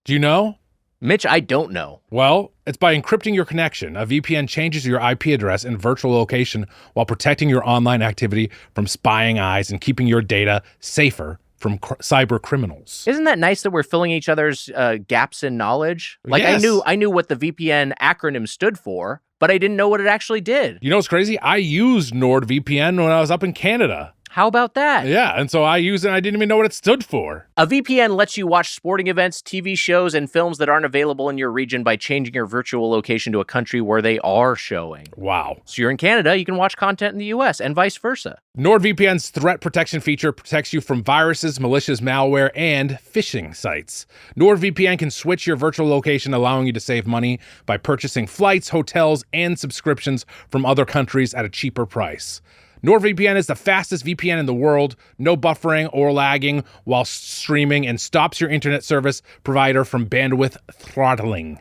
Do you know? Mitch, I don't know. Well, it's by encrypting your connection. A VPN changes your IP address and virtual location while protecting your online activity from spying eyes and keeping your data safer from cyber criminals. Isn't that nice that we're filling each other's gaps in knowledge? Like Yes. I knew what the VPN acronym stood for, but I didn't know what it actually did. You know what's crazy? I used NordVPN when I was up in Canada. How about that? Yeah, and so I used it and I didn't even know what it stood for. A VPN lets you watch sporting events, TV shows, and films that aren't available in your region by changing your virtual location to a country where they are showing. Wow. So you're in Canada, you can watch content in the US and vice versa. NordVPN's threat protection feature protects you from viruses, malicious malware, and phishing sites. NordVPN can switch your virtual location, allowing you to save money by purchasing flights, hotels, and subscriptions from other countries at a cheaper price. NordVPN is the fastest VPN in the world, no buffering or lagging while streaming, and stops your internet service provider from bandwidth throttling.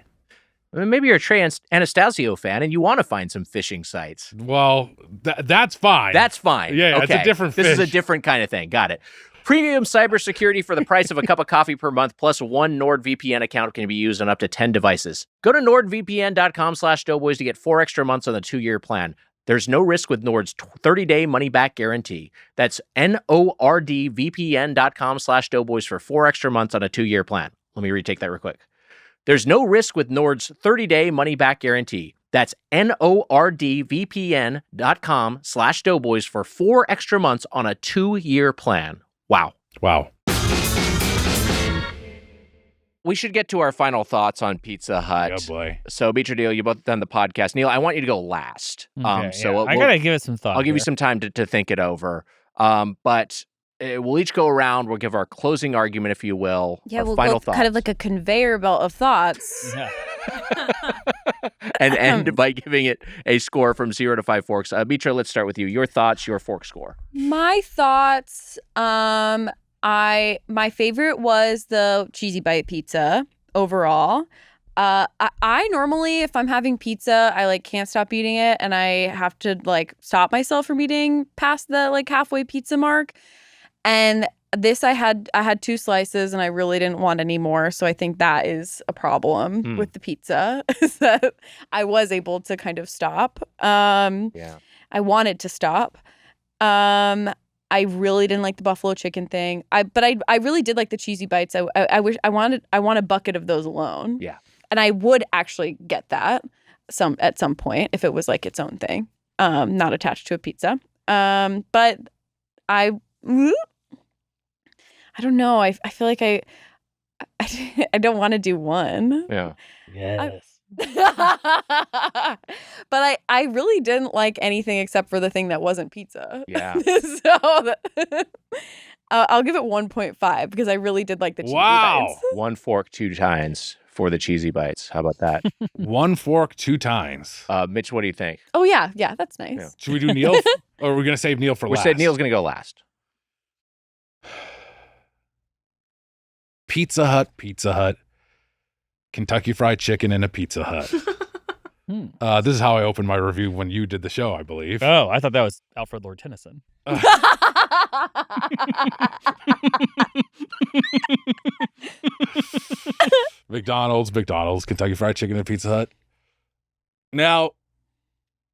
I mean, maybe you're a Trey Anastasio fan and you want to find some phishing sites. Well, that's fine. That's fine. Yeah, okay. It's a different fish. This is a different kind of thing. Got it. Premium cybersecurity for the price of a cup of coffee per month, plus one NordVPN account can be used on up to 10 devices. Go to nordvpn.com/doughboys to get 4 extra months on the 2-year plan. There's no risk with Nord's 30-day money-back guarantee. That's nordvpn.com/doughboys for 4 extra months on a 2-year plan. Let me retake that real quick. There's no risk with Nord's 30-day money-back guarantee. That's nordvpn.com/doughboys for 4 extra months on a 2-year plan. Wow. We should get to our final thoughts on Pizza Hut. Oh, boy. So, Mitra, Neil, you both done the podcast. Neil, I want you to go last. Okay, I got to give it some thought. I'll give you some time to think it over. But we'll each go around. We'll give our closing argument, if you will. Yeah, our we'll final go thoughts. kind of like a conveyor belt of thoughts. Yeah. And end by giving it a score from 0 to 5 forks. Mitra, let's start with you. Your thoughts, your fork score. My thoughts, my favorite was the cheesy bite pizza overall. I normally, if I'm having pizza, I can't stop eating it, and I have to stop myself from eating past the halfway pizza mark. And this, I had 2 slices, and I really didn't want any more. So I think that is a problem with the pizza, is that I was able to kind of stop. I wanted to stop. I really didn't like the buffalo chicken thing. But I really did like the cheesy bites. I want a bucket of those alone. Yeah. And I would actually get that at some point if it was its own thing, not attached to a pizza. But I don't know. I feel like I don't want to do one. Yeah. Yes. But I really didn't like anything except for the thing that wasn't pizza. Yeah. So I'll give it 1.5 because I really did like the cheesy bites. 1 fork 2 times for the cheesy bites. How about that? 1 fork 2 times. Mitch, what do you think? Oh, yeah, that's nice. Yeah. Should we do Neil? Or are we going to save Neil for last? We said Neil's going to go last. Pizza Hut, Kentucky Fried Chicken, and a Pizza Hut. This is how I opened my review when you did the show, I believe. Oh, I thought that was Alfred Lord Tennyson. McDonald's, Kentucky Fried Chicken, and Pizza Hut. Now,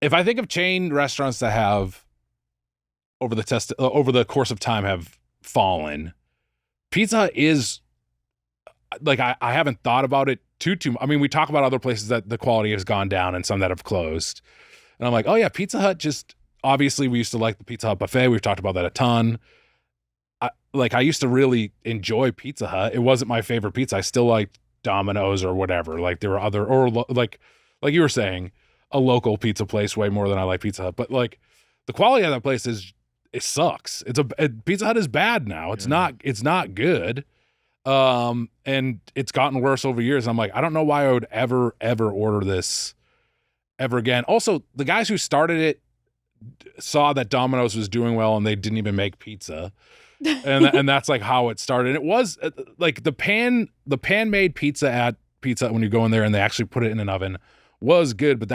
if I think of chain restaurants that have over the course of time have fallen, Pizza Hut is I haven't thought about it too. I mean, we talk about other places that the quality has gone down and some that have closed. And I'm like, oh yeah, Pizza Hut just, obviously we used to like the Pizza Hut buffet. We've talked about that a ton. I used to really enjoy Pizza Hut. It wasn't my favorite pizza. I still liked Domino's or whatever. There were other, or like you were saying, a local pizza place way more than I like Pizza Hut. But the quality of that place it sucks. Pizza Hut is bad now. It's not good. And it's gotten worse over years. I'm like, I don't know why I would ever order this ever again. Also, the guys who started it saw that Domino's was doing well and they didn't even make pizza. And that's how it started. And it was the pan made pizza at Pizza Hut when you go in there and they actually put it in an oven was good, but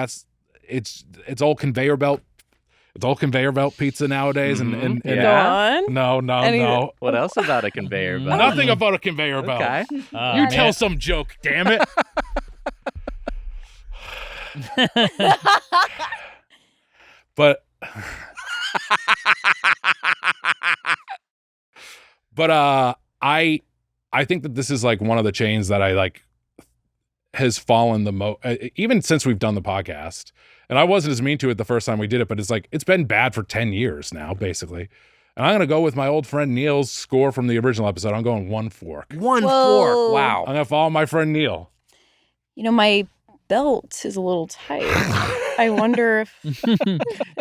it's all conveyor belt. It's all conveyor belt pizza nowadays. And yeah. No. What else about a conveyor belt? Nothing about a conveyor belt. Okay. You tell some joke, damn it. But I think that this is one of the chains that I has fallen the most, even since we've done the podcast. And I wasn't as mean to it the first time we did it, but it's been bad for 10 years now, basically. And I'm going to go with my old friend Neil's score from the original episode. I'm going 1 fork. 1 fork. Wow. I'm going to follow my friend Neil. My belt is a little tight. I wonder if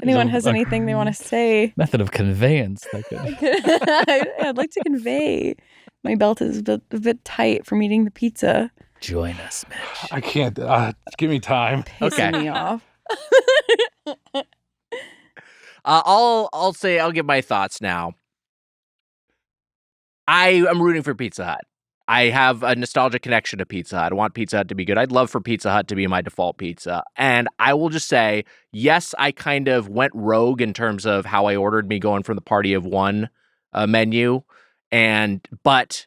anyone has anything they want to say. Method of conveyance. I'd like to convey. My belt is a bit tight from eating the pizza. Join us, Mitch. I can't. Give me time. Pissing me off. I'll give my thoughts now. I am rooting for Pizza Hut. I have a nostalgic connection to Pizza Hut. I want Pizza Hut to be good. I'd love for Pizza Hut to be my default pizza. And I will just say, yes, I kind of went rogue in terms of how I ordered, me going from the party of one menu. But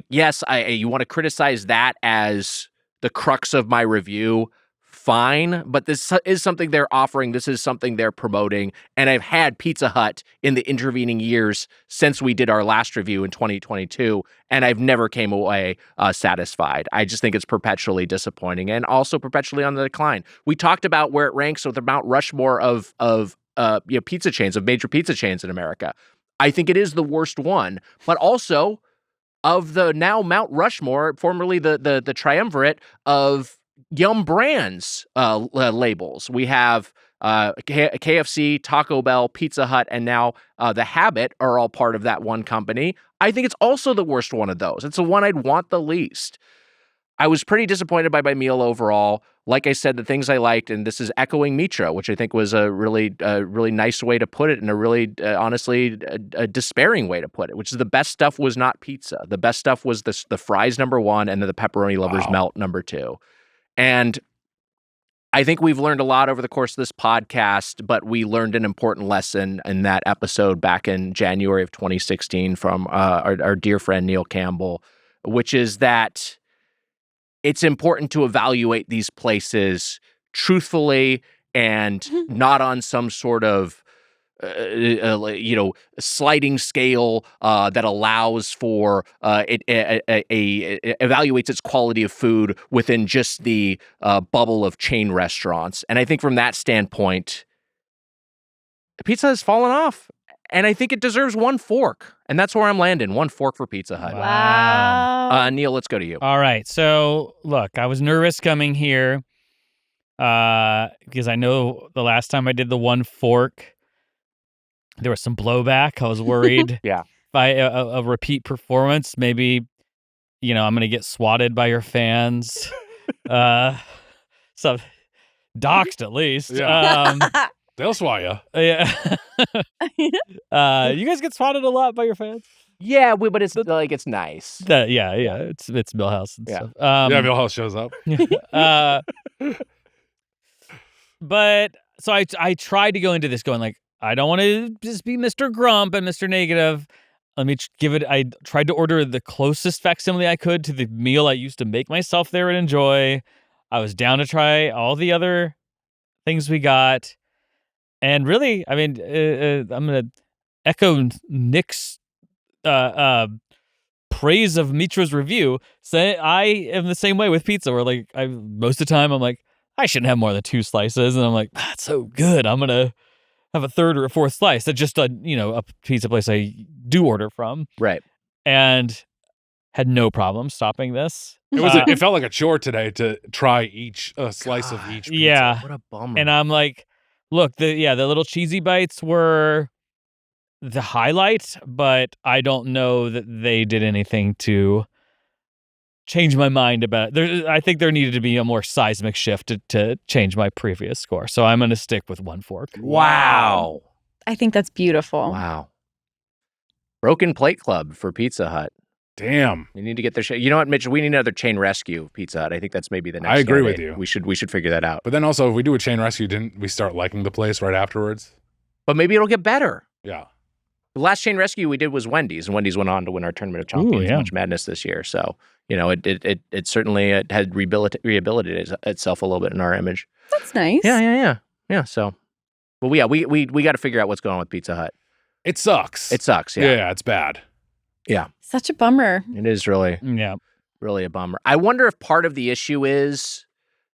yes, you want to criticize that as the crux of my review. Fine, but this is something they're offering. This is something they're promoting. And I've had Pizza Hut in the intervening years since we did our last review in 2022, and I've never came away satisfied. I just think it's perpetually disappointing and also perpetually on the decline. We talked about where it ranks with the Mount Rushmore of pizza chains, of major pizza chains in America. I think it is the worst one, but also of the now Mount Rushmore, formerly the triumvirate of Yum Brands labels. We have KFC, Taco Bell, Pizza Hut, and now The Habit are all part of that one company. I think it's also the worst one of those. It's the one I'd want the least. I was pretty disappointed by my meal overall. Like I said, the things I liked, and this is echoing Mitra, which I think was a really nice way to put it, and a really, honestly, a despairing way to put it, which is the best stuff was not pizza. The best stuff was the fries, number one, and then the pepperoni lovers melt, number two. And I think we've learned a lot over the course of this podcast, but we learned an important lesson in that episode back in January of 2016 from our dear friend Neil Campbell, which is that it's important to evaluate these places truthfully and not on some sort of sliding scale that allows for it evaluates its quality of food within just the bubble of chain restaurants. And I think from that standpoint, pizza has fallen off. And I think it deserves one fork. And that's where I'm landing. One fork for Pizza Hut. Wow. Neil, let's go to you. All right. So, look, I was nervous coming here because I know the last time I did the one fork, there was some blowback. I was worried by a repeat performance. Maybe, I'm going to get swatted by your fans. So, doxed at least. Yeah. They'll swat you. Yeah. You guys get swatted a lot by your fans? Yeah, but it's it's nice. It's Millhouse and stuff. Millhouse shows up. But so I tried to go into this going like, I don't want to just be Mr. Grump and Mr. Negative. Let me give it. I tried to order the closest facsimile I could to the meal I used to make myself there and enjoy. I was down to try all the other things we got. And really, I mean, I'm going to echo Nick's praise of Mitra's review. Say I am the same way with pizza, where like most of the time I'm like, I shouldn't have more than 2 slices. And I'm like, that's so good. I'm going to have a third or a fourth slice. That's just a pizza place I do order from. Right. And had no problem stopping this. It felt like a chore today to try each slice of each pizza. Yeah. What a bummer. And I'm like, look, the little cheesy bites were the highlight, but I don't know that they did anything to change my mind about it. I think there needed to be a more seismic shift to change my previous score. So I'm going to stick with one fork. Wow. I think that's beautiful. Wow. Broken Plate Club for Pizza Hut. Damn. We need to get their You know what, Mitch? We need another chain rescue of Pizza Hut. I think that's maybe the next. I agree with candidate. you. We should figure that out. But then also, if we do a chain rescue, didn't we start liking the place right afterwards? But maybe it'll get better. Yeah. The last chain rescue we did was Wendy's, and Wendy's went on to win our Tournament of Champions March Madness this year. So, it certainly had rehabilitated itself a little bit in our image. That's nice. Yeah. So, well, we got to figure out what's going on with Pizza Hut. It sucks. Yeah, it's bad. Yeah. Such a bummer. It is really a bummer. I wonder if part of the issue is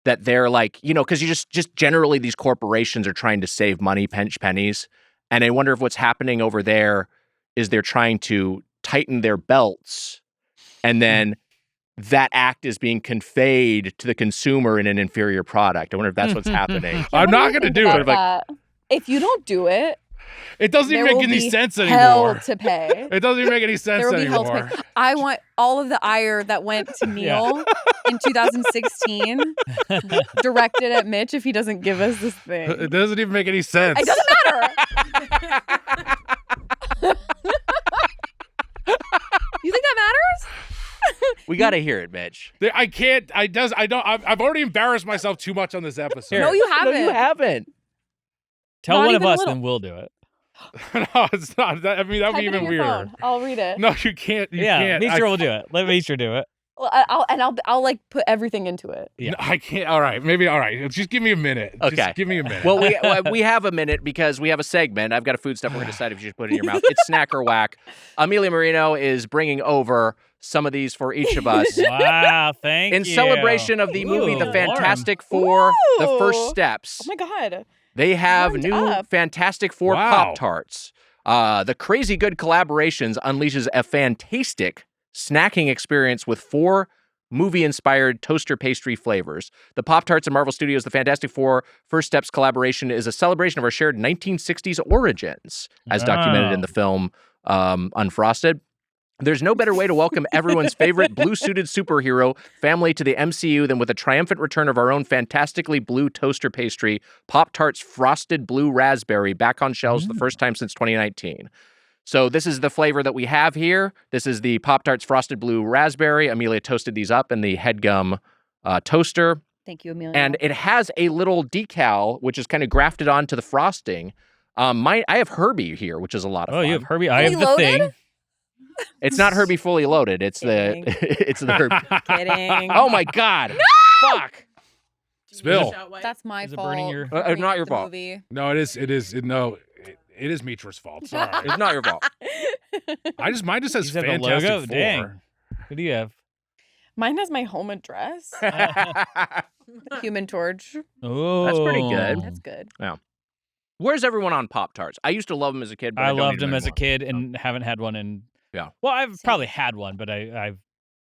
that they're like, because you just generally these corporations are trying to save money, pinch pennies. And I wonder if what's happening over there is they're trying to tighten their belts, and then that act is being conveyed to the consumer in an inferior product. I wonder if that's what's happening. I'm not going to do it. If you don't do it, It doesn't even There make will any be sense hell anymore. to pay. It doesn't even make any sense There will be hell to anymore. pay. I want all of the ire that went to Neil in 2016 directed at Mitch if he doesn't give us this thing. It doesn't even make any sense. It doesn't matter. You think that matters? We got to hear it, Mitch. I can't. I've already embarrassed myself too much on this episode. No, you haven't. No, you haven't. Tell Not one of even a us, little. and we'll do it. No, it's not. That would be Type it even in your weirder. phone. I'll read it. No, you can't. You can't. Mitra will do it. Let Mitra do it. Well, I'll like put everything into it. Yeah. No, I can't. All right, maybe. All right, just give me a minute. Okay. Just give me a minute. Well, we have a minute because we have a segment. I've got a food stuff. We're going to decide if you should put it in your mouth. It's Snack or Wack. Amelia Marino is bringing over some of these for each of us. Wow, thank In you. celebration of the movie The Ooh, Fantastic Four, The First Ooh. Steps. Oh my god. They have Warmed new up. Fantastic Four Wow. Pop-Tarts. The Crazy Good Collaborations unleashes a fantastic snacking experience with 4 movie-inspired toaster pastry flavors. The Pop-Tarts and Marvel Studios' The Fantastic Four First Steps collaboration is a celebration of our shared 1960s origins, as documented in the film Unfrosted. There's no better way to welcome everyone's favorite blue-suited superhero family to the MCU than with a triumphant return of our own fantastically blue toaster pastry, Pop-Tarts Frosted Blue Raspberry, back on shelves for the first time since 2019. So this is the flavor that we have here. This is the Pop-Tarts Frosted Blue Raspberry. Amelia toasted these up in the Headgum toaster. Thank you, Amelia. And it has a little decal, which is kind of grafted onto the frosting. I have Herbie here, which is a lot of fun. Oh, you have Herbie. I have Fully the loaded? thing. It's not Herbie fully loaded. It's Kidding. it's the Herbie. Kidding. Oh my God. Fuck. Spill. That's my Is it fault. burning your- for not bringing your up the fault. movie. No, it is. It is Mitra's fault. Sorry. It's not your fault. Mine just says You said the Fantastic logo? Four. Dang. What do you have? Mine has my home address. Human Torch. Oh, That's pretty good. That's good. Where's everyone on Pop-Tarts? I used to love them as a kid, but I don't loved eat them as a anymore. kid and haven't had one in. Yeah. Well, I've probably had one, but I've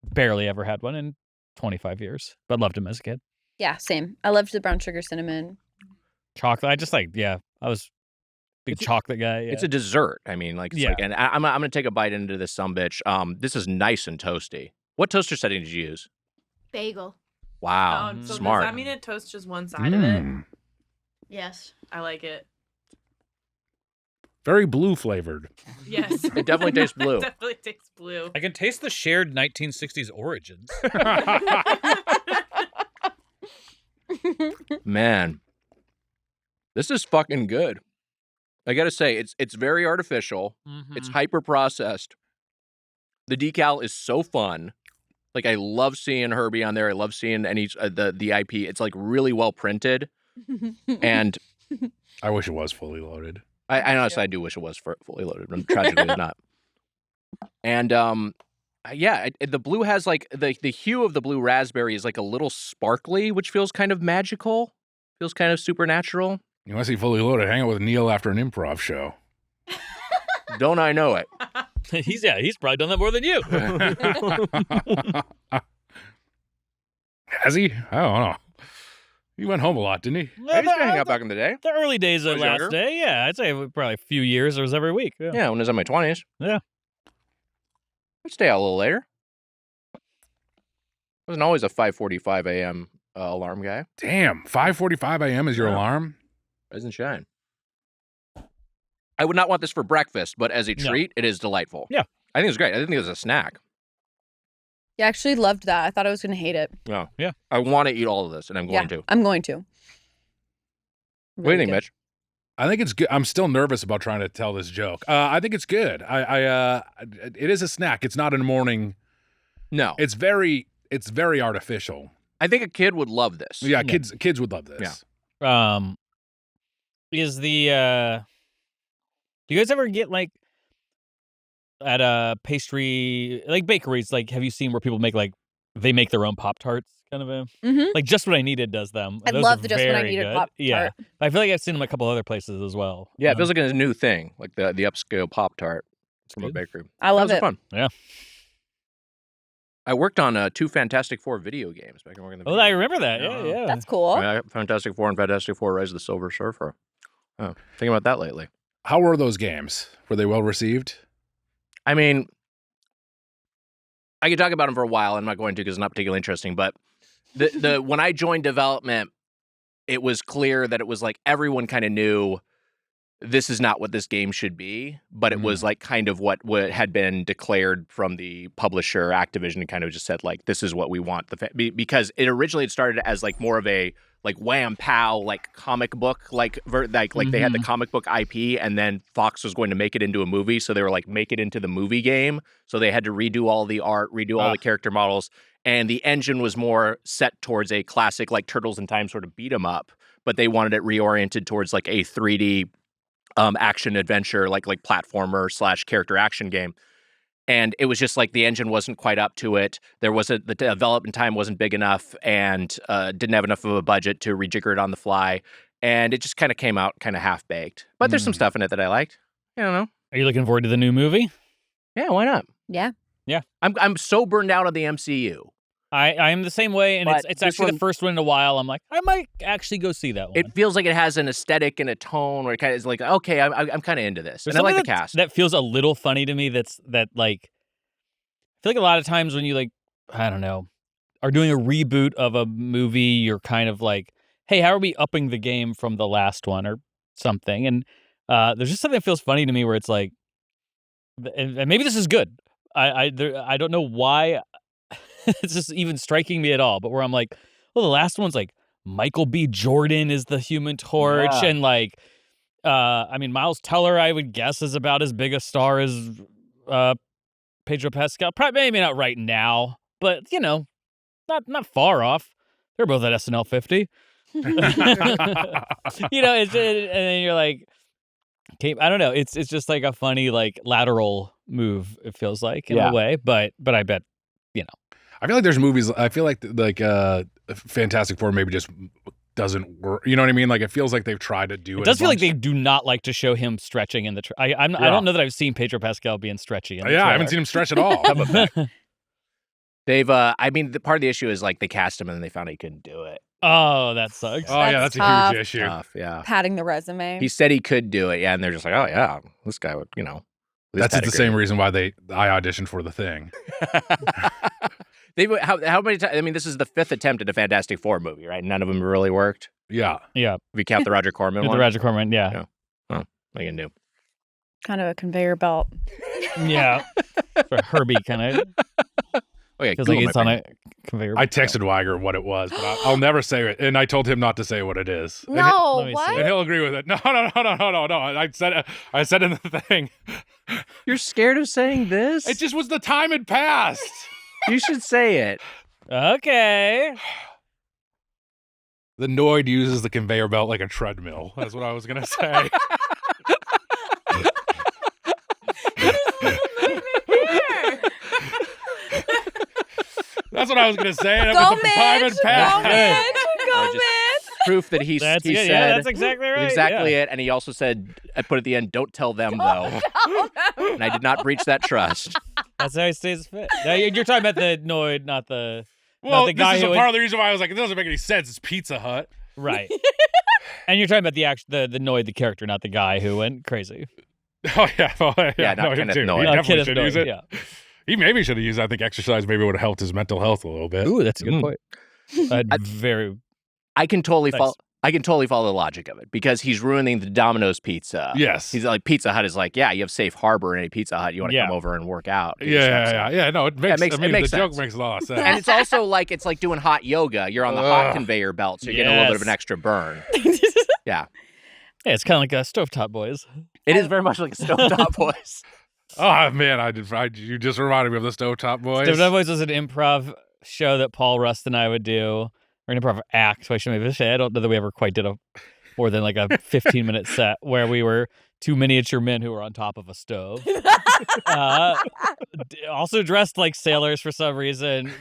barely ever had one in 25 years. But loved them as a kid. Yeah, same. I loved the brown sugar cinnamon. Chocolate. I just I was big chocolate guy. Yeah. It's a dessert. I mean, like, it's Yeah. like, and I'm gonna take a bite into this sumbitch. This is nice and toasty. What toaster setting did you use? Bagel. Wow, So smart. does that mean it toasts just one side of it? Yes. I like it. Very blue flavored. Yes. It definitely tastes blue. It definitely tastes blue. I can taste the shared 1960s origins. Man, this is fucking good. I gotta say, it's very artificial. It's hyper processed. The decal is so fun. Like, I love seeing Herbie on there. I love seeing the IP. It's like really well printed, and I wish it was fully loaded. I honestly I do wish it was fully loaded, but tragically it's not. And the blue has like the hue of the blue raspberry is like a little sparkly, which feels kind of magical. Feels kind of supernatural. You want to see fully loaded? Hang out with Neil after an improv show. Don't I know it? he's probably done that more than you. Has he? I don't know. He went home a lot, didn't he? I used to hang out back in the day. The early days of was last younger. day, yeah, I'd say probably a few years. It was every week. Yeah. Yeah, when I was in my 20s. Yeah. I'd stay out a little later. I wasn't always a 5:45 a.m. Alarm guy. Damn, 5:45 a.m. is your Yeah. alarm? Rise and shine. I would not want this for breakfast, but as a No. treat, it is delightful. Yeah. I think it's great. I think it's a snack. Yeah, I actually loved that. I thought I was going to hate it. Yeah. Yeah. I want to eat all of this, and I'm going to. I'm going to. What do you think, Mitch? I think it's good. I'm still nervous about trying to tell this joke. I think it's good. It is a snack. It's not in the morning. No. It's very artificial. I think a kid would love this. Yeah, kids would love this. Yeah. Is the do you guys ever get like at a pastry like bakeries, like have you seen where people make like they make their own Pop-Tarts kind of a like Just What I Needed does them. I Those love are the Just What I very Needed good. Pop-Tart. Yeah. I feel like I've seen them a couple other places as well. Yeah, it feels like a new thing, like the upscale Pop-Tart from a good. bakery. I love Those are it. fun. Yeah. I worked on 2 Fantastic Four video games back in working. Oh, I remember that. Yeah. That's cool. Fantastic Four and Fantastic Four: Rise of the Silver Surfer. Oh, thinking about that lately. How were those games? Were they well received? I mean, I could talk about them for a while. I'm not going to because it's not particularly interesting. But the when I joined development, it was clear that it was like everyone kind of knew this is not what this game should be, but it was like kind of what had been declared from the publisher, Activision, and kind of just said like, this is what we want. Because it originally started as like more of a like wham pow like comic book like they had the comic book IP, and then Fox was going to make it into a movie, so they were like, make it into the movie game. So they had to redo all the art, redo all the character models, and the engine was more set towards a classic like Turtles in Time sort of beat 'em up, but they wanted it reoriented towards like a 3D action adventure, like platformer / character action game. And it was just like the engine wasn't quite up to it. The development time wasn't big enough, and didn't have enough of a budget to rejigger it on the fly. And it just kind of came out kind of half baked. But there's some stuff in it that I liked. I don't know. Are you looking forward to the new movie? Yeah, why not? Yeah. I'm so burned out on the MCU. I am the same way, and But it's this actually one- the first one in a while. I'm like, I might actually go see that one. It feels like it has an aesthetic and a tone where it kind of is like, okay, I'm kind of into this. There's And I like the something cast. that feels a little funny to me. That like, I feel like a lot of times when you like, I don't know, are doing a reboot of a movie, you're kind of like, hey, how are we upping the game from the last one or something? And there's just something that feels funny to me where it's like, and maybe this is good. I don't know why it's just even striking me at all, but where I'm like, well, the last one's like Michael B. Jordan is the Human Torch, and like, I mean, Miles Teller, I would guess, is about as big a star as Pedro Pascal. Probably maybe not right now, but you know, not far off. They're both at SNL 50. You know, and then you're like, okay, I don't know. It's just like a funny like lateral move. It feels like in a way, but I bet, you know. I feel like there's movies. I feel like Fantastic Four maybe just doesn't work. You know what I mean? Like it feels like they've tried to do it. It does feel like they do not like to show him stretching in the. I don't know that I've seen Pedro Pascal being stretchy. In the I haven't seen him stretch at all. They've, I mean, part of the issue is like they cast him and then they found out he couldn't do it. Oh, that sucks. Oh yeah, that's a huge issue. Tough, yeah. Padding the resume. He said he could do it, yeah, and they're just like, oh yeah, this guy would, you know. That's the same reason why I auditioned for The Thing. How many times? I mean, this is the 5th attempt at a Fantastic Four movie, right? None of them really worked. Yeah. If you count the Roger Corman one. The Roger Corman, yeah. Oh, what are you gonna do? Kind of a conveyor belt. Yeah. For Herbie, kind of. Okay, feels like it's on a conveyor belt. I texted Weiger what it was, but I'll never say it. And I told him not to say what it is. No, what? And he'll agree with it. No. I said in the thing. You're scared of saying this? It just was the time had passed. You should say it. Okay. The Noid uses the conveyor belt like a treadmill. That's what I was gonna say. That's what I was gonna say. Go, the time had passed. Go, man. Proof that he said that's exactly right. Exactly it. And he also said, I put at the end, don't tell them though. And I did not breach that trust. That's how he stays fit. Now, you're talking about the Noid, not the Well, not the guy this is who part of the reason why I was like, it doesn't make any sense. It's Pizza Hut. Right. And you're talking about the Noid, the character, not the guy who went crazy. Oh yeah, Yeah, not him Kenneth too. Noid. He Not definitely Kenneth should Noid, use it. yeah. He maybe should have used. I think exercise maybe would have helped his mental health a little bit. Ooh, that's a good point. I can totally Nice. follow. I can totally follow the logic of it because he's ruining the Domino's pizza. Yes. He's like, Pizza Hut is like, yeah, you have safe harbor in a Pizza Hut. You want to come over and work out. Yeah. No, it makes. it I mean, makes the joke sense. makes a lot of sense. And it's also like doing hot yoga. You're on the hot conveyor belt, so you're getting a little bit of an extra burn. Yeah. Yeah, it's kind of like a Stovetop Boys. It is very much like a Stovetop Boys. Oh man, you just reminded me of the Stovetop Boys. Stovetop Boys was an improv show that Paul Rust and I would do, or an improv act. So I don't know that we ever quite did more than like a 15-minute set where we were two miniature men who were on top of a stove. Also dressed like sailors for some reason.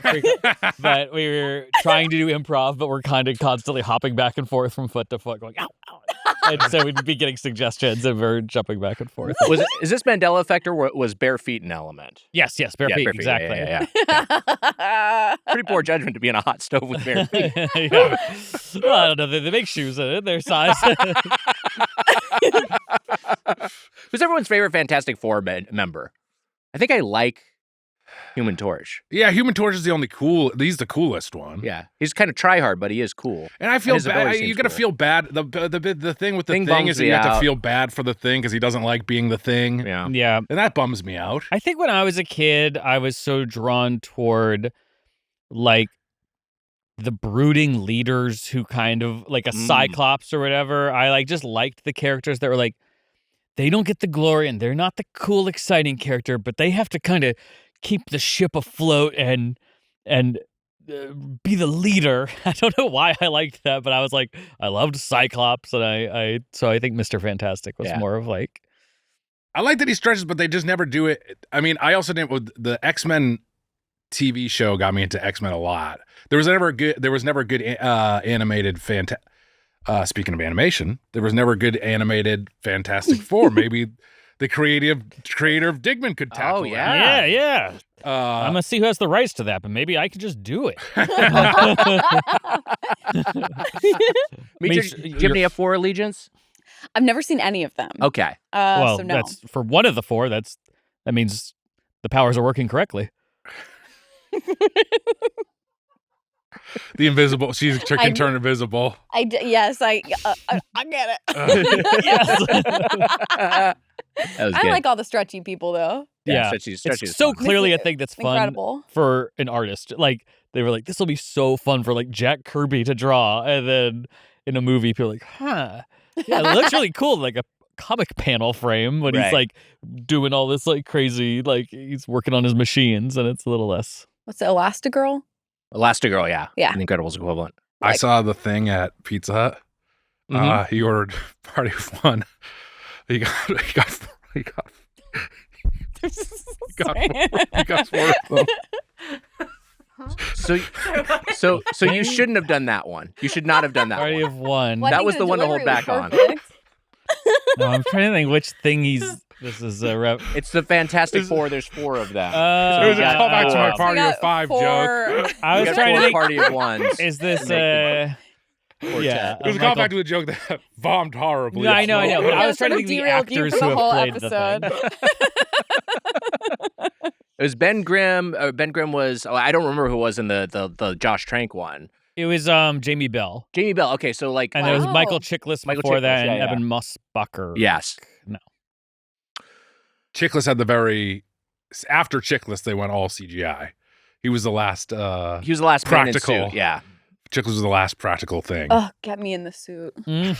But we were trying to do improv, but we're kind of constantly hopping back and forth from foot to foot, going, ow, ow. And so we'd be getting suggestions and we're jumping back and forth. Is this Mandela effect or was bare feet an element? Yes, bare feet, exactly. Yeah. Pretty poor judgment to be in a hot stove with bare feet. Yeah. Well, I don't know. They make shoes in it. Their size. Who's everyone's favorite Fantastic Four member? I think I like Human Torch. Yeah, Human Torch is the only cool. He's the coolest one. Yeah, he's kind of tryhard, but he is cool. And I feel his bad. ability You're seems gonna cool. feel bad. The thing with the Thing thing is bums that me you have to out. feel bad for the thing because he doesn't like being the thing. Yeah. Yeah. And that bums me out. I think when I was a kid, I was so drawn toward like the brooding leaders who kind of like a Cyclops or whatever. I like just liked the characters that were like, they don't get the glory and they're not the cool, exciting character, but they have to kind of keep the ship afloat and be the leader. I don't know why I liked that, but I was like, I loved Cyclops, and so I think Mr. Fantastic was more of like. I like that he stretches, but they just never do it. I mean, I also didn't. The X-Men TV show got me into X-Men a lot. There was never a good animated speaking of animation, there was never a good animated Fantastic Four. Maybe the creator of Digman could tackle it. Yeah. I'm gonna see who has the rights to that, but maybe I could just do it. Mitra, do you have any F4 allegiance? I've never seen any of them. Okay. Well, so no. that's for one of the four. That means the powers are working correctly. The invisible. She can turn invisible. Yes, I get it. I like all the stretchy people though. Yeah, stretchy it's is so fun. clearly a thing that's fun Incredible. for an artist. Like they were like, this will be so fun for like Jack Kirby to draw, and then in a movie, people are like, huh, yeah, it looks really cool, like a comic panel frame when he's like doing all this like crazy, like he's working on his machines, and it's a little less. What's it, Elastigirl? Elastigirl, yeah. Yeah. The Incredibles equivalent. I saw the thing at Pizza Hut. He ordered Party of One. He got four of them. So you shouldn't have done that one. You should not have done that Party one. of One. Well, That was the one to hold back on. No, I'm trying to think which thing this is a rep. It's the Fantastic Four. There's four of them. It was a callback to my Party of Five joke. I was got trying to four think. Party of Ones. Is this Yeah. It was a callback to a joke that bombed horribly. No, I know. But I was trying to think of the derailed you actors for who the whole have played episode. the thing. It was Ben Grimm. Ben Grimm was. Oh, I don't remember who was in the Josh Trank one. It was Jamie Bell. Jamie Bell. Okay, so like, And there was Wow. Michael Chiklis before Chiklis, that, and yeah. Evan Mossbacher. yes. No. Chiklis had after Chiklis, they went all CGI. He was the last. He was the last man in practical. suit, yeah. Chiklis was the last practical thing. Oh, get me in the suit. I'm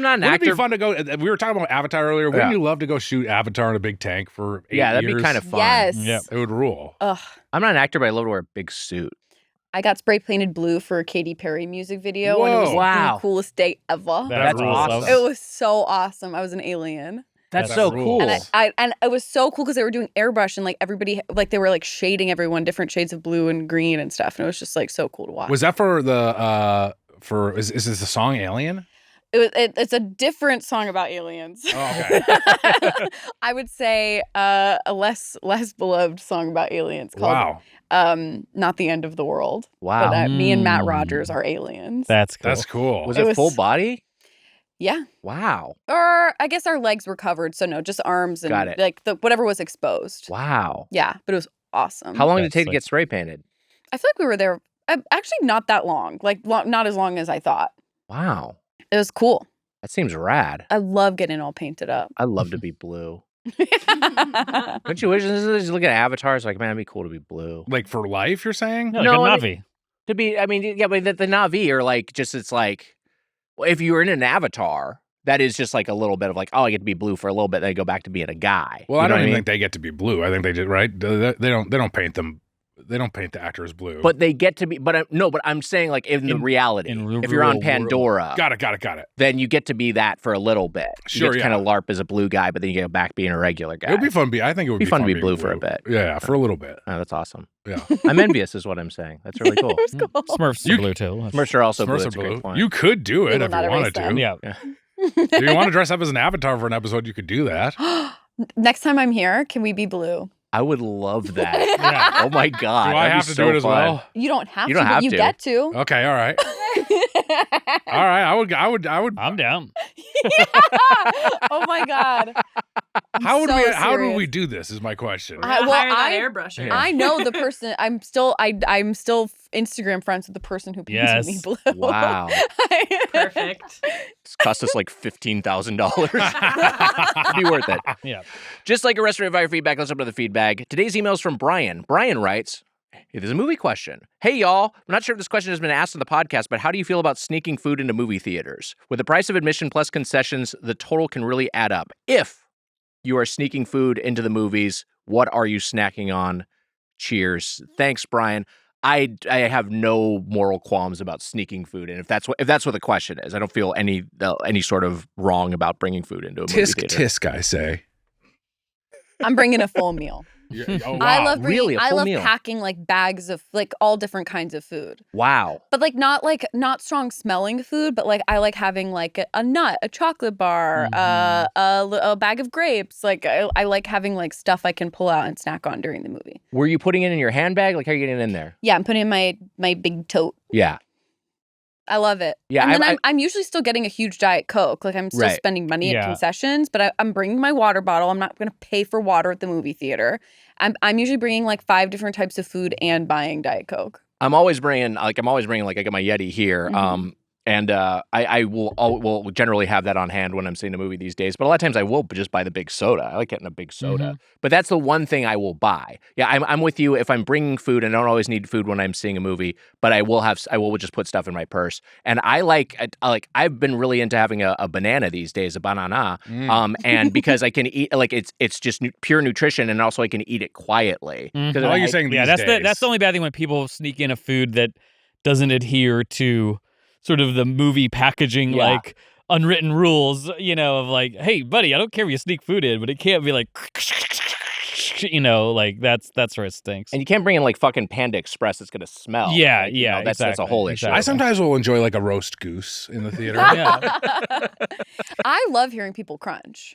not an Wouldn't it actor. be fun to go? We were talking about Avatar earlier. Wouldn't you love to go shoot Avatar in a big tank for 8 Yeah, that'd years? be kind of fun. Yes. Yep. It would rule. Ugh. I'm not an actor, but I love to wear a big suit. I got spray painted blue for a Katy Perry music video, and it was Whoa. Wow. the coolest day ever. That's rules. awesome. It was so awesome. I was an alien. That's That so rules. cool. And it was so cool because they were doing airbrush and like everybody, like they were like shading everyone different shades of blue and green and stuff. And it was just like so cool to watch. Was that for the is this the song Alien? It's a different song about aliens. Oh, okay. I would say a less beloved song about aliens called Wow. Not the End of the World. Wow. But me and Matt Rogers are aliens. That's cool. That's cool. Was It it was- full body? Yeah. Wow. Or I guess our legs were covered, so no, just arms and Got it. like whatever was exposed. Wow. Yeah, but it was awesome. How long did it That's take to like- get spray painted? I feel like we were there actually not that long. Like not as long as I thought. Wow. It was cool. That seems rad. I love getting all painted up. I love to be blue. Don't you wish? Just look at avatars like, man, it'd be cool to be blue. Like for life, you're saying? No, No, like I a Navi. To be, I mean, yeah, but the Na'vi are like, just, it's like, well, if you were in an avatar, that is just like a little bit of like, oh, I get to be blue for a little bit, then I go back to being a guy. Well, You I know don't what even mean? think they get to be blue. I think they did right. They don't paint them. They don't paint the actors blue. But they get to be, but I'm saying like in the reality, if you're on real Pandora, got it. then you get to be that for a little bit. You Sure, get to yeah. kind of LARP as a blue guy, but then you get back being a regular guy. It would be fun. I think it would Be fun to be being blue for a bit. Yeah, for a little bit. Oh, that's awesome. Yeah. I'm envious, is what I'm saying. That's really cool. It was cool. Smurfs You- are blue too. That's- Smurfs are also blue. Smurfs are That's a great blue. point. You could do We it will if not you erase wanted to. them. Yeah. If you want to dress up as an avatar for an episode, you could do that. Next time I'm here, can we be blue? I would love that. Yeah. Oh my god! Do I that'd be have to so do it as fun. well? You don't have You to, don't but have you to. get to. Okay, all right. All right, I would. I'm down. Yeah. Oh my god. How would serious. we do this? Is my question. We're gonna hire that airbrusher. I know the person. I'm still Instagram friends with the person who painted me blue. Wow. Perfect. It's cost us like $15,000. Be worth it. Yeah. Just like a restaurant fire feedback, let's open up the feedback. Today's email is from Brian. Brian writes, hey, there's a movie question. Hey, y'all. I'm not sure if this question has been asked on the podcast, but how do you feel about sneaking food into movie theaters? With the price of admission plus concessions, the total can really add up. If you are sneaking food into the movies, what are you snacking on? Cheers. Thanks, Brian. I have no moral qualms about sneaking food in. If that's what the question is, I don't feel any sort of wrong about bringing food into a movie theater. Tisk, I say. I'm bringing a full meal. Yeah. Oh, wow. I love meal. packing like bags of like all different kinds of food. Wow. But not strong smelling food, but like I like having like a nut, a chocolate bar, a bag of grapes. Like I like having like stuff I can pull out and snack on during the movie. Were you putting it in your handbag? Like, how are you getting it in there? Yeah, I'm putting it in my big tote. Yeah. I love it. Yeah, and then I'm usually still getting a huge Diet Coke. Like I'm still spending money at concessions, but I'm bringing my water bottle. I'm not going to pay for water at the movie theater. I'm usually bringing like 5 different types of food and buying Diet Coke. I'm always bringing like I got my Yeti here. And I will generally have that on hand when I'm seeing a movie these days. But a lot of times I will just buy the big soda. I like getting a big soda. But that's the one thing I will buy. Yeah, I'm with you. If I'm bringing food, and I don't always need food when I'm seeing a movie, but I will just put stuff in my purse. And I've been really into having a banana these days, a banana. And because I can eat, like it's just pure nutrition, and also I can eat it quietly. All you're saying these days. That's the only bad thing when people sneak in a food that doesn't adhere to sort of the movie packaging, like unwritten rules, of like, hey, buddy, I don't care if you sneak food in, but it can't be like, like that's where it stinks. And you can't bring in like fucking Panda Express. It's going to smell. Yeah, like, that's a whole issue. I sometimes will enjoy like a roast goose in the theater. I love hearing people crunch,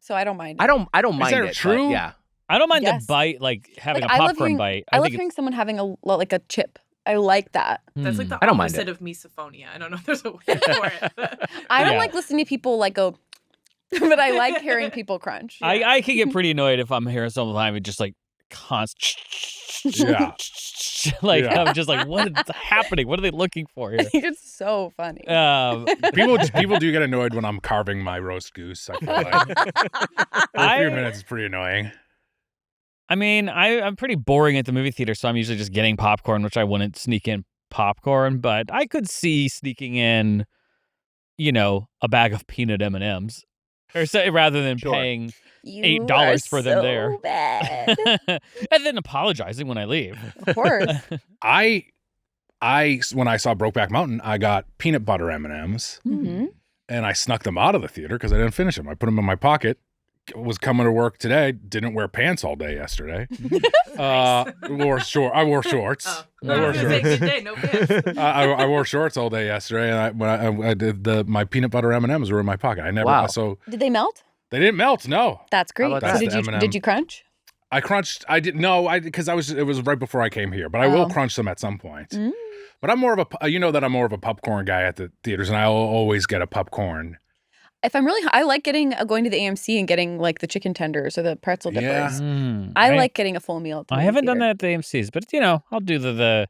so I don't mind it. I don't mind it. Is that true? Yeah. I don't mind the bite, like having a popcorn bite. I love hearing someone having a chip. I like that. That's like the opposite of misophonia. I don't know if there's a word for it. I don't like listening to people like go, but I like hearing people crunch. I can get pretty annoyed if I'm hearing someone behind me just like constant. I'm just like, what is happening? What are they looking for here? It's so funny. People do get annoyed when I'm carving my roast goose. I feel like for a few minutes, it's pretty annoying. I mean, I'm pretty boring at the movie theater, so I'm usually just getting popcorn, which I wouldn't sneak in popcorn, but I could see sneaking in, a bag of peanut M&Ms, rather than paying $8 for them there. Bad. And then apologizing when I leave. Of course. I when I saw Brokeback Mountain, I got peanut butter M&Ms, and I snuck them out of the theater because I didn't finish them. I put them in my pocket. Was coming to work today. Didn't wear pants all day yesterday. I wore shorts. I wore shorts. Good day, no pants. I wore shorts all day yesterday, and I did my peanut butter M&Ms were in my pocket. I never. Wow. So did they melt? They didn't melt. No. That's great. So did you crunch? I crunched. I didn't. No, because it was right before I came here. But I will crunch them at some point. But I'm more of a. I'm more of a popcorn guy at the theaters, and I'll always get a popcorn. If I'm really, I like going to the AMC and getting like the chicken tenders or the pretzel dippers. Yeah. I like getting a full meal. I haven't done that at the AMC's, but I'll do the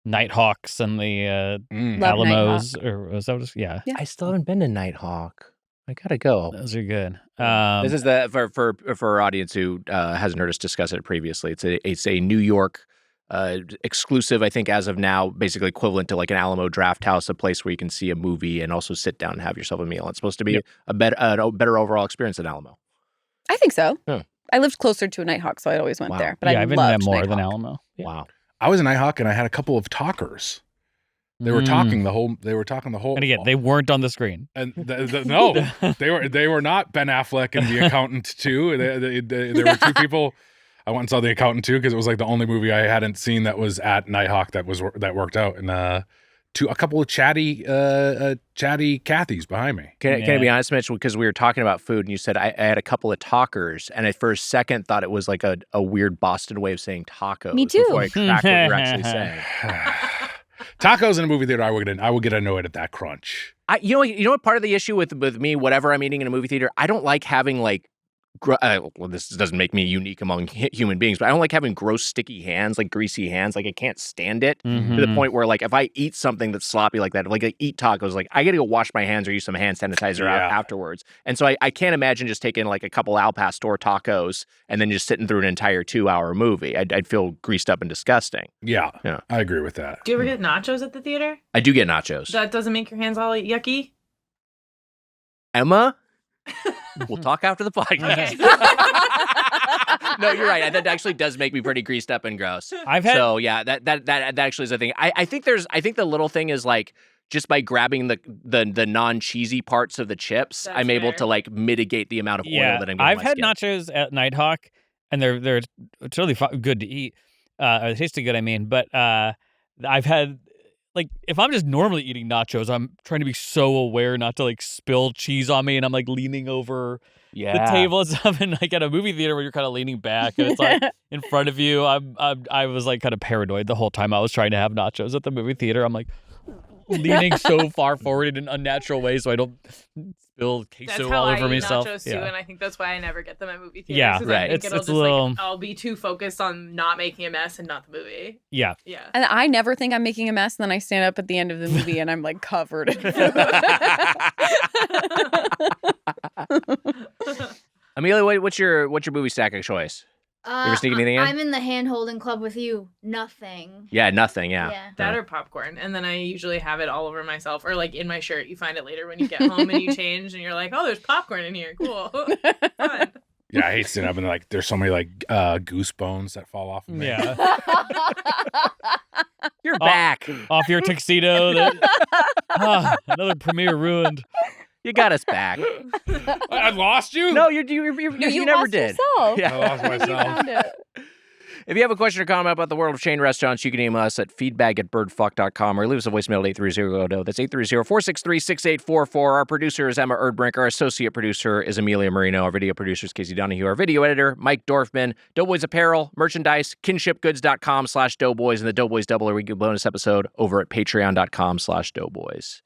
Nighthawks and the Alamos, or was that yeah. I still haven't been to Nighthawk. I gotta go. Those are good. This is for our audience who hasn't heard us discuss it previously. It's a New York exclusive, I think, as of now, basically equivalent to like an Alamo Draft House, a place where you can see a movie and also sit down and have yourself a meal. It's supposed to be a better overall experience than Alamo. I think so. Yeah. I lived closer to a Nighthawk, so I always went there. But I've been there more than Alamo. Yeah. Wow. I was a Nighthawk, and I had a couple of talkers. They were talking the whole. They were talking the whole. And again, they weren't on the screen. And no, they were not Ben Affleck and The Accountant too. There were two people. I went and saw The Accountant too because it was like the only movie I hadn't seen that was at Nighthawk that worked out. And a couple of chatty Cathys behind me. Can I be honest, Mitch? Because we were talking about food, and you said I had a couple of talkers, and I for a second thought it was like a weird Boston way of saying tacos. Me too. Before I cracked what you're actually saying. Tacos in a movie theater, I would get annoyed at that crunch. You know what part of the issue with me, whatever I'm eating in a movie theater, I don't like having like, well, this doesn't make me unique among human beings, but I don't like having gross, sticky hands, like greasy hands. Like I can't stand it to the point where like if I eat something that's sloppy like that, like I eat tacos, like I got to go wash my hands or use some hand sanitizer afterwards. And so I can't imagine just taking like a couple Al Pastor tacos and then just sitting through an entire 2-hour movie. I'd feel greased up and disgusting. Yeah, I agree with that. Do you ever get nachos at the theater? I do get nachos. That doesn't make your hands all yucky? Emma? We'll talk after the podcast. No, you're right. That actually does make me pretty greased up and gross. So yeah, that actually is a thing. I think the little thing is like just by grabbing the non-cheesy parts of the chips, I'm able to like mitigate the amount of oil that I'm getting. I've had nachos at Nighthawk, and they're totally good to eat. Or they tasted good, I mean. But I've had, like, if I'm just normally eating nachos, I'm trying to be so aware not to like spill cheese on me, and I'm like leaning over the table and stuff. And like at a movie theater where you're kind of leaning back and it's like in front of you, I was like kind of paranoid the whole time I was trying to have nachos at the movie theater. I'm like leaning so far forward in an unnatural way so I don't spill queso all over myself. That's how I eat nachos too, and I think that's why I never get them at movie theaters. Yeah, right. I think it's a little... like, I'll be too focused on not making a mess and not the movie. Yeah. And I never think I'm making a mess, and then I stand up at the end of the movie and I'm like covered in food. Amelia, what's your movie stack of choice? You ever sneak anything in? I'm in the hand-holding club with you. Nothing. Yeah, nothing, yeah. That or popcorn. And then I usually have it all over myself or like in my shirt. You find it later when you get home and you change and you're like, oh, there's popcorn in here. Cool. Fun. Yeah, I hate sitting up and like there's so many like goose bones that fall off of me. Yeah. You're back. Off your tuxedo. Another premiere ruined. You got us back. I lost you? No, you never lost did. Yourself. Yeah. I lost myself. If you have a question or comment about the world of chain restaurants, you can email us at feedback@birdfuck.com or leave us a voicemail at 830-GO-DO. That's 830-463-6844. Our producer is Emma Erdbrink. Our associate producer is Amelia Marino. Our video producer is Casey Donahue. Our video editor, Mike Dorfman. Doughboys Apparel, merchandise, kinshipgoods.com/Doughboys, and the Doughboys Double a Weekly bonus episode over at patreon.com/Doughboys.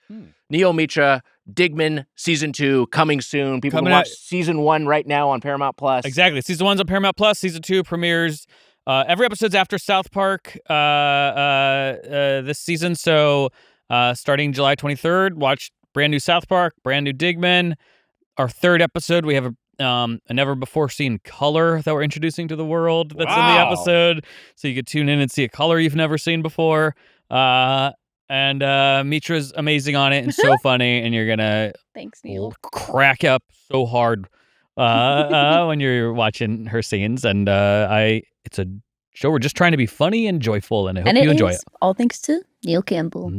Neo Mitra, Digman, Season 2, coming soon. People can watch Season 1 right now on Paramount+. Exactly. Season 1's on Paramount+. Season 2 premieres every episode's after South Park this season. So starting July 23rd, watch brand new South Park, brand new Digman. Our third episode, we have a never-before-seen color that we're introducing to the world that's in the episode. So you could tune in and see a color you've never seen before. And Mitra's amazing on it and so funny, and you're gonna Thanks, Neil. Crack up so hard when you're watching her scenes. And it's a show we're just trying to be funny and joyful, and I hope you enjoy it. All thanks to Neil Campbell.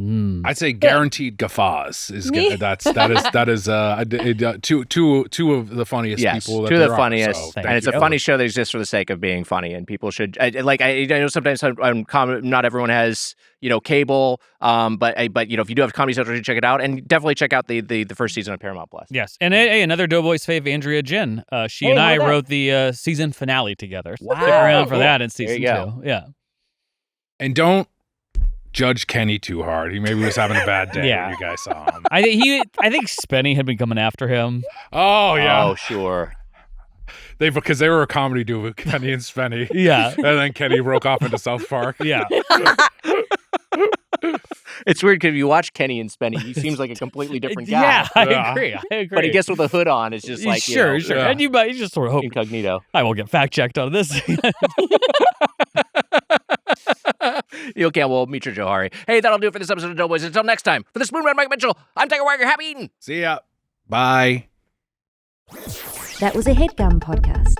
I'd say guaranteed guffaws is good. That is two of the funniest people. Two of the funniest, and it's a funny show that exists for the sake of being funny, and people should I know sometimes not everyone has cable, but if you do have Comedy Central, check it out, and definitely check out the first season of Paramount+. Yes, and another Doughboys fave, Andrea Jin. She and I wrote the season finale together. So stick around for that in season 2. Yeah, and don't judge Kenny too hard. He maybe was having a bad day when you guys saw him. I think Spenny had been coming after him. Oh yeah. Oh sure. Because they were a comedy duo, Kenny and Spenny. Yeah. And then Kenny broke off into South Park. Yeah. It's weird because if you watch Kenny and Spenny, he seems like a completely different guy. Yeah, I agree. But he gets with a hood on. It's just like sure. Yeah. And you just sort of hope incognito. I won't get fact checked on this. Neil Campbell, Mitra Jouhari. Hey, that'll do it for this episode of Doughboys. Until next time, for the Spoon Man, Mike Mitchell, I'm Tiger Wagner. Happy eating. See ya. Bye. That was a Headgum podcast.